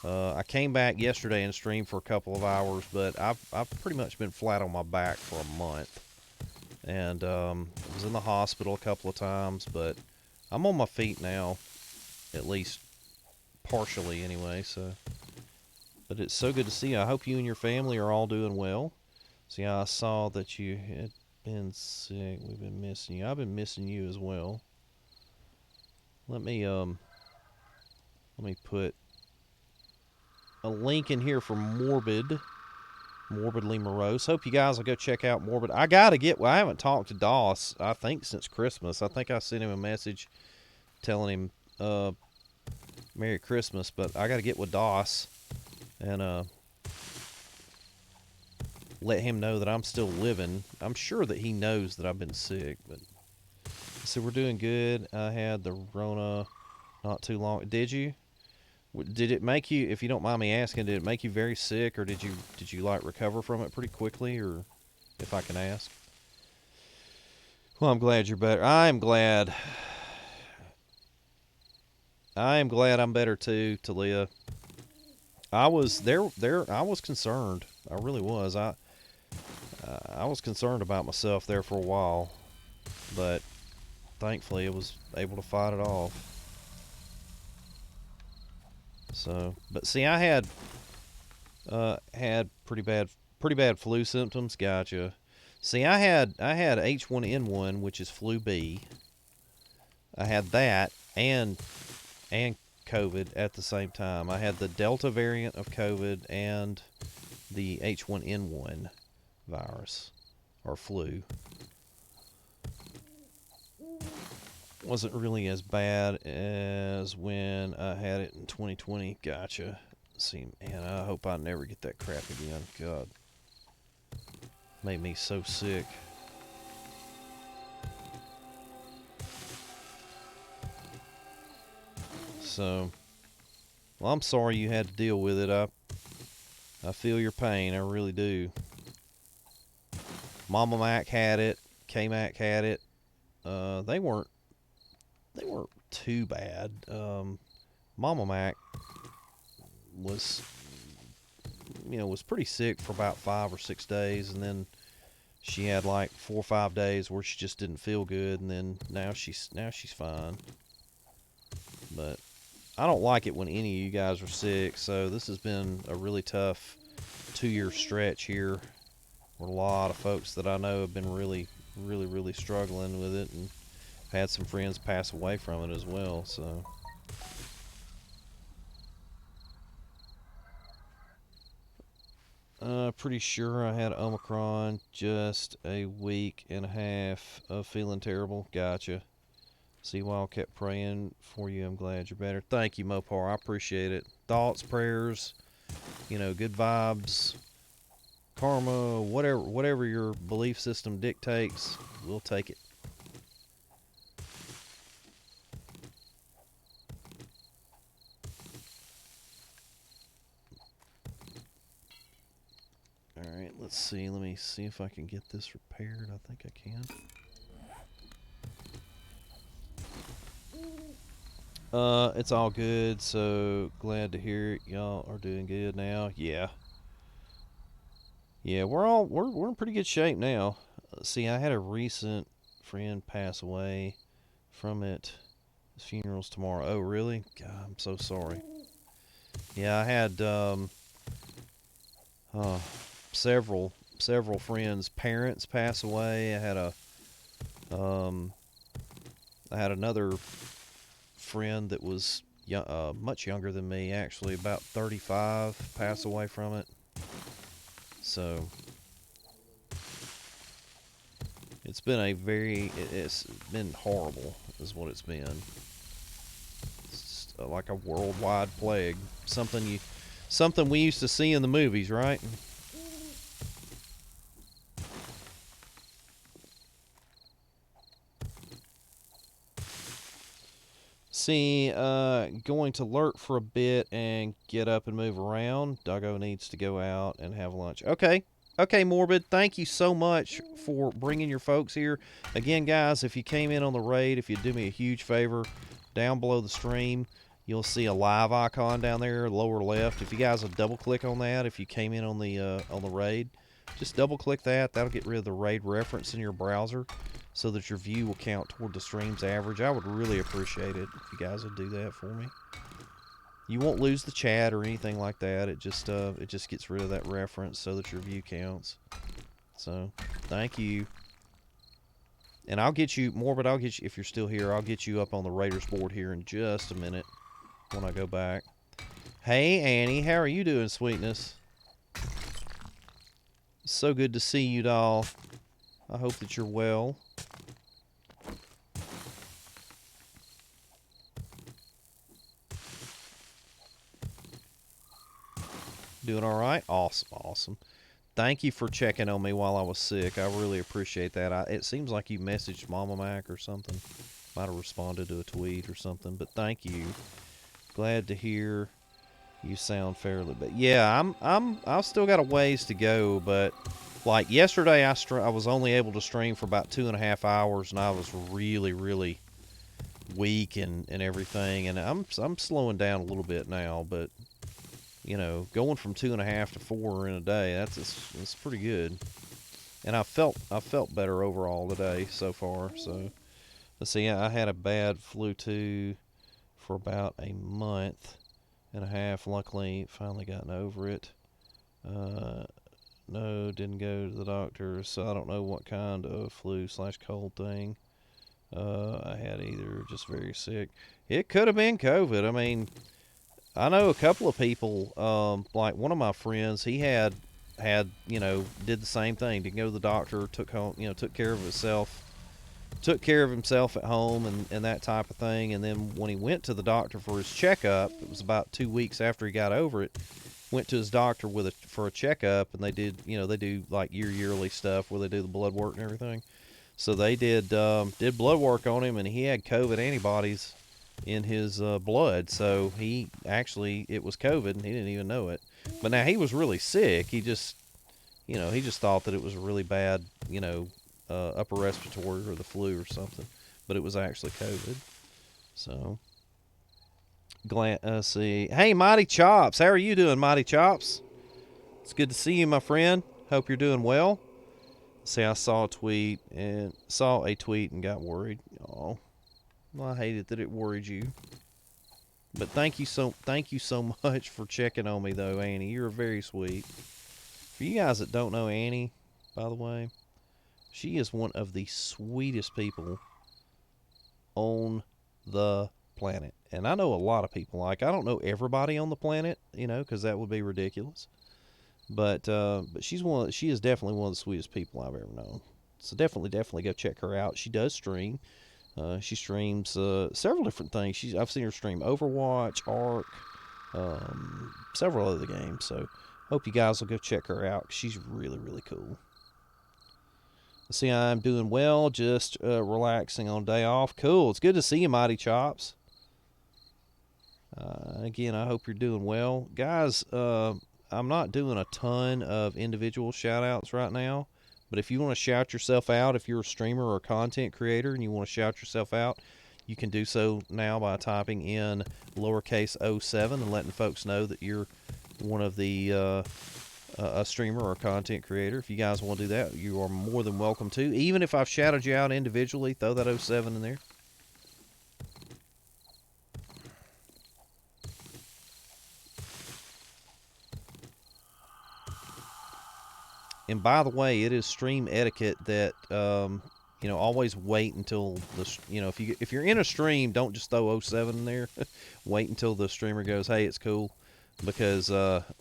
I came back yesterday and streamed for a couple of hours, but I've pretty much been flat on my back for a month, and I was in the hospital a couple of times, but I'm on my feet now, at least partially anyway. So. But it's so good to see you. I hope you and your family are all doing well. See, I saw that you had been sick. We've been missing you. I've been missing you as well. Let me put a link in here for Morbidly Morose. Hope you guys will go check out Morbid. I haven't talked to Doss, I think, since Christmas. I think I sent him a message telling him Merry Christmas, but I gotta get with Doss and let him know that I'm still living. I'm sure that he knows that I've been sick, but so we're doing good. I had the Rona not too long. Did you? Did it make you, if you don't mind me asking, did it make you very sick, or did you like recover from it pretty quickly, or if I can ask? Well, I'm glad you're better. I am glad I'm better too, Talia. I was I was concerned. I really was. I was concerned about myself there for a while, but thankfully I was able to fight it off. So, but see, I had pretty bad flu symptoms. Gotcha. See, I had H1N1, which is flu B. I had that and COVID at the same time. I had the Delta variant of COVID and the H1N1 virus or flu. Wasn't really as bad as when I had it in 2020. Gotcha. See, man, I hope I never get that crap again. God. Made me so sick. So, well, I'm sorry you had to deal with it. I feel your pain. I really do. Mama Mac had it. K-Mac had it. They weren't too bad. Mama Mac was pretty sick for about 5 or 6 days, and then she had like 4 or 5 days where she just didn't feel good, and then now she's fine. But I don't like it when any of you guys are sick, so this has been a really tough 2-year stretch here where a lot of folks that I know have been really struggling with it, and had some friends pass away from it as well. So pretty sure I had Omicron, just a week and a half of feeling terrible. Gotcha. See why I kept praying for you. I'm glad you're better. Thank you, Mopar. I appreciate it. Thoughts, prayers, good vibes, karma, whatever your belief system dictates, we'll take it. Alright, let's see. Let me see if I can get this repaired. I think I can. It's all good, so glad to hear it. Y'all are doing good now. Yeah. Yeah, we're in pretty good shape now. See, I had a recent friend pass away from it. His funeral's tomorrow. Oh, really? God, I'm so sorry. Yeah, I had several friends' parents pass away. I I had another friend that was much younger than me, actually, about 35, pass away from it. So it's been it's been horrible, is what it's been. It's like a worldwide plague. Something we used to see in the movies, right? See, going to lurk for a bit and get up and move around. Doggo needs to go out and have lunch. Okay, Morbid. Thank you so much for bringing your folks here. Again, guys, if you came in on the raid, if you'd do me a huge favor, down below the stream, you'll see a live icon down there, lower left. If you guys would double click on that, if you came in on the raid, just double click that. That'll get rid of the raid reference in your browser, so that your view will count toward the stream's average. I would really appreciate it if you guys would do that for me. You won't lose the chat or anything like that. It just gets rid of that reference so that your view counts. So, thank you. And I'll get you, Morbid, I'll get you, if you're still here, I'll get you up on the Raiders board here in just a minute when I go back. Hey, Annie, how are you doing, sweetness? So good to see you, doll. I hope that you're well. Doing all right? Awesome. Thank you for checking on me while I was sick. I really appreciate that. It seems like you messaged Mama Mac or something. Might have responded to a tweet or something, but thank you. Glad to hear you sound fairly. But yeah, I've still got a ways to go. But like yesterday, I was only able to stream for about 2.5 hours, and I was really weak and everything. And I'm slowing down a little bit now, but you know, going from 2.5 to 4 in a day, that's pretty good. And I felt better overall today so far. So let's see, I had a bad flu too for about a month and a half. Luckily, finally gotten over it. No, didn't go to the doctor, so I don't know what kind of flu/cold thing I had either. Just very sick. It could have been COVID. I mean, I know a couple of people, like one of my friends, he had, did the same thing. Didn't go to the doctor, took care of himself at home and that type of thing. And then when he went to the doctor for his checkup, it was about 2 weeks after he got over it. Went to his doctor for a checkup, and they do like yearly stuff where they do the blood work and everything. So they did blood work on him, and he had COVID antibodies in his blood. So it was COVID, and he didn't even know it. But now he was really sick. He just thought that it was a really bad, upper respiratory or the flu or something. But it was actually COVID. So, see. Hey, Mighty Chops. How are you doing, Mighty Chops? It's good to see you, my friend. Hope you're doing well. See, I saw a tweet and got worried. Oh, well, I hated that it worried you. But thank you so much for checking on me, though, Annie. You're very sweet. For you guys that don't know Annie, by the way, she is one of the sweetest people on the planet. And I know a lot of people. Like, I don't know everybody on the planet, because that would be ridiculous. But she is definitely one of the sweetest people I've ever known. So definitely go check her out. She does stream. She streams several different things. I've seen her stream Overwatch, Ark, several other games. So hope you guys will go check her out. She's really cool. See, I'm doing well, just relaxing on day off. Cool. It's good to see you, Mighty Chops. Again, I hope you're doing well. Guys, I'm not doing a ton of individual shout-outs right now, but if you want to shout yourself out, if you're a streamer or a content creator and you want to shout yourself out, you can do so now by typing in lowercase 07 and letting folks know that you're one of the a streamer or a content creator. If you guys want to do that, you are more than welcome to. Even if I've shouted you out individually, throw that 07 in there. And by the way, it is stream etiquette that always wait until if you're in a stream, don't just throw '07 in there. Wait until the streamer goes, "Hey, it's cool," because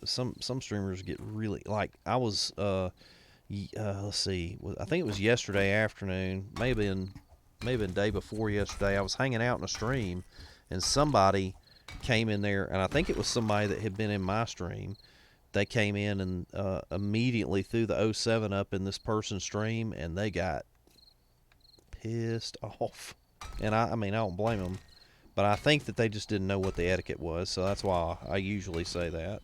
some streamers get really like I was. Let's see, I think it was yesterday afternoon, maybe day before yesterday. I was hanging out in a stream, and somebody came in there, and I think it was somebody that had been in my stream. They came in and immediately threw the '07 up in this person's stream, and they got pissed off. And I mean, I don't blame them, but I think that they just didn't know what the etiquette was, so that's why I usually say that.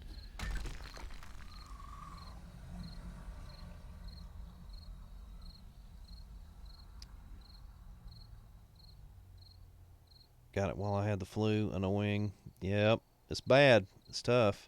Got it while I had the flu, annoying. Yep, it's bad. It's tough.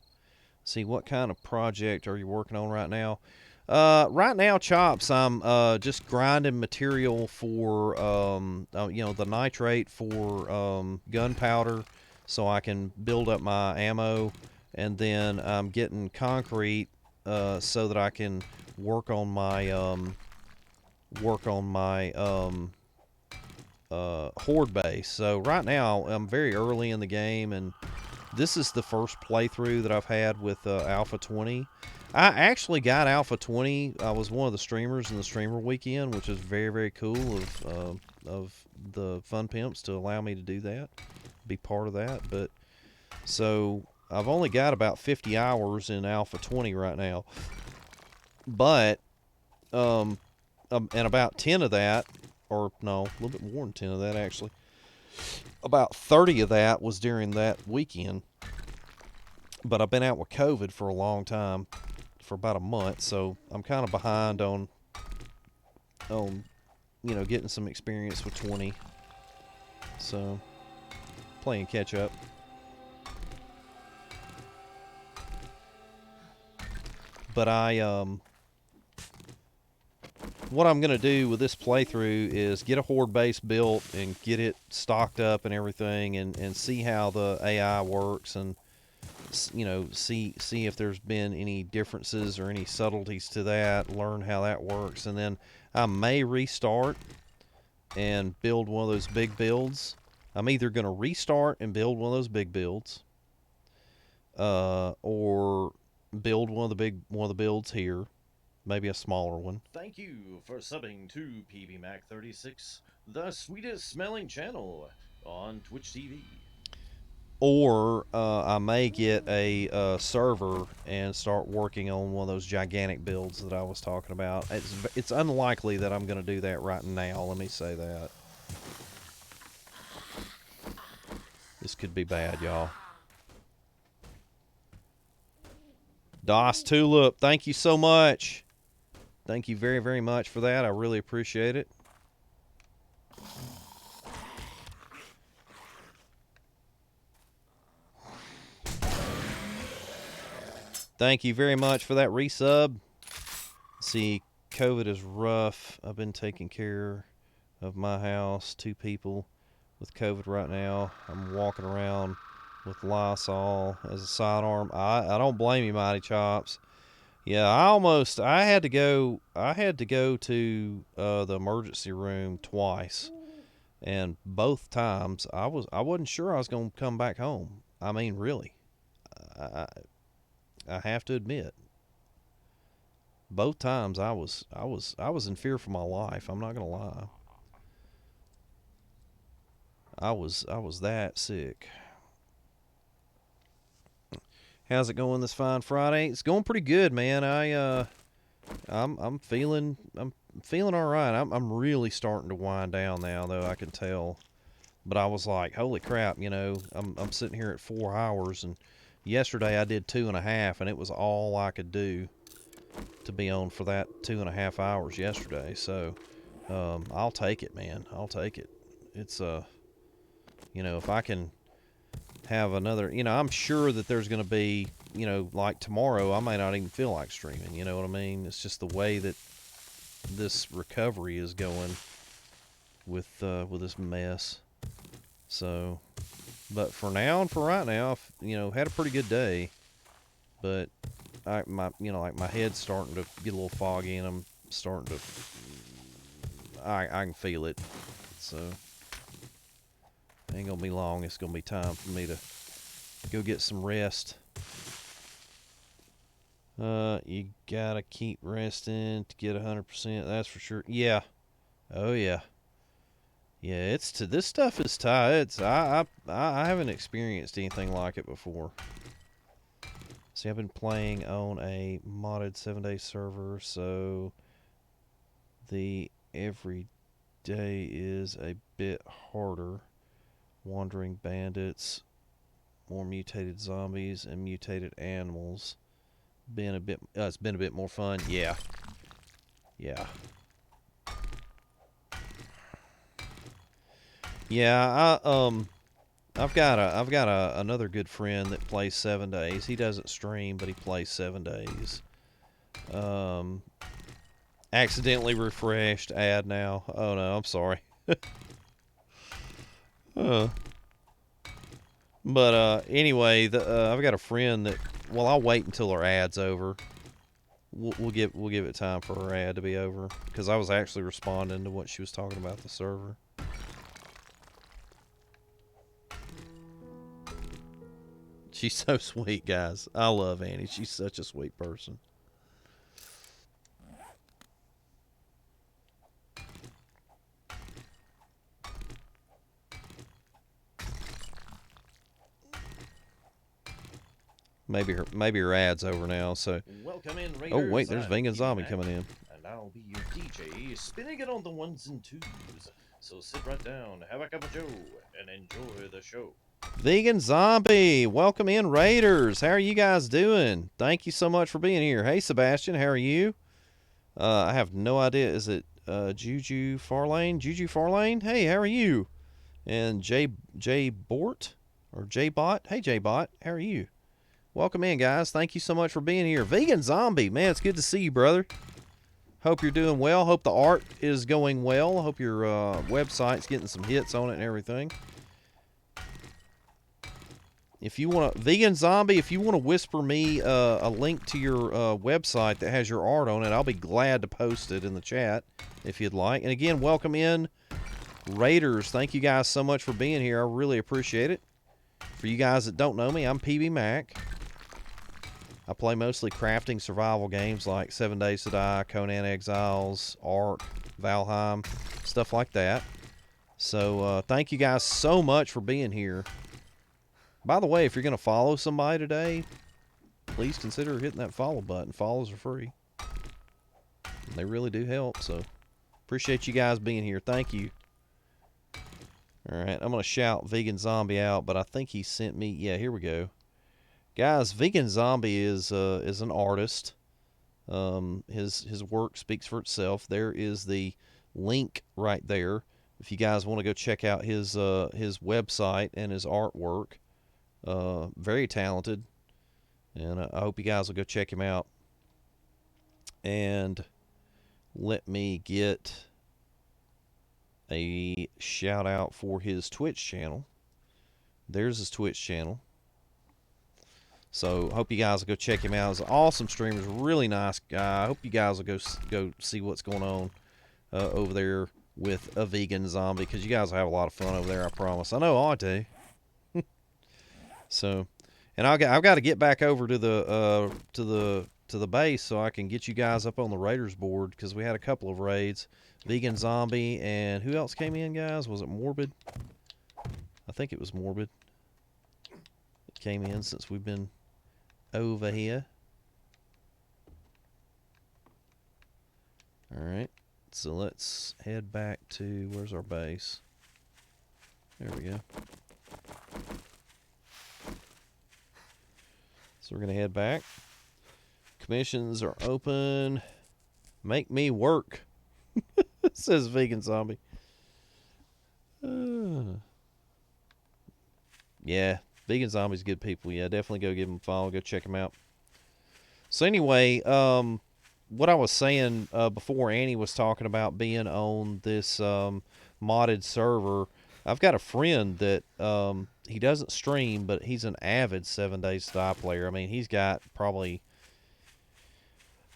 See, what kind of project are you working on right now? Right now, Chops, I'm just grinding material for the nitrate for gunpowder, so I can build up my ammo, and then I'm getting concrete so that I can work on my horde base. So right now, I'm very early in the game, and this is the first playthrough that I've had with Alpha 20. I actually got Alpha 20. I was one of the streamers in the streamer weekend, which is very, very cool of the Fun Pimps to allow me to do that, be part of that. But so I've only got about 50 hours in Alpha 20 right now, but and about 10 of that, or no, a little bit more than 10 of that actually. About 30 of that was during that weekend. But I've been out with COVID for a long time, for about a month, so I'm kind of behind on getting some experience with 20. So playing catch up. But what I'm gonna do with this playthrough is get a horde base built and get it stocked up and everything, and see how the AI works, and see if there's been any differences or any subtleties to that, learn how that works, and then I may restart and build one of those big builds. I'm either going to restart and build one of those big builds, or build one of the builds here, maybe a smaller one. Thank you for subbing to PBMac36, the sweetest smelling channel on Twitch TV. Or I may get a server and start working on one of those gigantic builds that I was talking about. It's unlikely that I'm going to do that right now. Let me say that. This could be bad, y'all. DOS Tulip, thank you so much. Thank you very, very much for that. I really appreciate it. Thank you very much for that resub. See, COVID is rough. I've been taking care of my house. 2 people with COVID right now. I'm walking around with Lysol as a sidearm. I don't blame you, Mighty Chops. Yeah, I had to go to the emergency room twice, and both times I wasn't sure I was going to come back home. I mean, really. I have to admit, both times I was in fear for my life. I'm not gonna lie. I was that sick. How's it going this fine Friday? It's going pretty good, man. I'm feeling all right. I'm really starting to wind down now, though, I can tell. But I was like, holy crap, I'm sitting here at 4 hours, and yesterday I did 2.5, and it was all I could do to be on for that 2.5 hours yesterday. So I'll take it, man. I'll take it. It's if I can have another, I'm sure that there's going to be, like tomorrow, I may not even feel like streaming. You know what I mean? It's just the way that this recovery is going with this mess. So, but for now and for right now, had a pretty good day. But my head's starting to get a little foggy, and I'm starting to, I can feel it. So ain't gonna be long. It's gonna be time for me to go get some rest. You gotta keep resting to get 100%. That's for sure. Yeah. Oh yeah. Yeah. This stuff is tight. I haven't experienced anything like it before. See, I've been playing on a modded 7-day server, so the every day is a bit harder. Wandering bandits, more mutated zombies, and mutated animals. It's been a bit more fun. Yeah. Yeah. Yeah, I've got another good friend that plays 7 days. He doesn't stream, but he plays 7 days. Accidentally refreshed. Add now. Oh no, I'm sorry. But anyway, I've got a friend that. Well, I'll wait until our ad's over. We'll give it time for her ad to be over because I was actually responding to what she was talking about the server. She's so sweet, guys. I love Annie. She's such a sweet person. Maybe her ad's over now. So. Welcome in, Raiders. Oh wait, there's I'm Vegan PB Zombie Mac, coming in. and I'll be your DJ, spinning it on the ones and twos. So sit right down, have a cup of joe, and enjoy the show. Vegan Zombie, welcome in, Raiders. How are you guys doing? Thank you so much for being here. Hey, Sebastian, how are you? I have no idea. Is it Juju Farlane? Juju Farlane? Hey, how are you? And J Bort or J Bot? Hey, J Bot, how are you? Welcome in, guys. Thank you so much for being here. Vegan Zombie, man, it's good to see you, brother. Hope you're doing well. Hope the art is going well. Hope your website's getting some hits on it and everything. If you want to, Vegan Zombie, if you want to whisper me a link to your website that has your art on it, I'll be glad to post it in the chat if you'd like. And again, welcome in, Raiders. Thank you guys so much for being here. I really appreciate it. For you guys that don't know me, I'm PB Mac. I play mostly crafting survival games like 7 Days to Die, Conan Exiles, Ark, Valheim, stuff like that. So thank you guys so much for being here. By the way, if you're going to follow somebody today, please consider hitting that follow button. Follows are free. They really do help, so appreciate you guys being here. Thank you. All right, I'm going to shout Vegan Zombie out, but I think he sent me... Yeah, here we go. Guys, Vegan Zombie is an artist. His work speaks for itself. There is the link right there. If you guys want to go check out his website and his artwork. Very talented, and I hope you guys will go check him out. And let me get a shout out for his Twitch channel. There's his Twitch channel. So hope you guys will go check him out. He's an awesome streamer. He's a really nice guy. I hope you guys will go see what's going on over there with a Vegan Zombie, because you guys will have a lot of fun over there, I promise. I know I do. So, and I've got to get back over to the base so I can get you guys up on the Raiders board, because we had a couple of raids. Vegan Zombie, and who else came in, guys? Was it Morbid? I think it was Morbid. It came in since we've been over here. All right, so let's head back to, where's our base? There we go. So we're going to head back. Commissions are open. Make me work. Says Vegan Zombie. Yeah, Vegan Zombie's good people. Yeah, definitely go give them a follow. Go check them out. So anyway, what I was saying before Annie was talking about being on this modded server, I've got a friend that he doesn't stream, but he's an avid 7 Days to Die player. I mean, he's got probably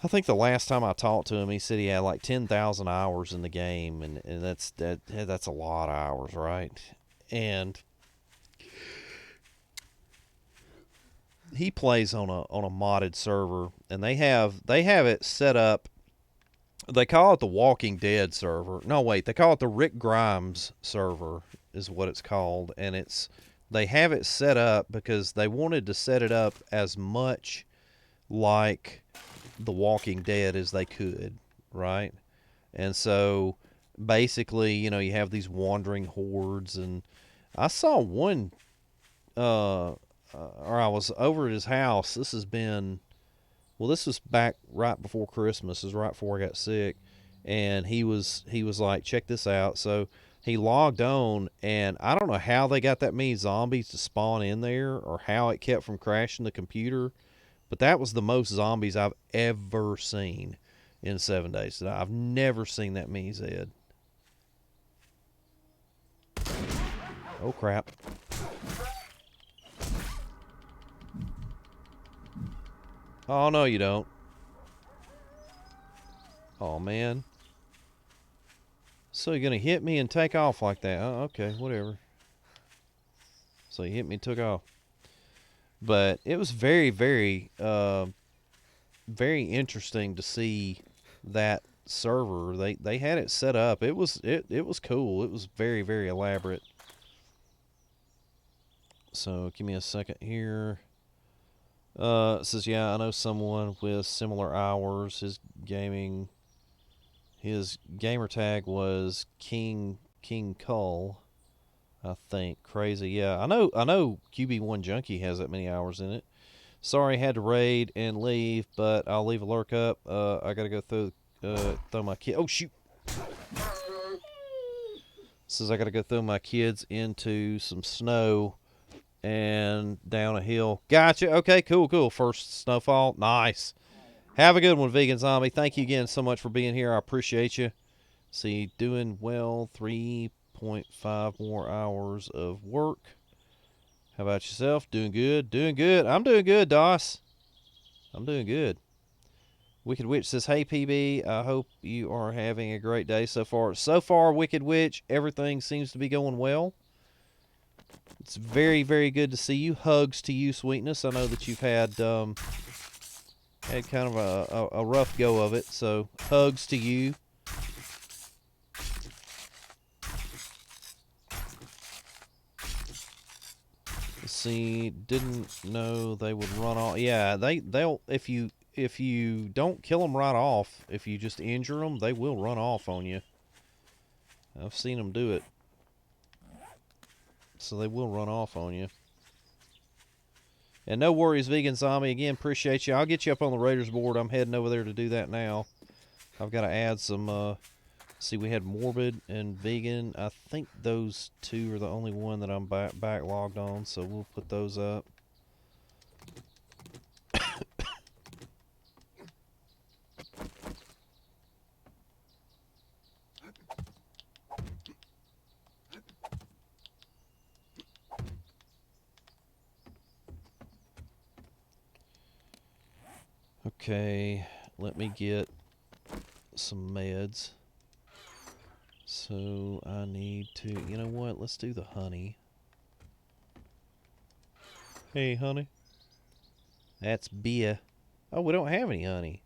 I think the last time I talked to him, he said he had like 10,000 hours in the game, and that's a lot of hours, right? And he plays on a modded server, and they have it set up. They call it the Walking Dead server. No, wait, they call it the Rick Grimes server is what it's called, and they have it set up because they wanted to set it up as much like The Walking Dead as they could, right? And so basically, you have these wandering hordes, and I saw one, or I was over at his house. This was back right before Christmas. This was right before I got sick, and he was like, check this out. So he logged on, and I don't know how they got that many zombies to spawn in there, or how it kept from crashing the computer, but that was the most zombies I've ever seen in 7 days. I've never seen that many, Zed. Oh crap. Oh no, you don't. Oh man. So you're gonna hit me and take off like that? Oh, okay, whatever. So he hit me and took off. But it was very, very, very interesting to see that server. They had it set up. It was cool. It was very, very elaborate. So give me a second here. It says, yeah, I know someone with similar hours. His gamer tag was King Cull, I think. Crazy, yeah. I know QB1 Junkie has that many hours in it. Sorry, had to raid and leave, but I'll leave a lurk up. I gotta go throw my kid. Oh shoot! Says I gotta go throw my kids into some snow and down a hill. Gotcha. Okay, cool. First snowfall. Nice. Have a good one, Vegan Zombie. Thank you again so much for being here. I appreciate you. See, doing well. 3.5 more hours of work. How about yourself? Doing good? Doing good. I'm doing good, Doss. I'm doing good. Wicked Witch says, hey, PB, I hope you are having a great day so far. So far, Wicked Witch, everything seems to be going well. It's very, very good to see you. Hugs to you, Sweetness. I know that you've had kind of a rough go of it, so hugs to you. Let's see, didn't know they would run off. Yeah, they'll if you don't kill them right off, if you just injure them, they will run off on you. I've seen them do it. So they will run off on you. And no worries, Vegan Zombie. Again, appreciate you. I'll get you up on the Raiders board. I'm heading over there to do that now. I've got to add some, see, we had Morbid and Vegan. I think those two are the only one that I'm backlogged on, so we'll put those up. Okay, let me get some meds. So I need to, you know what? Let's do the honey. Hey, honey. That's beer. Oh, we don't have any honey.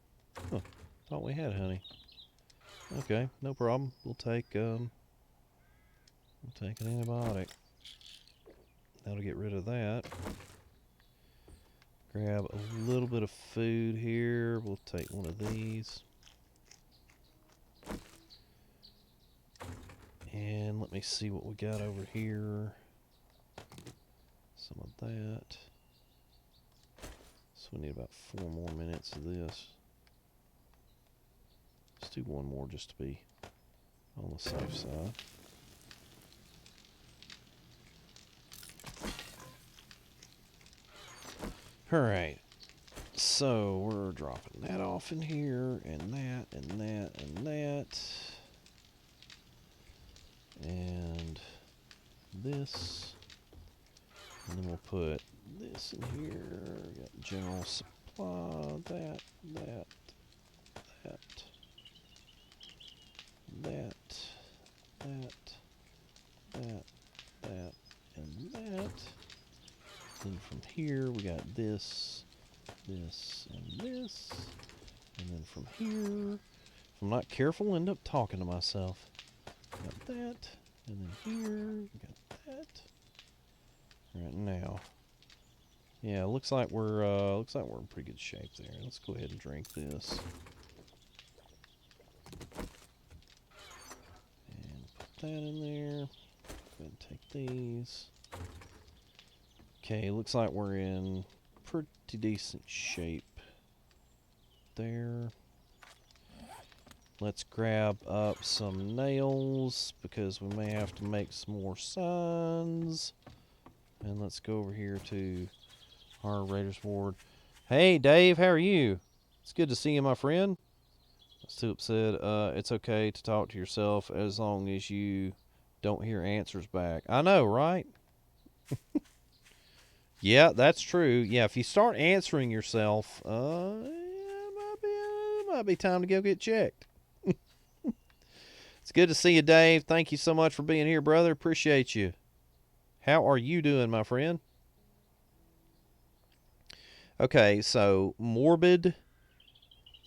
Huh. Thought we had honey. Okay, no problem. We'll take an antibiotic. That'll get rid of that. Grab a little bit of food here. We'll take one of these. And let me see what we got over here. Some of that. So we need about 4 more minutes of this. Let's do one more just to be on the safe side. Alright. So we're dropping that off in here, and that, and that, and that. And this. And then we'll put this in here. Got general supply, that. that, and that. Then from here we got this, this, and this. And then from here, if I'm not careful, I'll end up talking to myself. Got that, and then here, we got that. Right now. Yeah, looks like we're in pretty good shape there. Let's go ahead and drink this. And put that in there. Go ahead and take these. Okay, looks like we're in pretty decent shape there. Let's grab up some nails because we may have to make some more signs. And let's go over here to our Raiders board. Hey, Dave, how are you? It's good to see you, my friend. Stoop said, it's okay to talk to yourself as long as you don't hear answers back. I know, right? Yeah, that's true. Yeah, if you start answering yourself, it might be time to go get checked. It's good to see you, Dave. Thank you so much for being here, brother. Appreciate you. How are you doing, my friend? Okay, so morbid,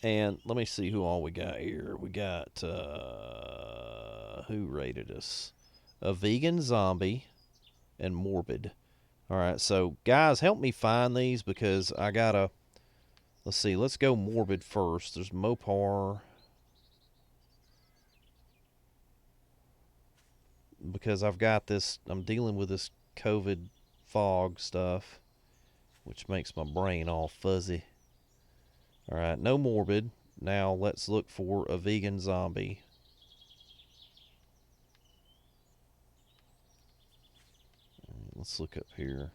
and let me see who all we got here. We got who rated us? A vegan zombie and morbid. All right, so guys, help me find these because I gotta. Let's see. Let's go morbid first. There's Mopar. Because I've got this, I'm dealing with this COVID fog stuff, which makes my brain all fuzzy. All right, no morbid. Now let's look for a vegan zombie. All right, let's look up here.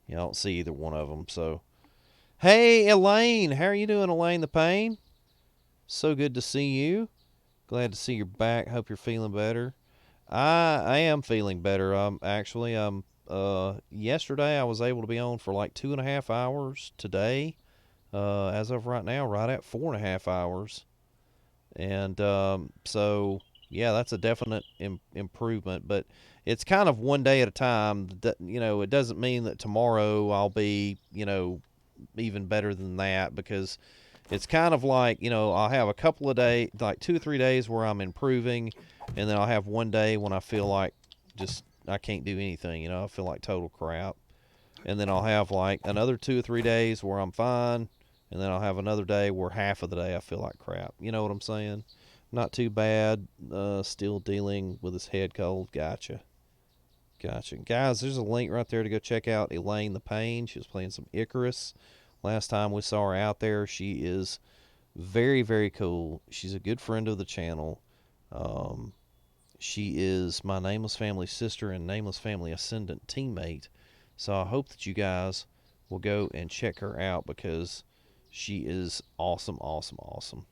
Yeah, I don't see either one of them. So, hey, Elaine, how are you doing, Elaine the Pain? So good to see you. Glad to see you're back. Hope you're feeling better. I am feeling better. Yesterday I was able to be on for like 2.5 hours. Today, as of right now, right at 4.5 hours. And so yeah, that's a definite improvement. But it's kind of one day at a time. It doesn't mean that tomorrow I'll be even better than that because it's kind of like, I'll have a couple of days, like 2 or 3 days where I'm improving, and then I'll have one day when I feel like just I can't do anything, I feel like total crap. And then I'll have like another 2 or 3 days where I'm fine, and then I'll have another day where half of the day I feel like crap. You know what I'm saying? Not too bad. Still dealing with this head cold. Gotcha. Gotcha. Guys, there's a link right there to go check out Elaine the Pain. She was playing some Icarus. Last time we saw her out there, she is very, very cool. She's a good friend of the channel. She is my Nameless Family sister and Nameless Family Ascendant teammate. So I hope that you guys will go and check her out because she is awesome, awesome, awesome.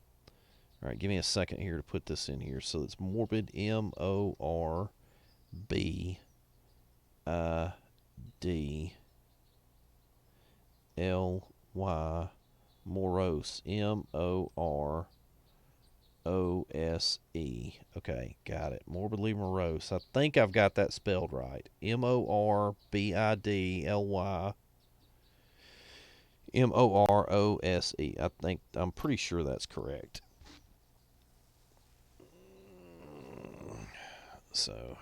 All right, give me a second here to put this in here. So it's Morbid, Morbidly, morose, Morose. Okay, got it. Morbidly morose. I think I've got that spelled right. Morbidly, I'm pretty sure that's correct. So,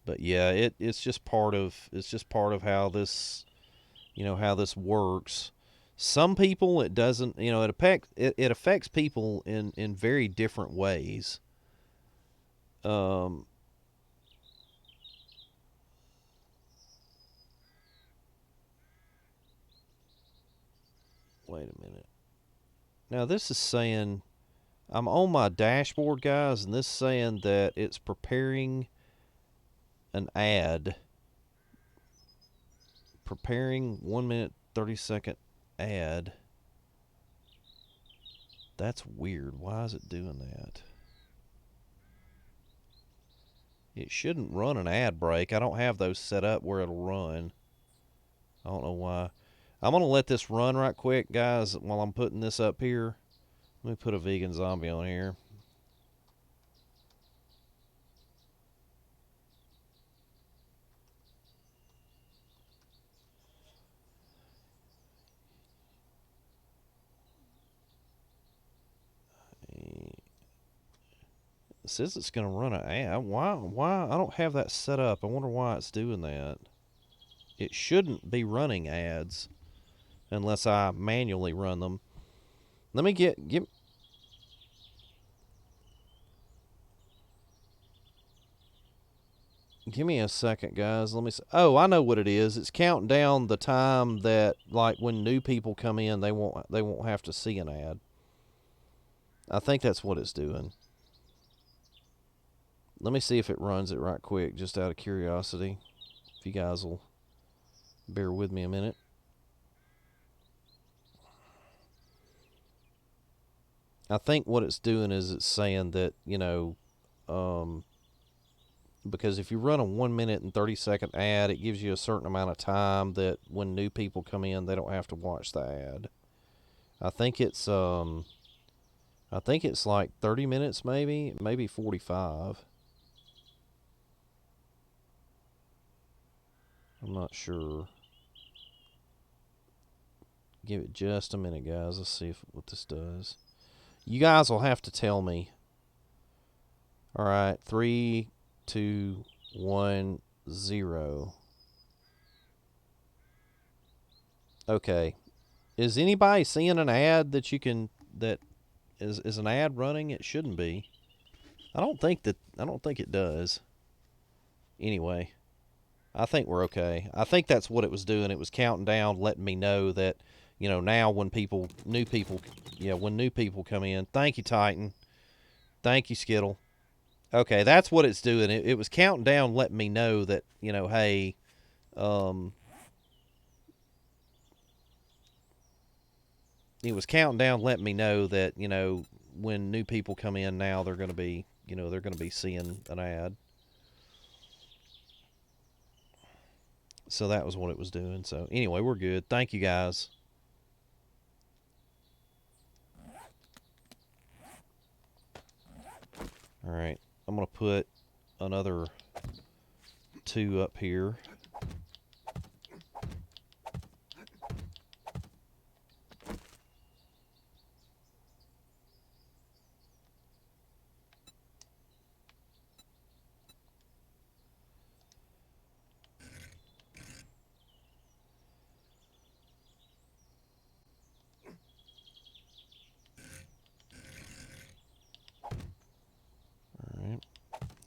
but yeah, it's just part of how this works. Some people it doesn't, it affects people in very different ways. Um, Wait a minute. Now this is saying I'm on my dashboard, guys, and this is saying that it's preparing an ad. Preparing 1 minute 30-second ad. That's weird. Why is it doing that? It shouldn't run an ad break. I don't have those set up where it'll run. I don't know why. I'm going to let this run right quick, guys, while I'm putting this up here. Let me put a vegan zombie on here. It says it's going to run an ad. Why? I don't have that set up. I wonder why it's doing that. It shouldn't be running ads unless I manually run them. Let me give me a second, guys. Let me. Oh, I know what it is. It's counting down the time that, like, when new people come in, they won't have to see an ad. I think that's what it's doing. Let me see if it runs it right quick, just out of curiosity. If you guys will bear with me a minute. I think what it's doing is it's saying that, because if you run a 1 minute and 30-second ad, it gives you a certain amount of time that when new people come in, they don't have to watch the ad. I think it's like 30 minutes, maybe 45. I'm not sure. Give it just a minute, guys. Let's see what this does. You guys will have to tell me. All right, 3, 2, 1, 0. Okay. Is anybody seeing an ad that is an ad running? It shouldn't be. I don't think it does. Anyway, I think we're okay. I think that's what it was doing. It was counting down, letting me know that, now when new people come in. Thank you, Titan. Thank you, Skittle. Okay, that's what it's doing. It was counting down, letting me know that, hey, it was counting down, letting me know that, when new people come in now, they're going to be, seeing an ad. So that was what it was doing. So anyway, we're good. Thank you, guys. All right, I'm going to put another 2 up here. All right.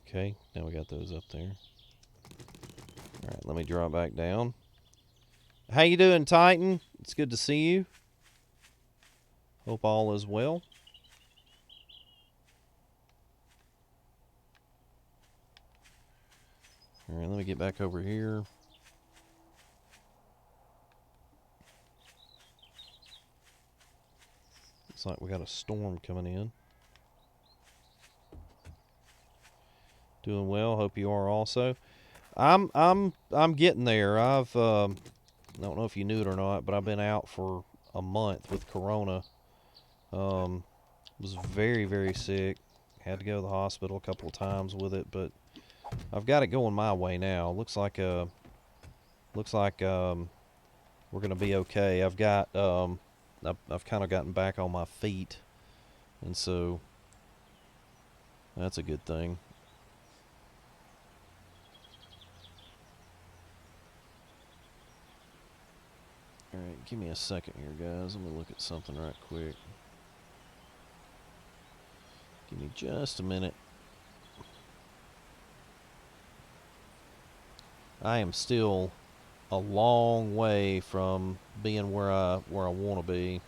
Okay, now we got those up there. All right, let me draw back down. How you doing, Titan? It's good to see you. Hope all is well. All right, let me get back over here. Looks like we got a storm coming in. Doing well. Hope you are also. I'm getting there. I don't know if you knew it or not, but I've been out for a month with Corona. Was very, very sick. Had to go to the hospital a couple of times with it, but I've got it going my way now. Looks like we're gonna be okay. I've kind of gotten back on my feet, and so that's a good thing. All right, give me a second here, guys. Let me look at something right quick. Give me just a minute. I am still a long way from being where I want to be.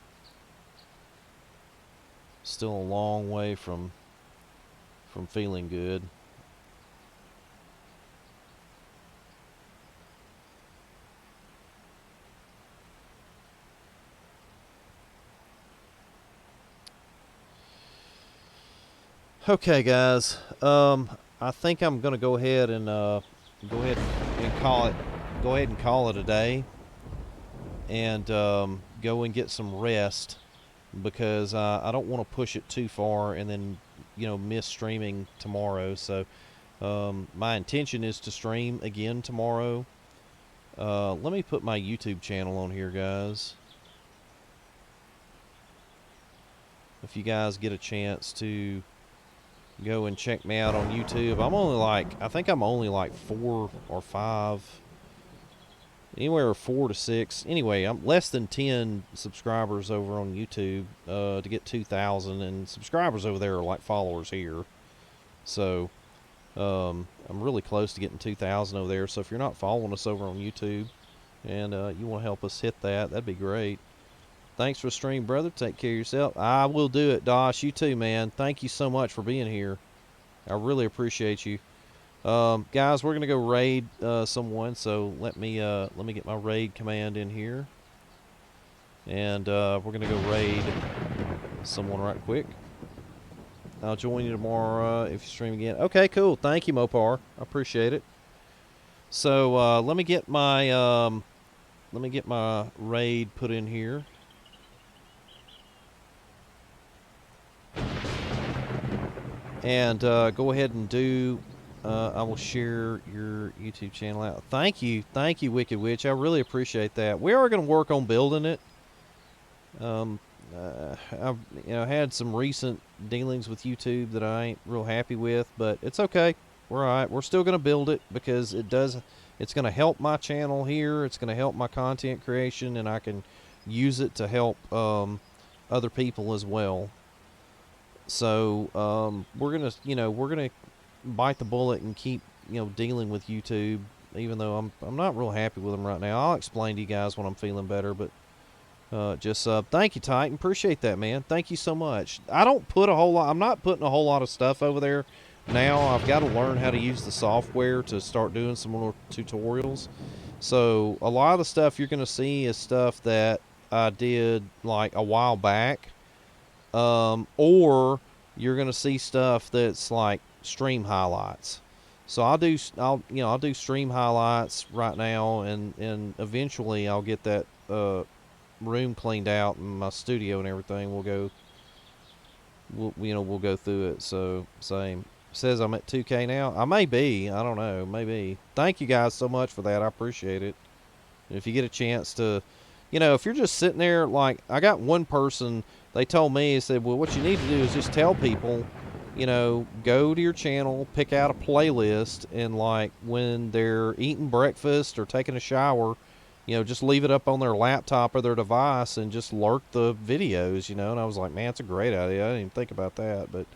Still a long way from feeling good. Okay, guys. I think I'm gonna go ahead and call it a day. and go and get some rest because I don't want to push it too far and then miss streaming tomorrow. So my intention is to stream again tomorrow. Let me put my YouTube channel on here, guys. If you guys get a chance to go and check me out on YouTube, I think I'm only like 4 or 5, anywhere 4 to 6. Anyway, I'm less than 10 subscribers over on YouTube to get 2,000, and subscribers over there are like followers here. So I'm really close to getting 2,000 over there. So if you're not following us over on YouTube and you want to help us hit that, that'd be great. Thanks for the stream, brother. Take care of yourself. I will do it, Dosh. You too, man. Thank you so much for being here. I really appreciate you. Guys, we're gonna go raid someone. So let me get my raid command in here, and we're gonna go raid someone right quick. I'll join you tomorrow if you stream again. Okay, cool. Thank you, Mopar. I appreciate it. So let me get my raid put in here. And go ahead and do. I will share your YouTube channel out. Thank you, Wicked Witch. I really appreciate that. We are going to work on building it. I've had some recent dealings with YouTube that I ain't real happy with, but it's okay. We're all right. We're still going to build it because it's going to help my channel here. It's going to help my content creation, and I can use it to help other people as well. So we're gonna bite the bullet and keep dealing with YouTube, even though I'm not real happy with them right now. I'll explain to you guys when I'm feeling better, but just thank you, Titan. Appreciate that, man. Thank you so much. I don't put a whole lot. I'm not putting a whole lot of stuff over there now. I've got to learn how to use the software to start doing some more tutorials. So a lot of the stuff you're gonna see is stuff that I did like a while back. Or you're gonna see stuff that's like stream highlights. So I'll do stream highlights right now, and eventually I'll get that room cleaned out and my studio and everything. We'll go through it. So same. Says I'm at 2K now. I may be. I don't know. Maybe. Thank you guys so much for that. I appreciate it. And if you get a chance to, if you're just sitting there, like I got one person. They told me, they said, well, what you need to do is just tell people, go to your channel, pick out a playlist, and like when they're eating breakfast or taking a shower, just leave it up on their laptop or their device and just lurk the videos, and I was like, man, it's a great idea. I didn't even think about that. But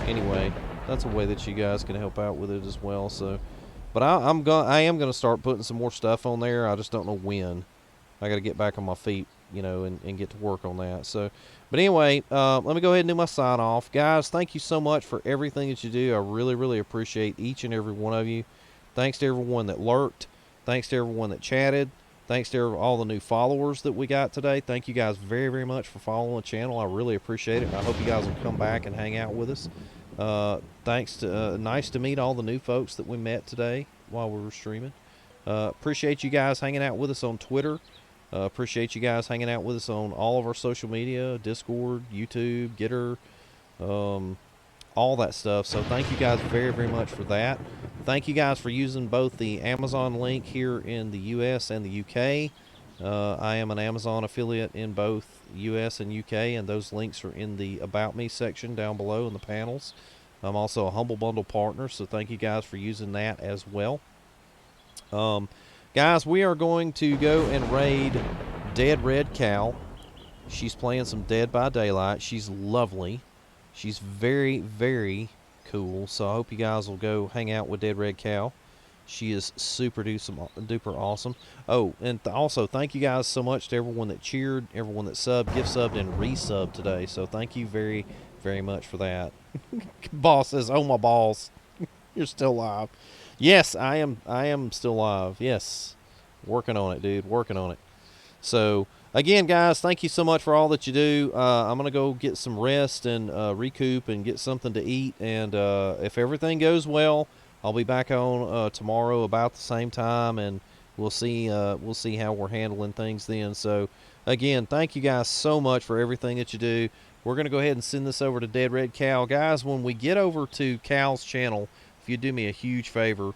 anyway, that's a way that you guys can help out with it as well. So, but I am gonna start putting some more stuff on there. I just don't know when. I got to get back on my feet, and get to work on that. So, but anyway, let me go ahead and do my sign off. Guys, thank you so much for everything that you do. I really, really appreciate each and every one of you. Thanks to everyone that lurked. Thanks to everyone that chatted. Thanks to all the new followers that we got today. Thank you guys very, very much for following the channel. I really appreciate it. I hope you guys will come back and hang out with us. Nice to meet all the new folks that we met today while we were streaming. Appreciate you guys hanging out with us on Twitter. Appreciate you guys hanging out with us on all of our social media, Discord, YouTube, Getter, all that stuff. So thank you guys very, very much for that. Thank you guys for using both the Amazon link here in the U.S. and the U.K. I am an Amazon affiliate in both U.S. and U.K., and those links are in the About Me section down below in the panels. I'm also a Humble Bundle partner, so thank you guys for using that as well. Guys, we are going to go and raid Dead Red Cow. She's playing some Dead by Daylight. She's lovely. She's very, very cool. So I hope you guys will go hang out with Dead Red Cow. She is super duper awesome. Oh, and also thank you guys so much to everyone that cheered, everyone that subbed, gift subbed, and resubbed today. So thank you very, very much for that. Boss says, "Oh my balls, you're still live." Yes, I am still live. Yes. Working on it, dude. Working on it. So, again, guys, thank you so much for all that you do. I'm going to go get some rest and recoup and get something to eat. And if everything goes well, I'll be back on tomorrow about the same time. And we'll see how we're handling things then. So again, thank you guys so much for everything that you do. We're going to go ahead and send this over to Dead Red Cal. Guys, when we get over to Cal's channel, if you do me a huge favor,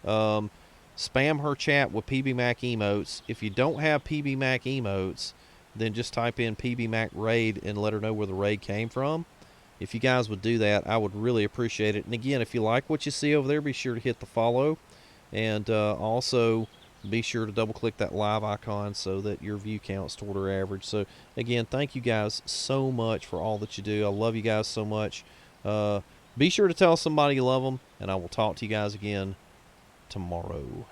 spam her chat with PB Mac emotes. If you don't have PB Mac emotes, then just type in PB Mac raid and let her know where the raid came from. If you guys would do that, I would really appreciate it. And again, if you like what you see over there, be sure to hit the follow. And also be sure to double click that live icon so that your view counts toward our average. So again, thank you guys so much for all that you do. I love you guys so much. Be sure to tell somebody you love them, and I will talk to you guys again tomorrow.